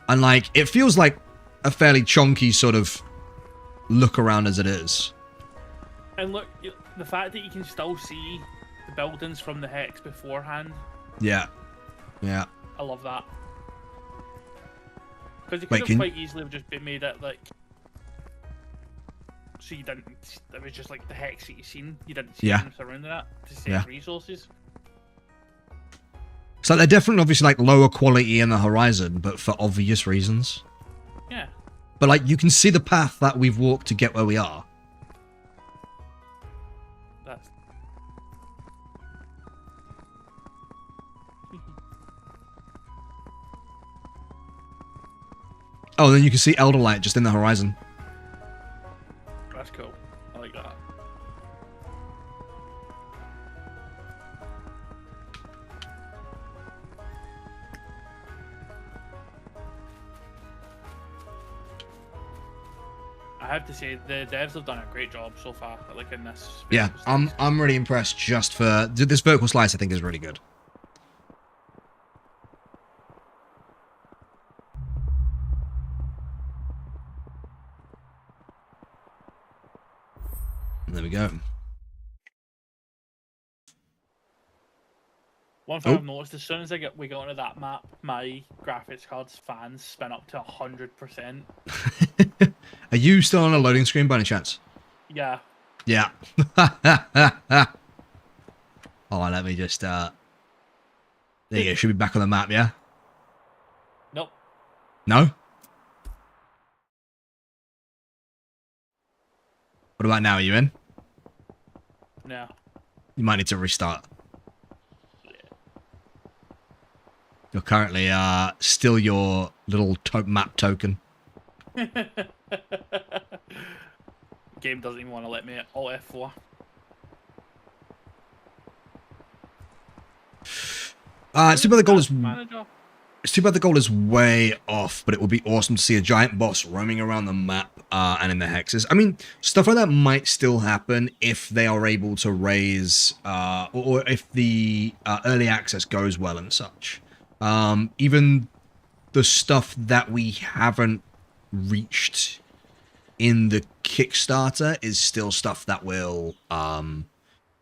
S2: And, like, it feels like a fairly chunky sort of... look around as it is.
S3: And look, the fact that you can still see the buildings from the hex beforehand.
S2: Yeah. Yeah.
S3: I love that. Because it could have quite easily just been made it like... So you didn't... It was just like the hex that you seen. You didn't see them surrounding that to save resources.
S2: So they're definitely obviously like lower quality in the horizon, but for obvious reasons.
S3: Yeah.
S2: But, like, you can see the path that we've walked to get where we are.
S3: That's...
S2: Oh, and then you can see Elder Light just in the horizon.
S3: That's cool. I like that. I have to say the devs have done a great job so far, like in this.
S2: Yeah, I'm really impressed. Just for this vertical slice, I think is really good. And there we go.
S3: One thing I've noticed, as soon as we got onto that map, my graphics card's fans spin up to 100%.
S2: Are you still on a loading screen by any chance?
S3: Yeah.
S2: Yeah. Oh, let me just, there you go. Should be back on the map, yeah?
S3: Nope.
S2: No? What about now? Are you in?
S3: No.
S2: You might need to restart. You're currently, still your little map token.
S3: Game doesn't even want to let me Alt F4.
S2: It's too bad the goal is...
S3: Manager.
S2: It's too bad the goal is way off, but it would be awesome to see a giant boss roaming around the map and in the hexes. I mean, stuff like that might still happen if they are able to raise, or if the early access goes well and such. Even the stuff that we haven't reached in the Kickstarter is still stuff that will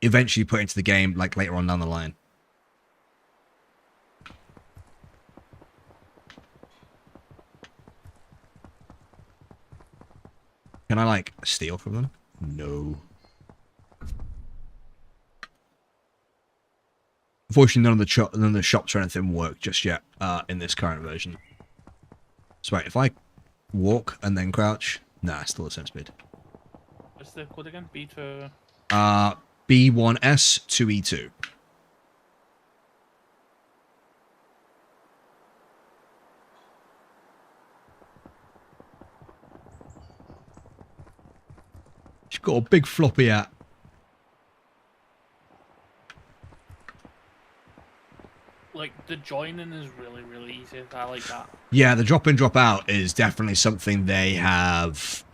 S2: eventually put into the game, like later on down the line. Can I, like, steal from them? No. Unfortunately, none of the shops or anything work just yet in this current version. So wait, if I walk and then crouch, nah, still the same speed.
S3: What's the code again? B2.
S2: B1S 2E2. She's got a big floppy hat.
S3: Like, the joining is really, really easy. I like that.
S2: Yeah, the drop in, drop out is definitely something they have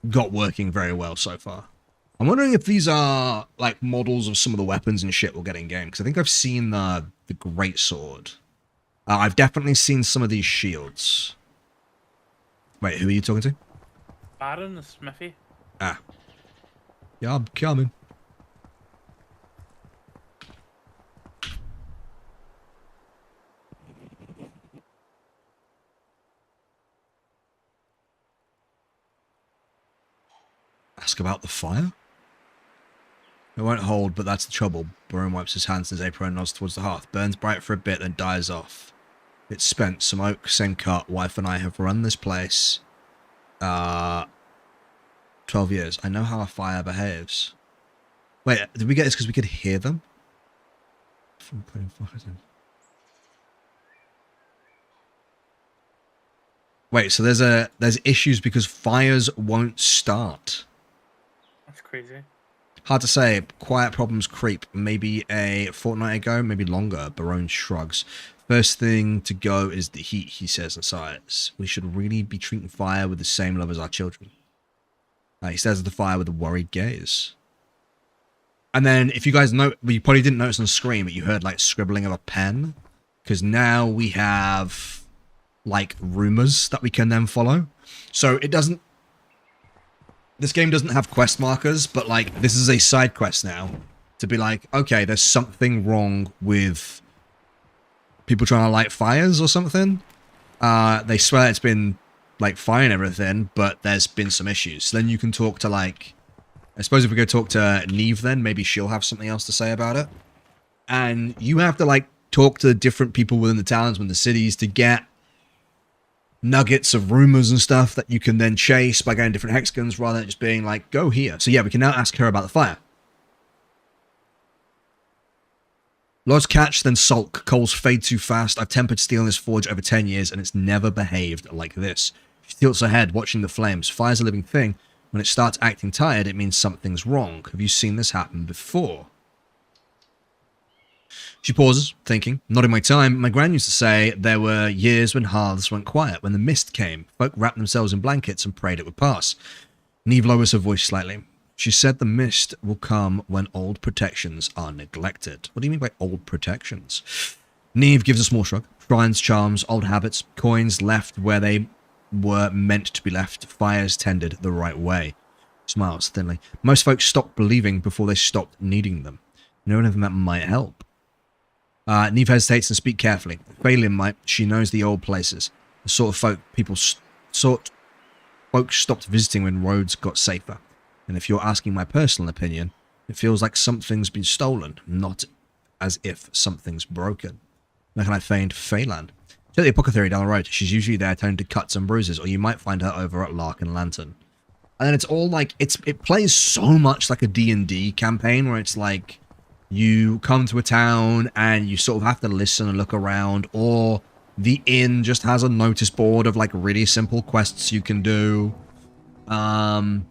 S2: got working very well so far. I'm wondering if these are like models of some of the weapons and shit we'll get in game, because I think I've seen the greatsword. I've definitely seen some of these shields. Wait, who are you talking to?
S3: Baron the Smithy.
S2: Ah. Yeah, I'm coming. Ask about the fire? It won't hold, but that's the trouble. Baron wipes his hands in his apron and nods towards the hearth. Burns bright for a bit, then dies off. It's spent. Smoke, same cut. Wife and I have run this place 12 years. I know how a fire behaves. Wait, did we get this because we could hear them? Wait, so there's issues because fires won't start.
S3: That's crazy.
S2: Hard to say. Quiet problems creep. Maybe a fortnight ago, maybe longer. Barone shrugs. First thing to go is the heat, he says and sighs. We should really be treating fire with the same love as our children. He stares at the fire with a worried gaze. And then, if you guys know, well, you probably didn't notice on the screen, but you heard like scribbling of a pen. Because now we have like rumors that we can then follow. So it doesn't... This game doesn't have quest markers, but like this is a side quest now. To be like, okay, there's something wrong with people trying to light fires or something. They swear it's been like fine and everything, but there's been some issues. So then you can talk to like... I suppose if we go talk to Neve then, maybe she'll have something else to say about it. And you have to like talk to different people within the towns, within the cities to get nuggets of rumors and stuff that you can then chase by going different hexagons rather than just being like, go here. So yeah, we can now ask her about the fire. Lodge catch, then sulk. Coals fade too fast. I've tempered steel in this forge over 10 years and it's never behaved like this. She tilts her head, watching the flames. Fire's a living thing. When it starts acting tired, it means something's wrong. Have you seen this happen before? She pauses, thinking. Not in my time. My gran used to say there were years when hearths went quiet. When the mist came, folk wrapped themselves in blankets and prayed it would pass. Neve lowers her voice slightly. She said the mist will come when old protections are neglected. What do you mean by old protections? Neve gives a small shrug. Shrines, charms, old habits, coins left where they were meant to be left, fires tended the right way. Smiles thinly. Most folks stopped believing before they stopped needing them. You know anything that might help? Neve hesitates and speaks carefully. Phelan might. She knows the old places. The sort of folks stopped visiting when roads got safer. And if you're asking my personal opinion, it feels like something's been stolen, not as if something's broken. Where can I find Phelan? She's at the apothecary down the road. She's usually there tending to cuts and bruises, or you might find her over at Lark and Lantern. And then it's all like, it plays so much like a D&D campaign, where it's like, you come to a town and you sort of have to listen and look around, or the inn just has a notice board of like really simple quests you can do. And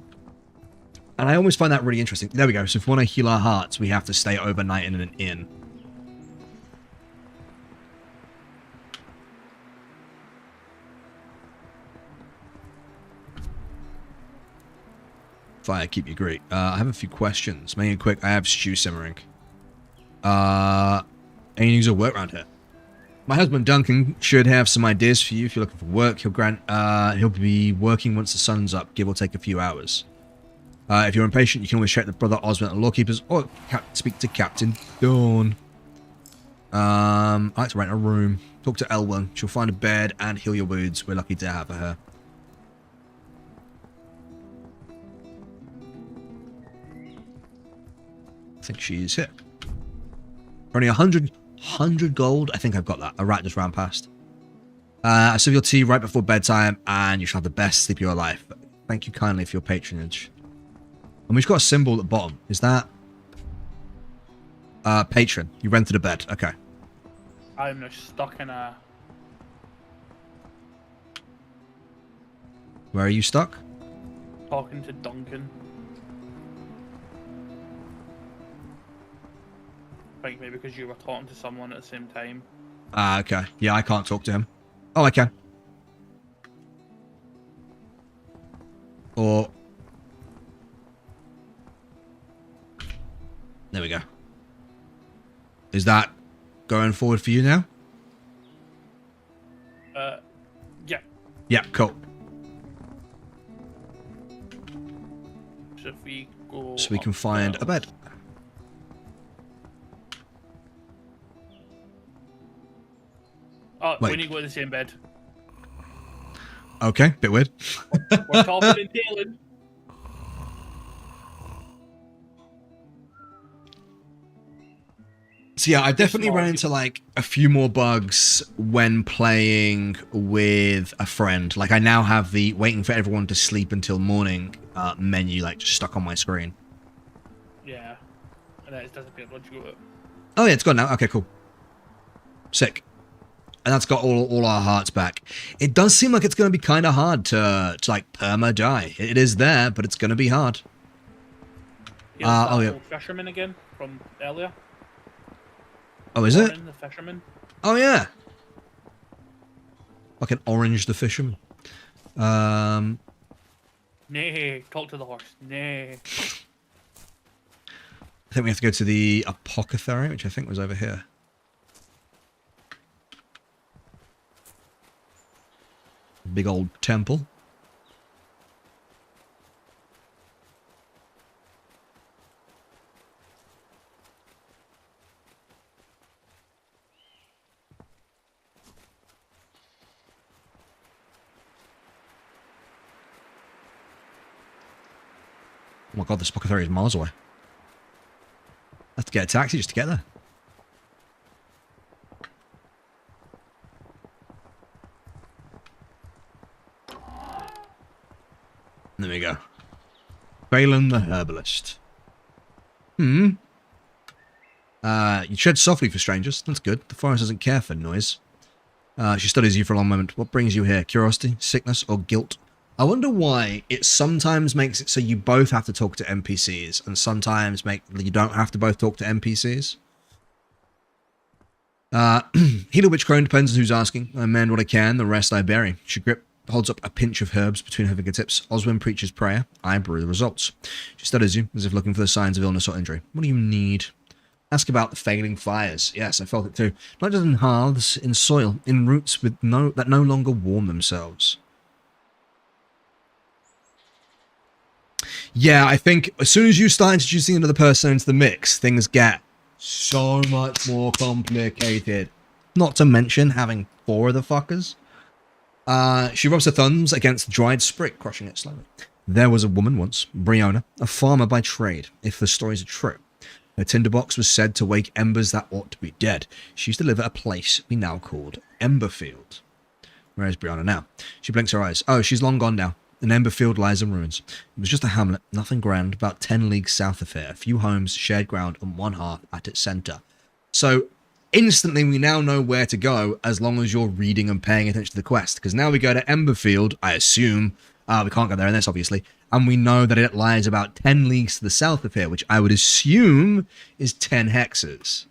S2: I always find that really interesting. There we go. So if we want to heal our hearts, we have to stay overnight in an inn. Fire, keep you great. I have a few questions. Make it quick. I have stew simmering. Any news of work around here? My husband Duncan should have some ideas for you if you're looking for work. He'll be working once the sun's up, give or take a few hours. If you're impatient, you can always check the Brother Osmond and Lawkeepers, or speak to Captain Dawn. I like to rent a room. Talk to Elwyn. She'll find a bed and heal your wounds. We're lucky to have her. I think she's here. For only 100 gold. I think I've got that. A rat just ran past. I serve your tea right before bedtime, and you shall have the best sleep of your life. Thank you kindly for your patronage. And we've got a symbol at the bottom. Is that... patron. You rented a bed. Okay.
S3: I'm just stuck in a...
S2: Where are you stuck?
S3: Talking to Duncan. think maybe because you were talking to someone at the same time.
S2: Ah, okay. Yeah, I can't talk to him. Oh, I can. Or... There we go. Is that going forward for you now?
S3: Yeah.
S2: Yeah, cool.
S3: So if we go.
S2: So we can find a bed.
S3: Oh,
S2: Wait.
S3: we need to go to the same bed.
S2: Okay, bit weird.
S3: We're talking and tailing.
S2: So yeah, I've definitely run into like a few more bugs when playing with a friend. Like I now have the waiting for everyone to sleep until morning menu like just stuck on my screen.
S3: Yeah. And then it disappeared once you go to it.
S2: Oh yeah, it's gone now. Okay, cool. Sick. And that's got all our hearts back. It does seem like it's going to be kind of hard to like perma die. It is there, but it's going to be hard.
S3: Here's that
S2: oh yeah.
S3: old fisherman again from earlier.
S2: Oh, is it?
S3: Orin, the fisherman.
S2: Oh yeah. Like an orange the fisherman.
S3: Nay, talk to the horse. Nay.
S2: I think we have to go to the apothecary, which I think was over here. Big old temple. Oh my god, this apothecary is miles away. I have to get a taxi just to get there. There we go. Balin the herbalist. You tread softly for strangers. That's good. The forest doesn't care for noise. She studies you for a long moment. What brings you here? Curiosity, sickness, or guilt? I wonder why it sometimes makes it so you both have to talk to NPCs, and sometimes you don't have to both talk to NPCs. Healer Witch Crone depends on who's asking. I mend what I can, the rest I bury. She holds up a pinch of herbs between her fingertips. Oswin preaches prayer. I brew the results. She studies you, as if looking for the signs of illness or injury. What do you need? Ask about the failing fires. Yes, I felt it too. Not just in hearths, in soil, in roots that no longer warm themselves. Yeah, I think as soon as you start introducing another person into the mix, things get so much more complicated. Not to mention having 4 of the fuckers. She rubs her thumbs against the dried sprig, crushing it slowly. There was a woman once, Briona, a farmer by trade, if the stories are true. Her tinderbox was said to wake embers that ought to be dead. She used to live at a place we now called Emberfield. Where is Briona now? She blinks her eyes. Oh, she's long gone now. An Emberfield lies in ruins. It was just a hamlet, nothing grand, about 10 leagues south of here. A few homes, shared ground, and one hearth at its centre. So, instantly we now know where to go as long as you're reading and paying attention to the quest. Because now we go to Emberfield, I assume. We can't go there in this, obviously. And we know that it lies about 10 leagues to the south of here, which I would assume is 10 hexes.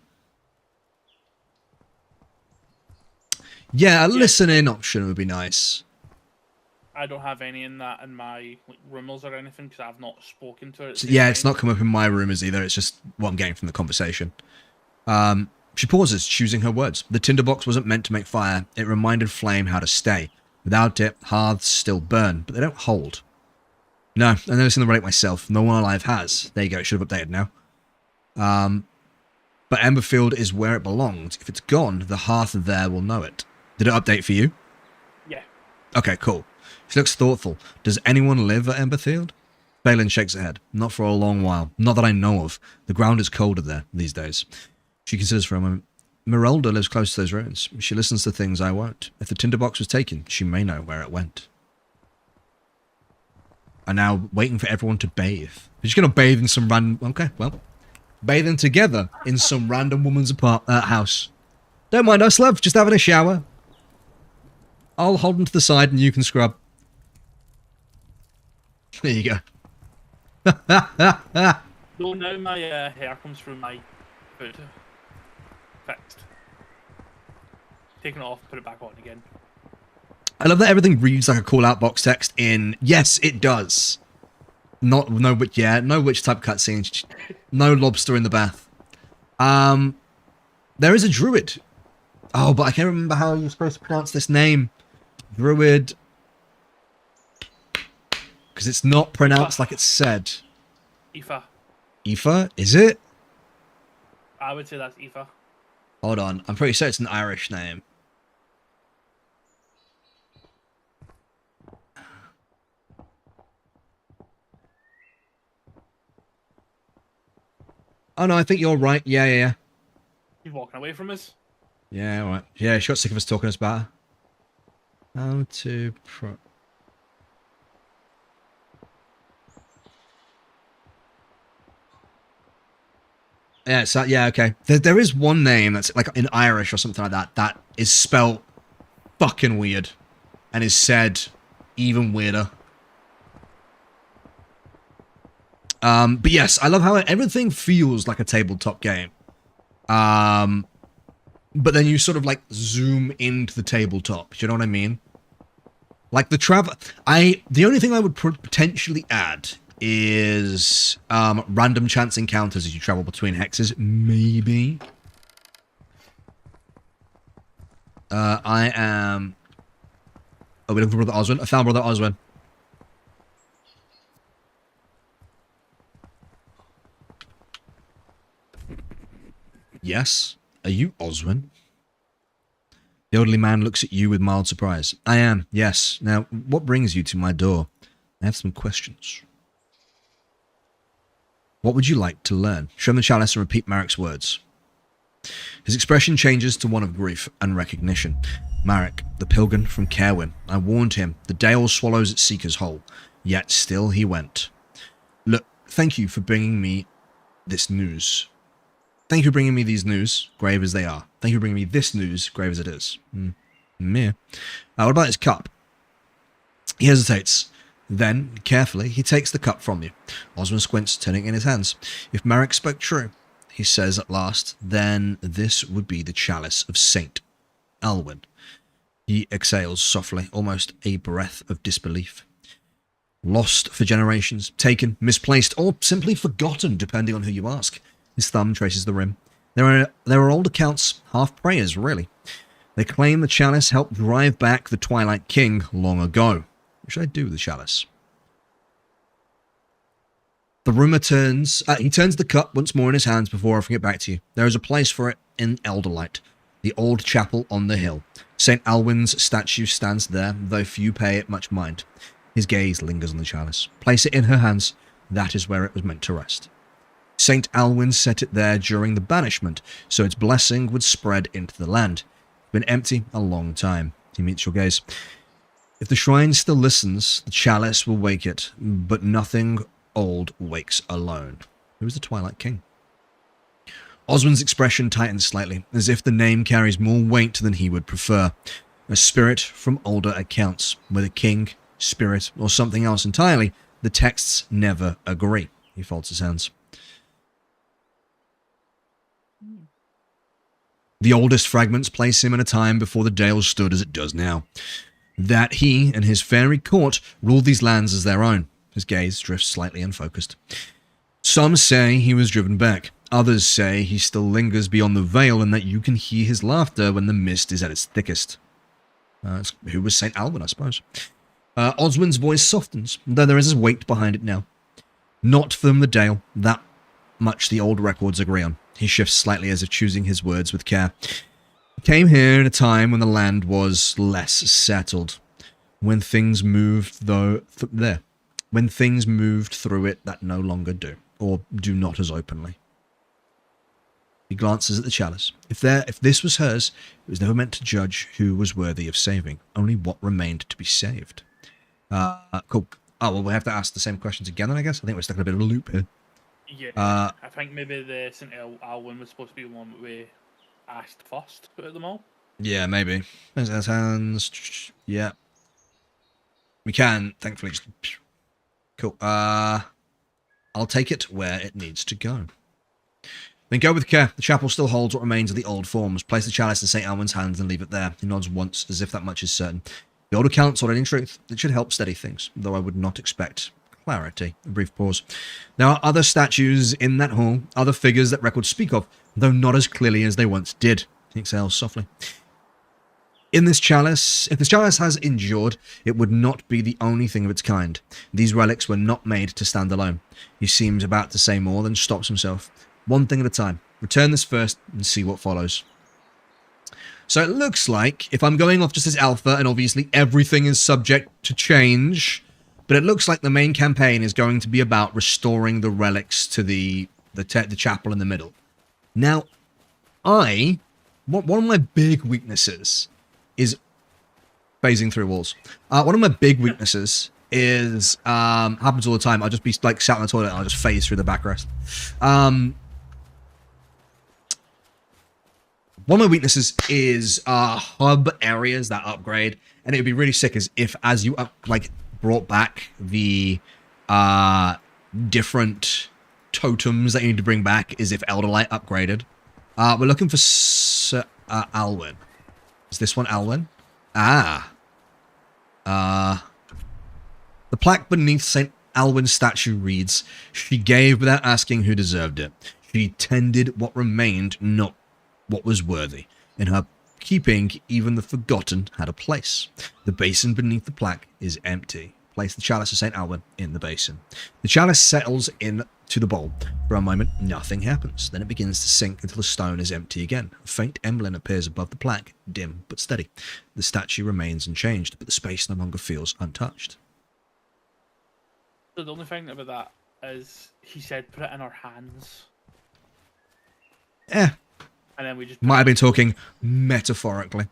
S2: Yeah, a listen-in option would be nice.
S3: I don't have any in my rumors or anything because I've not spoken to it.
S2: So, yeah, it's not come up in my rumors either. It's just what I'm getting from the conversation. She pauses, choosing her words. The tinderbox wasn't meant to make fire. It reminded flame how to stay. Without it, hearths still burn, but they don't hold. No, I've never seen the relic myself. No one alive has. There you go, it should have updated now. But Emberfield is where it belonged. If it's gone, the hearth there will know it. Did it update for you?
S3: Yeah.
S2: Okay, cool. She looks thoughtful. Does anyone live at Emberfield? Balin shakes her head. Not for a long while. Not that I know of. The ground is colder there these days. She considers for a moment. Merelda lives close to those ruins. She listens to things I won't. If the tinderbox was taken, she may know where it went. I'm now waiting for everyone to bathe. We're just going to bathe in some random... Okay, well. Bathing together in some random woman's house. Don't mind us, love. Just having a shower. I'll hold them to the side and you can scrub. There you go.
S3: No, now my hair comes through my food. fixed. Taking it off, put it back on again.
S2: I love that everything reads like a call-out box text in... Yes, it does. No witch type cutscene. No lobster in the bath. There is a druid. Oh, but I can't remember how you're supposed to pronounce this name. Druid. Because it's not pronounced like it's said.
S3: Aoife.
S2: Aoife? Is it?
S3: I would say that's Aoife.
S2: Hold on. I'm pretty sure it's an Irish name. Oh, no, I think you're right. Yeah.
S3: He's walking away from us.
S2: Yeah, all right. Yeah, she got sick of us talking about her. How to... Yeah, so, yeah, okay. There is one name that's like in Irish or something like that that is spelled fucking weird and is said even weirder. But yes, I love how everything feels like a tabletop game. But then you sort of like zoom into the tabletop. Do you know what I mean? Like the the only thing I would potentially add is random chance encounters as you travel between hexes. Maybe. I am... Oh, we're looking for Brother Oswin. I found Brother Oswin. Yes? Are you Oswin? The elderly man looks at you with mild surprise. I am, yes. Now, what brings you to my door? I have some questions. What would you like to learn? Show him the chalice and repeat Marek's words. His expression changes to one of grief and recognition. Marek, the pilgrim from Caerwyn. I warned him. The Dale swallows its seeker's whole. Yet still he went. Look, thank you for bringing me this news. Thank you for bringing me these news, grave as they are. Thank you for bringing me this news, grave as it is. Meh. What about his cup? He hesitates. Then, carefully, he takes the cup from you. Osmond squints, turning it in his hands. If Marek spoke true, he says at last, then this would be the chalice of Saint Alwyn. He exhales softly, almost a breath of disbelief. Lost for generations, taken, misplaced, or simply forgotten, depending on who you ask. His thumb traces the rim. There are old accounts, half prayers, really. They claim the chalice helped drive back the Twilight King long ago. What should I do with the chalice? The rumor turns... he turns the cup once more in his hands before offering it back to you. There is a place for it in Elderlight, the old chapel on the hill. St. Alwyn's statue stands there, though few pay it much mind. His gaze lingers on the chalice. Place it in her hands. That is where it was meant to rest. St. Alwyn set it there during the banishment, so its blessing would spread into the land. It's been empty a long time. He meets your gaze. If the shrine still listens, the chalice will wake it, but nothing old wakes alone. Who is the Twilight King? Oswin's expression tightens slightly, as if the name carries more weight than he would prefer. A spirit from older accounts. Whether king, spirit, or something else entirely, the texts never agree. He folds his hands. The oldest fragments place him in a time before the Dale stood as it does now. That he and his fairy court ruled these lands as their own. His gaze drifts slightly unfocused. Some say he was driven back. Others say he still lingers beyond the veil and that you can hear his laughter when the mist is at its thickest. Who was St. Alban, I suppose? Oswin's voice softens, though there is a weight behind it now. Not from the Dale. That much the old records agree on. He shifts slightly as if choosing his words with care. He came here in a time when the land was less settled. When things moved when things moved through it that no longer do, or do not as openly. He glances at the chalice. If this was hers, it was never meant to judge who was worthy of saving, only what remained to be saved. Cool. Oh, well, we have to ask the same questions again, then, I guess? I think we're stuck in a bit of a loop here.
S3: Yeah, I think maybe the St. Alwyn was supposed to be the one that we asked first out of them all.
S2: Yeah, maybe. There's hands. Yeah. We can, thankfully, just... Cool. I'll take it where it needs to go. Then go with care. The chapel still holds what remains of the old forms. Place the chalice in St. Alwyn's hands and leave it there. He nods once, as if that much is certain. The old accounts are in truth. It should help steady things, though I would not expect clarity. A brief pause. There are other statues in that hall, other figures that records speak of, though not as clearly as they once did. He exhales softly. In this chalice, if this chalice has endured, it would not be the only thing of its kind. These relics were not made to stand alone. He seems about to say more, then stops himself. One thing at a time. Return this first and see what follows. So it looks like, if I'm going off just as alpha, and obviously everything is subject to change, but it looks like the main campaign is going to be about restoring the relics to the chapel in the middle. Now, one of my big weaknesses is phasing through walls. One of my big weaknesses is, happens all the time, I'll just be like sat in the toilet and I'll just phase through the backrest. One of my weaknesses is hub areas that upgrade, and it would be really sick as you brought back the different totems that you need to bring back, is if Elderlight upgraded. We're looking for Alwyn. Is this one Alwyn? The plaque beneath St. Alwyn's statue reads, "She gave without asking who deserved it. She tended what remained, not what was worthy. In her keeping, even the forgotten had a place. The basin beneath the plaque is empty. Place the chalice of St. Alwyn in the basin." The chalice settles into the bowl. For a moment, nothing happens. Then it begins to sink until the stone is empty again. A faint emblem appears above the plaque, dim but steady. The statue remains unchanged, but the space no longer feels untouched.
S3: So the only thing about that is he said put it in our hands.
S2: Eh.
S3: And then we just
S2: Might have been talking metaphorically.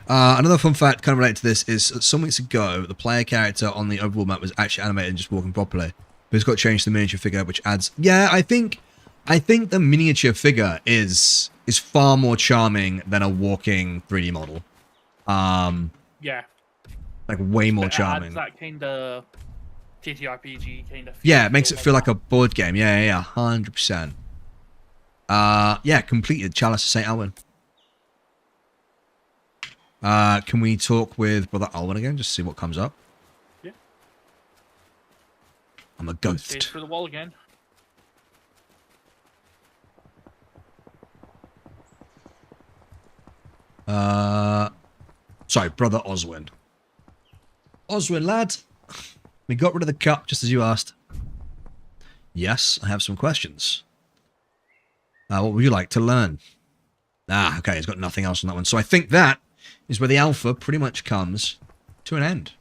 S2: Another fun fact kind of related to this is some weeks ago, the player character on the overworld map was actually animated and just walking properly. But it's got changed to the miniature figure, which adds... Yeah, I think the miniature figure is far more charming than a walking 3D model.
S3: Yeah.
S2: Like, way more
S3: It
S2: charming.
S3: adds that kind of TTRPG kind of...
S2: Yeah, it makes it feel like a board game. Yeah, 100%. Yeah, completed Chalice of St. Alwyn. Can we talk with Brother Alwyn again, just see what comes up?
S3: Yeah.
S2: I'm a
S3: Stays
S2: ghost.
S3: through the wall again.
S2: Sorry, Brother Oswin. Oswin, lad. We got rid of the cup, just as you asked. Yes, I have some questions. What would you like to learn? Okay, he's got nothing else on that one. So I think that is where the alpha pretty much comes to an end.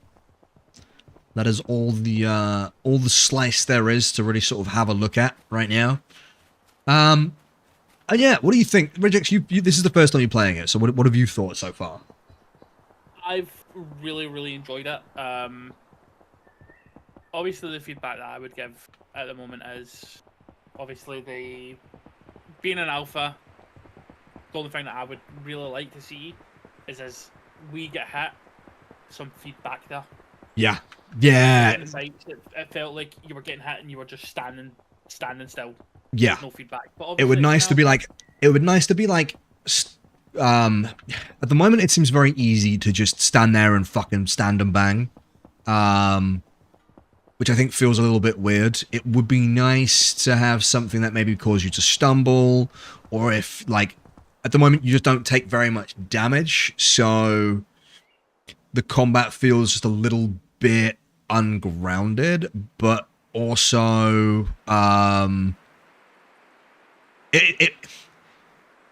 S2: That is all the slice there is to really sort of have a look at right now. And yeah, what do you think? Regex, this is the first time you're playing it, so what have you thought so far?
S3: I've really enjoyed it. Obviously, the feedback that I would give at the moment is obviously being an alpha. The only thing that I would really like to see is as we get hit, some feedback there.
S2: Yeah.
S3: It felt like you were getting hit and you were just standing still.
S2: Yeah.
S3: There's no feedback. But
S2: It would nice to be like. It would nice to be like. At the moment, it seems very easy to just stand there and fucking stand and bang. Which I think feels a little bit weird. It would be nice to have something that maybe cause you to stumble, or if, like, at the moment you just don't take very much damage, so the combat feels just a little bit ungrounded, but also,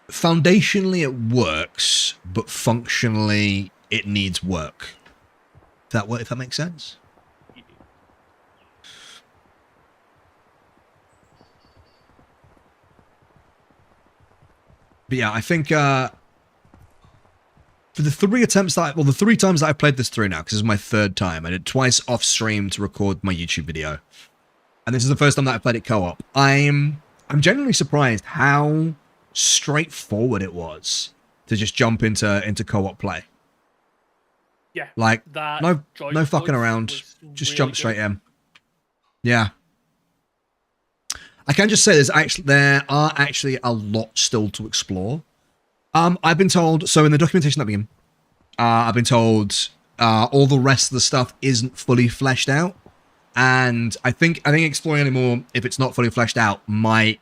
S2: foundationally it works, but functionally it needs work. If that makes sense? But yeah, I think for the 3 attempts that the 3 times that I played this through now, because this is my 3rd time, I did twice off stream to record my YouTube video, and this is the first time that I played it co-op. I'm genuinely surprised how straightforward it was to just jump into co-op play.
S3: Yeah,
S2: like
S3: that
S2: no fucking around, just
S3: really
S2: jump straight in. Yeah. I can just say there are actually a lot still to explore. I've been told, so in the documentation that begin, I've been told all the rest of the stuff isn't fully fleshed out, and I think exploring anymore, if it's not fully fleshed out, might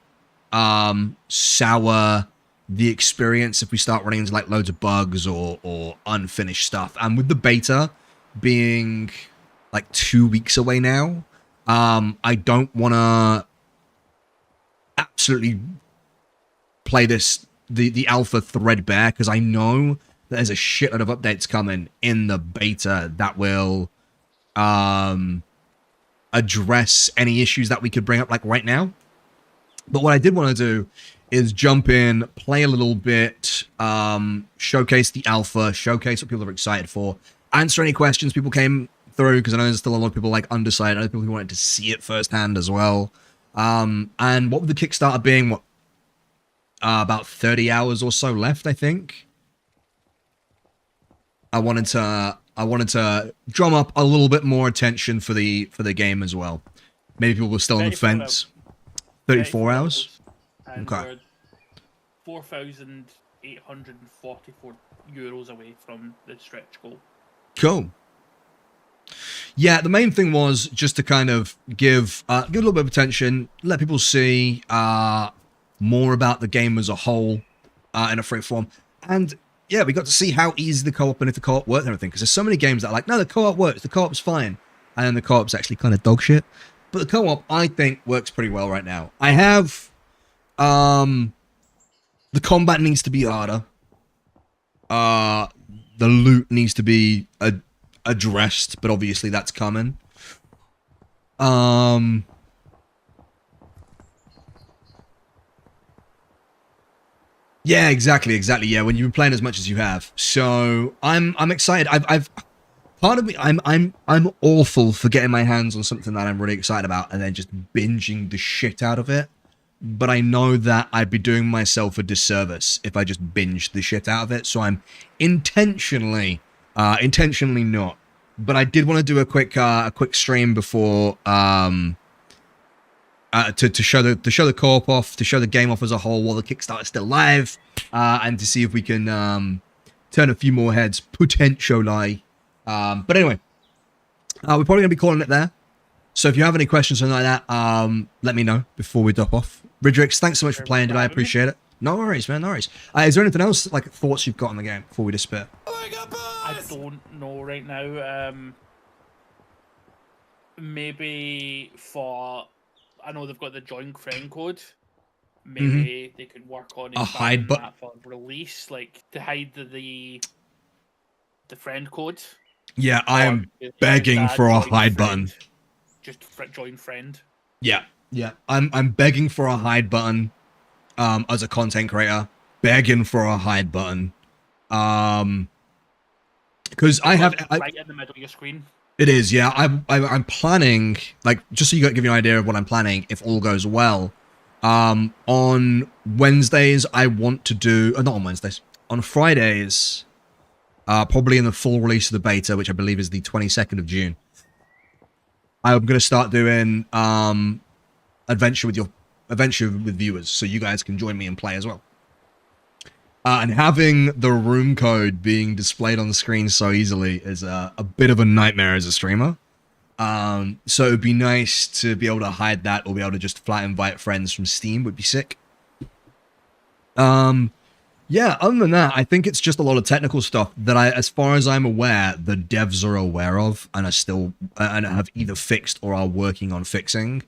S2: sour the experience if we start running into like loads of bugs or unfinished stuff. And with the beta being like 2 weeks away now, I don't want to absolutely play the alpha threadbare, because I know that there's a shitload of updates coming in the beta that will address any issues that we could bring up like right now. But what I did want to do is jump in, play a little bit, showcase the alpha, showcase what people are excited for, answer any questions people came through, because I know there's still a lot of people like undecided, other people who wanted to see it firsthand as well. And what with the Kickstarter being, about 30 hours or so left, I think. I wanted to drum up a little bit more attention for the game as well. Maybe people were still on the fence. 34 hours?
S3: And
S2: Okay.
S3: we're €4,844 away from the stretch goal.
S2: Cool. Yeah, the main thing was just to kind of give a little bit of attention, let people see more about the game as a whole in a free form. And yeah, we got to see how easy the co-op and if the co-op worked and everything. Because there's so many games that are like, no, the co-op works, the co-op's fine. And then the co-op's actually kind of dog shit. But the co-op, I think, works pretty well right now. I have... the combat needs to be harder. The loot needs to be addressed, but obviously that's coming. Yeah, exactly. Yeah, when you've been playing as much as you have. So I'm excited. I've part of me, I'm awful for getting my hands on something that I'm really excited about and then just binging the shit out of it. But I know that I'd be doing myself a disservice if I just binged the shit out of it. So I'm intentionally not. But I did want to do a quick stream before to show the co-op off, to show the game off as a whole while the Kickstarter's still live, and to see if we can turn a few more heads potentially. But anyway, we're probably gonna be calling it there. So if you have any questions or something like that, let me know before we drop off. Ridrix, thanks so much for playing, dude. I appreciate it. No worries, man. No worries. Is there anything else, like thoughts you've got on the game before we disappear?
S3: I don't know right now. Maybe for... I know they've got the join friend code. Maybe they could work on
S2: a hide button
S3: for release, like to hide the friend code.
S2: Yeah, I am begging for a hide button.
S3: Just join friend.
S2: Yeah. I'm begging for a hide button. As a content creator, begging for a hide button. Because I have
S3: right in the middle of your screen.
S2: It is, yeah. I'm planning, like, just so you give you an idea of what I'm planning, if all goes well. On Wednesdays, I want to do, not on Wednesdays, on Fridays, probably in the full release of the beta, which I believe is the 22nd of June. I'm going to start doing adventure with viewers, so you guys can join me and play as well. And having the room code being displayed on the screen so easily is a bit of a nightmare as a streamer. So it'd be nice to be able to hide that, or be able to just flat invite friends from Steam would be sick. Yeah, other than that, I think it's just a lot of technical stuff that as far as I'm aware, the devs are aware of and are still, and have either fixed or are working on fixing.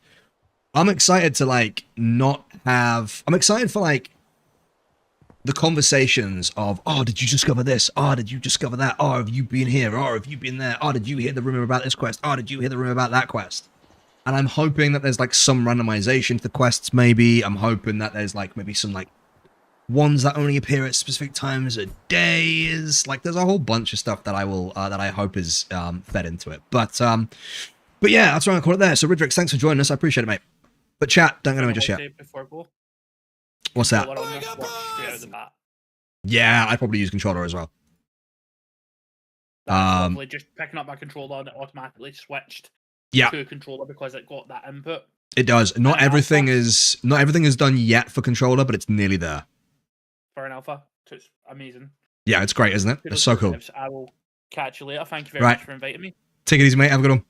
S2: I'm excited to, like, I'm excited for, like, the conversations of, oh, did you discover this? Oh, did you discover that? Oh, have you been here? Oh, have you been there? Oh, did you hear the rumor about this quest? Oh, did you hear the rumor about that quest? And I'm hoping that there's, like, some randomization to the quests, maybe. I'm hoping that there's, like, maybe some, like, ones that only appear at specific times a day. Like, there's a whole bunch of stuff that I hope is fed into it. But yeah, that's what I'm gonna call it there. So, Ridrix, thanks for joining us. I appreciate it, mate. But chat, don't go anywhere just yet. What's that? Yeah, I probably use controller as well.
S3: Probably just picking up my controller and it automatically switched to a controller because it got that input.
S2: It does. Not everything is done yet for controller, but it's nearly there.
S3: For an alpha, so it's amazing.
S2: Yeah, it's great, isn't it? It's so cool.
S3: I will catch you later. Thank you very much for inviting me.
S2: Take it easy, mate. Have a good one.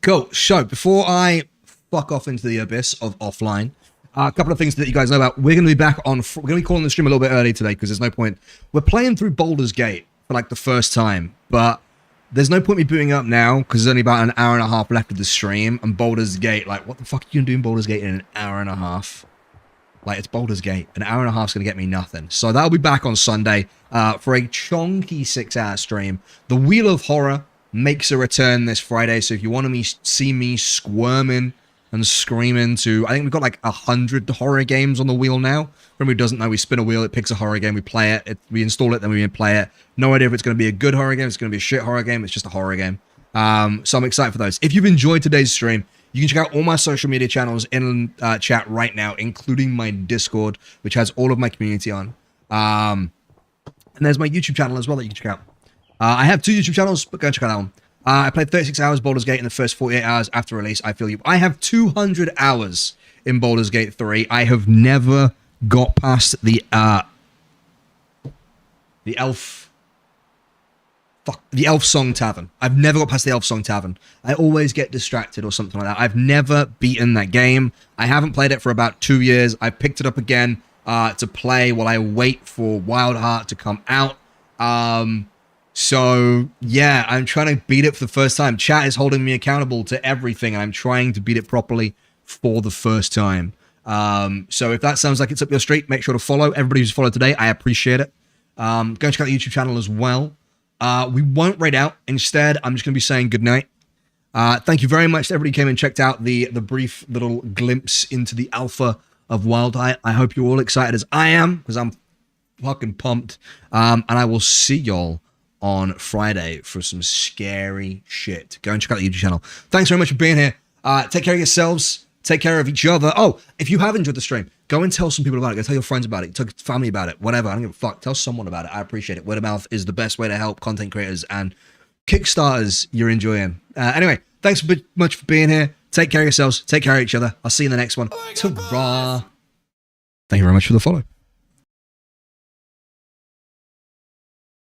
S2: Cool. So before I fuck off into the abyss of offline, a couple of things that you guys know about. We're going to be back on. We're going to be calling the stream a little bit early today because there's no point. We're playing through Baldur's Gate for like the first time, but there's no point me booting up now because there's only about an hour and a half left of the stream. And Baldur's Gate, like, what the fuck are you going to do in Baldur's Gate in an hour and a half? Like, it's Baldur's Gate. An hour and a half is going to get me nothing. So that'll be back on Sunday for a chunky 6-hour stream. The Wheel of Horror makes a return this Friday. So if you want to see me squirming and screaming to... I think we've got like 100 horror games on the wheel now. For anyone who doesn't know, we spin a wheel, it picks a horror game, we play it, we install it, then we play it. No idea if it's going to be a good horror game, it's going to be a shit horror game, it's just a horror game. So I'm excited for those. If you've enjoyed today's stream, you can check out all my social media channels in chat right now, including my Discord, which has all of my community on. And there's my YouTube channel as well that you can check out. I have 2 YouTube channels, but go and check out that one. I played 36 hours Baldur's Gate in the first 48 hours after release. I feel you. I have 200 hours in Baldur's Gate 3. I have never got past the elf song tavern. I've never got past the elf song tavern. I always get distracted or something like that. I've never beaten that game. I haven't played it for about 2 years. I picked it up again to play while I wait for Wyldheart to come out. So yeah, I'm trying to beat it for the first time. Chat is holding me accountable to everything, and I'm trying to beat it properly for the first time. So if that sounds like it's up your street, make sure to follow. Everybody who's followed today, I appreciate it. Go and check out the YouTube channel as well. We won't raid out. Instead, I'm just going to be saying goodnight. Thank you very much to everybody who came and checked out the brief little glimpse into the alpha of Wyldheart. I hope you're all excited as I am, because I'm fucking pumped. And I will see y'all on Friday for some scary shit. Go and check out the YouTube channel. Thanks very much for being here. Take care of yourselves. Take care of each other. Oh, if you have enjoyed the stream, go and tell some people about it. Go tell your friends about it. Tell family about it. Whatever. I don't give a fuck. Tell someone about it. I appreciate it. Word of mouth is the best way to help content creators and Kickstarters you're enjoying. Anyway, thanks much for being here. Take care of yourselves. Take care of each other. I'll see you in the next one. Ta-ra. Thank you very much for the follow.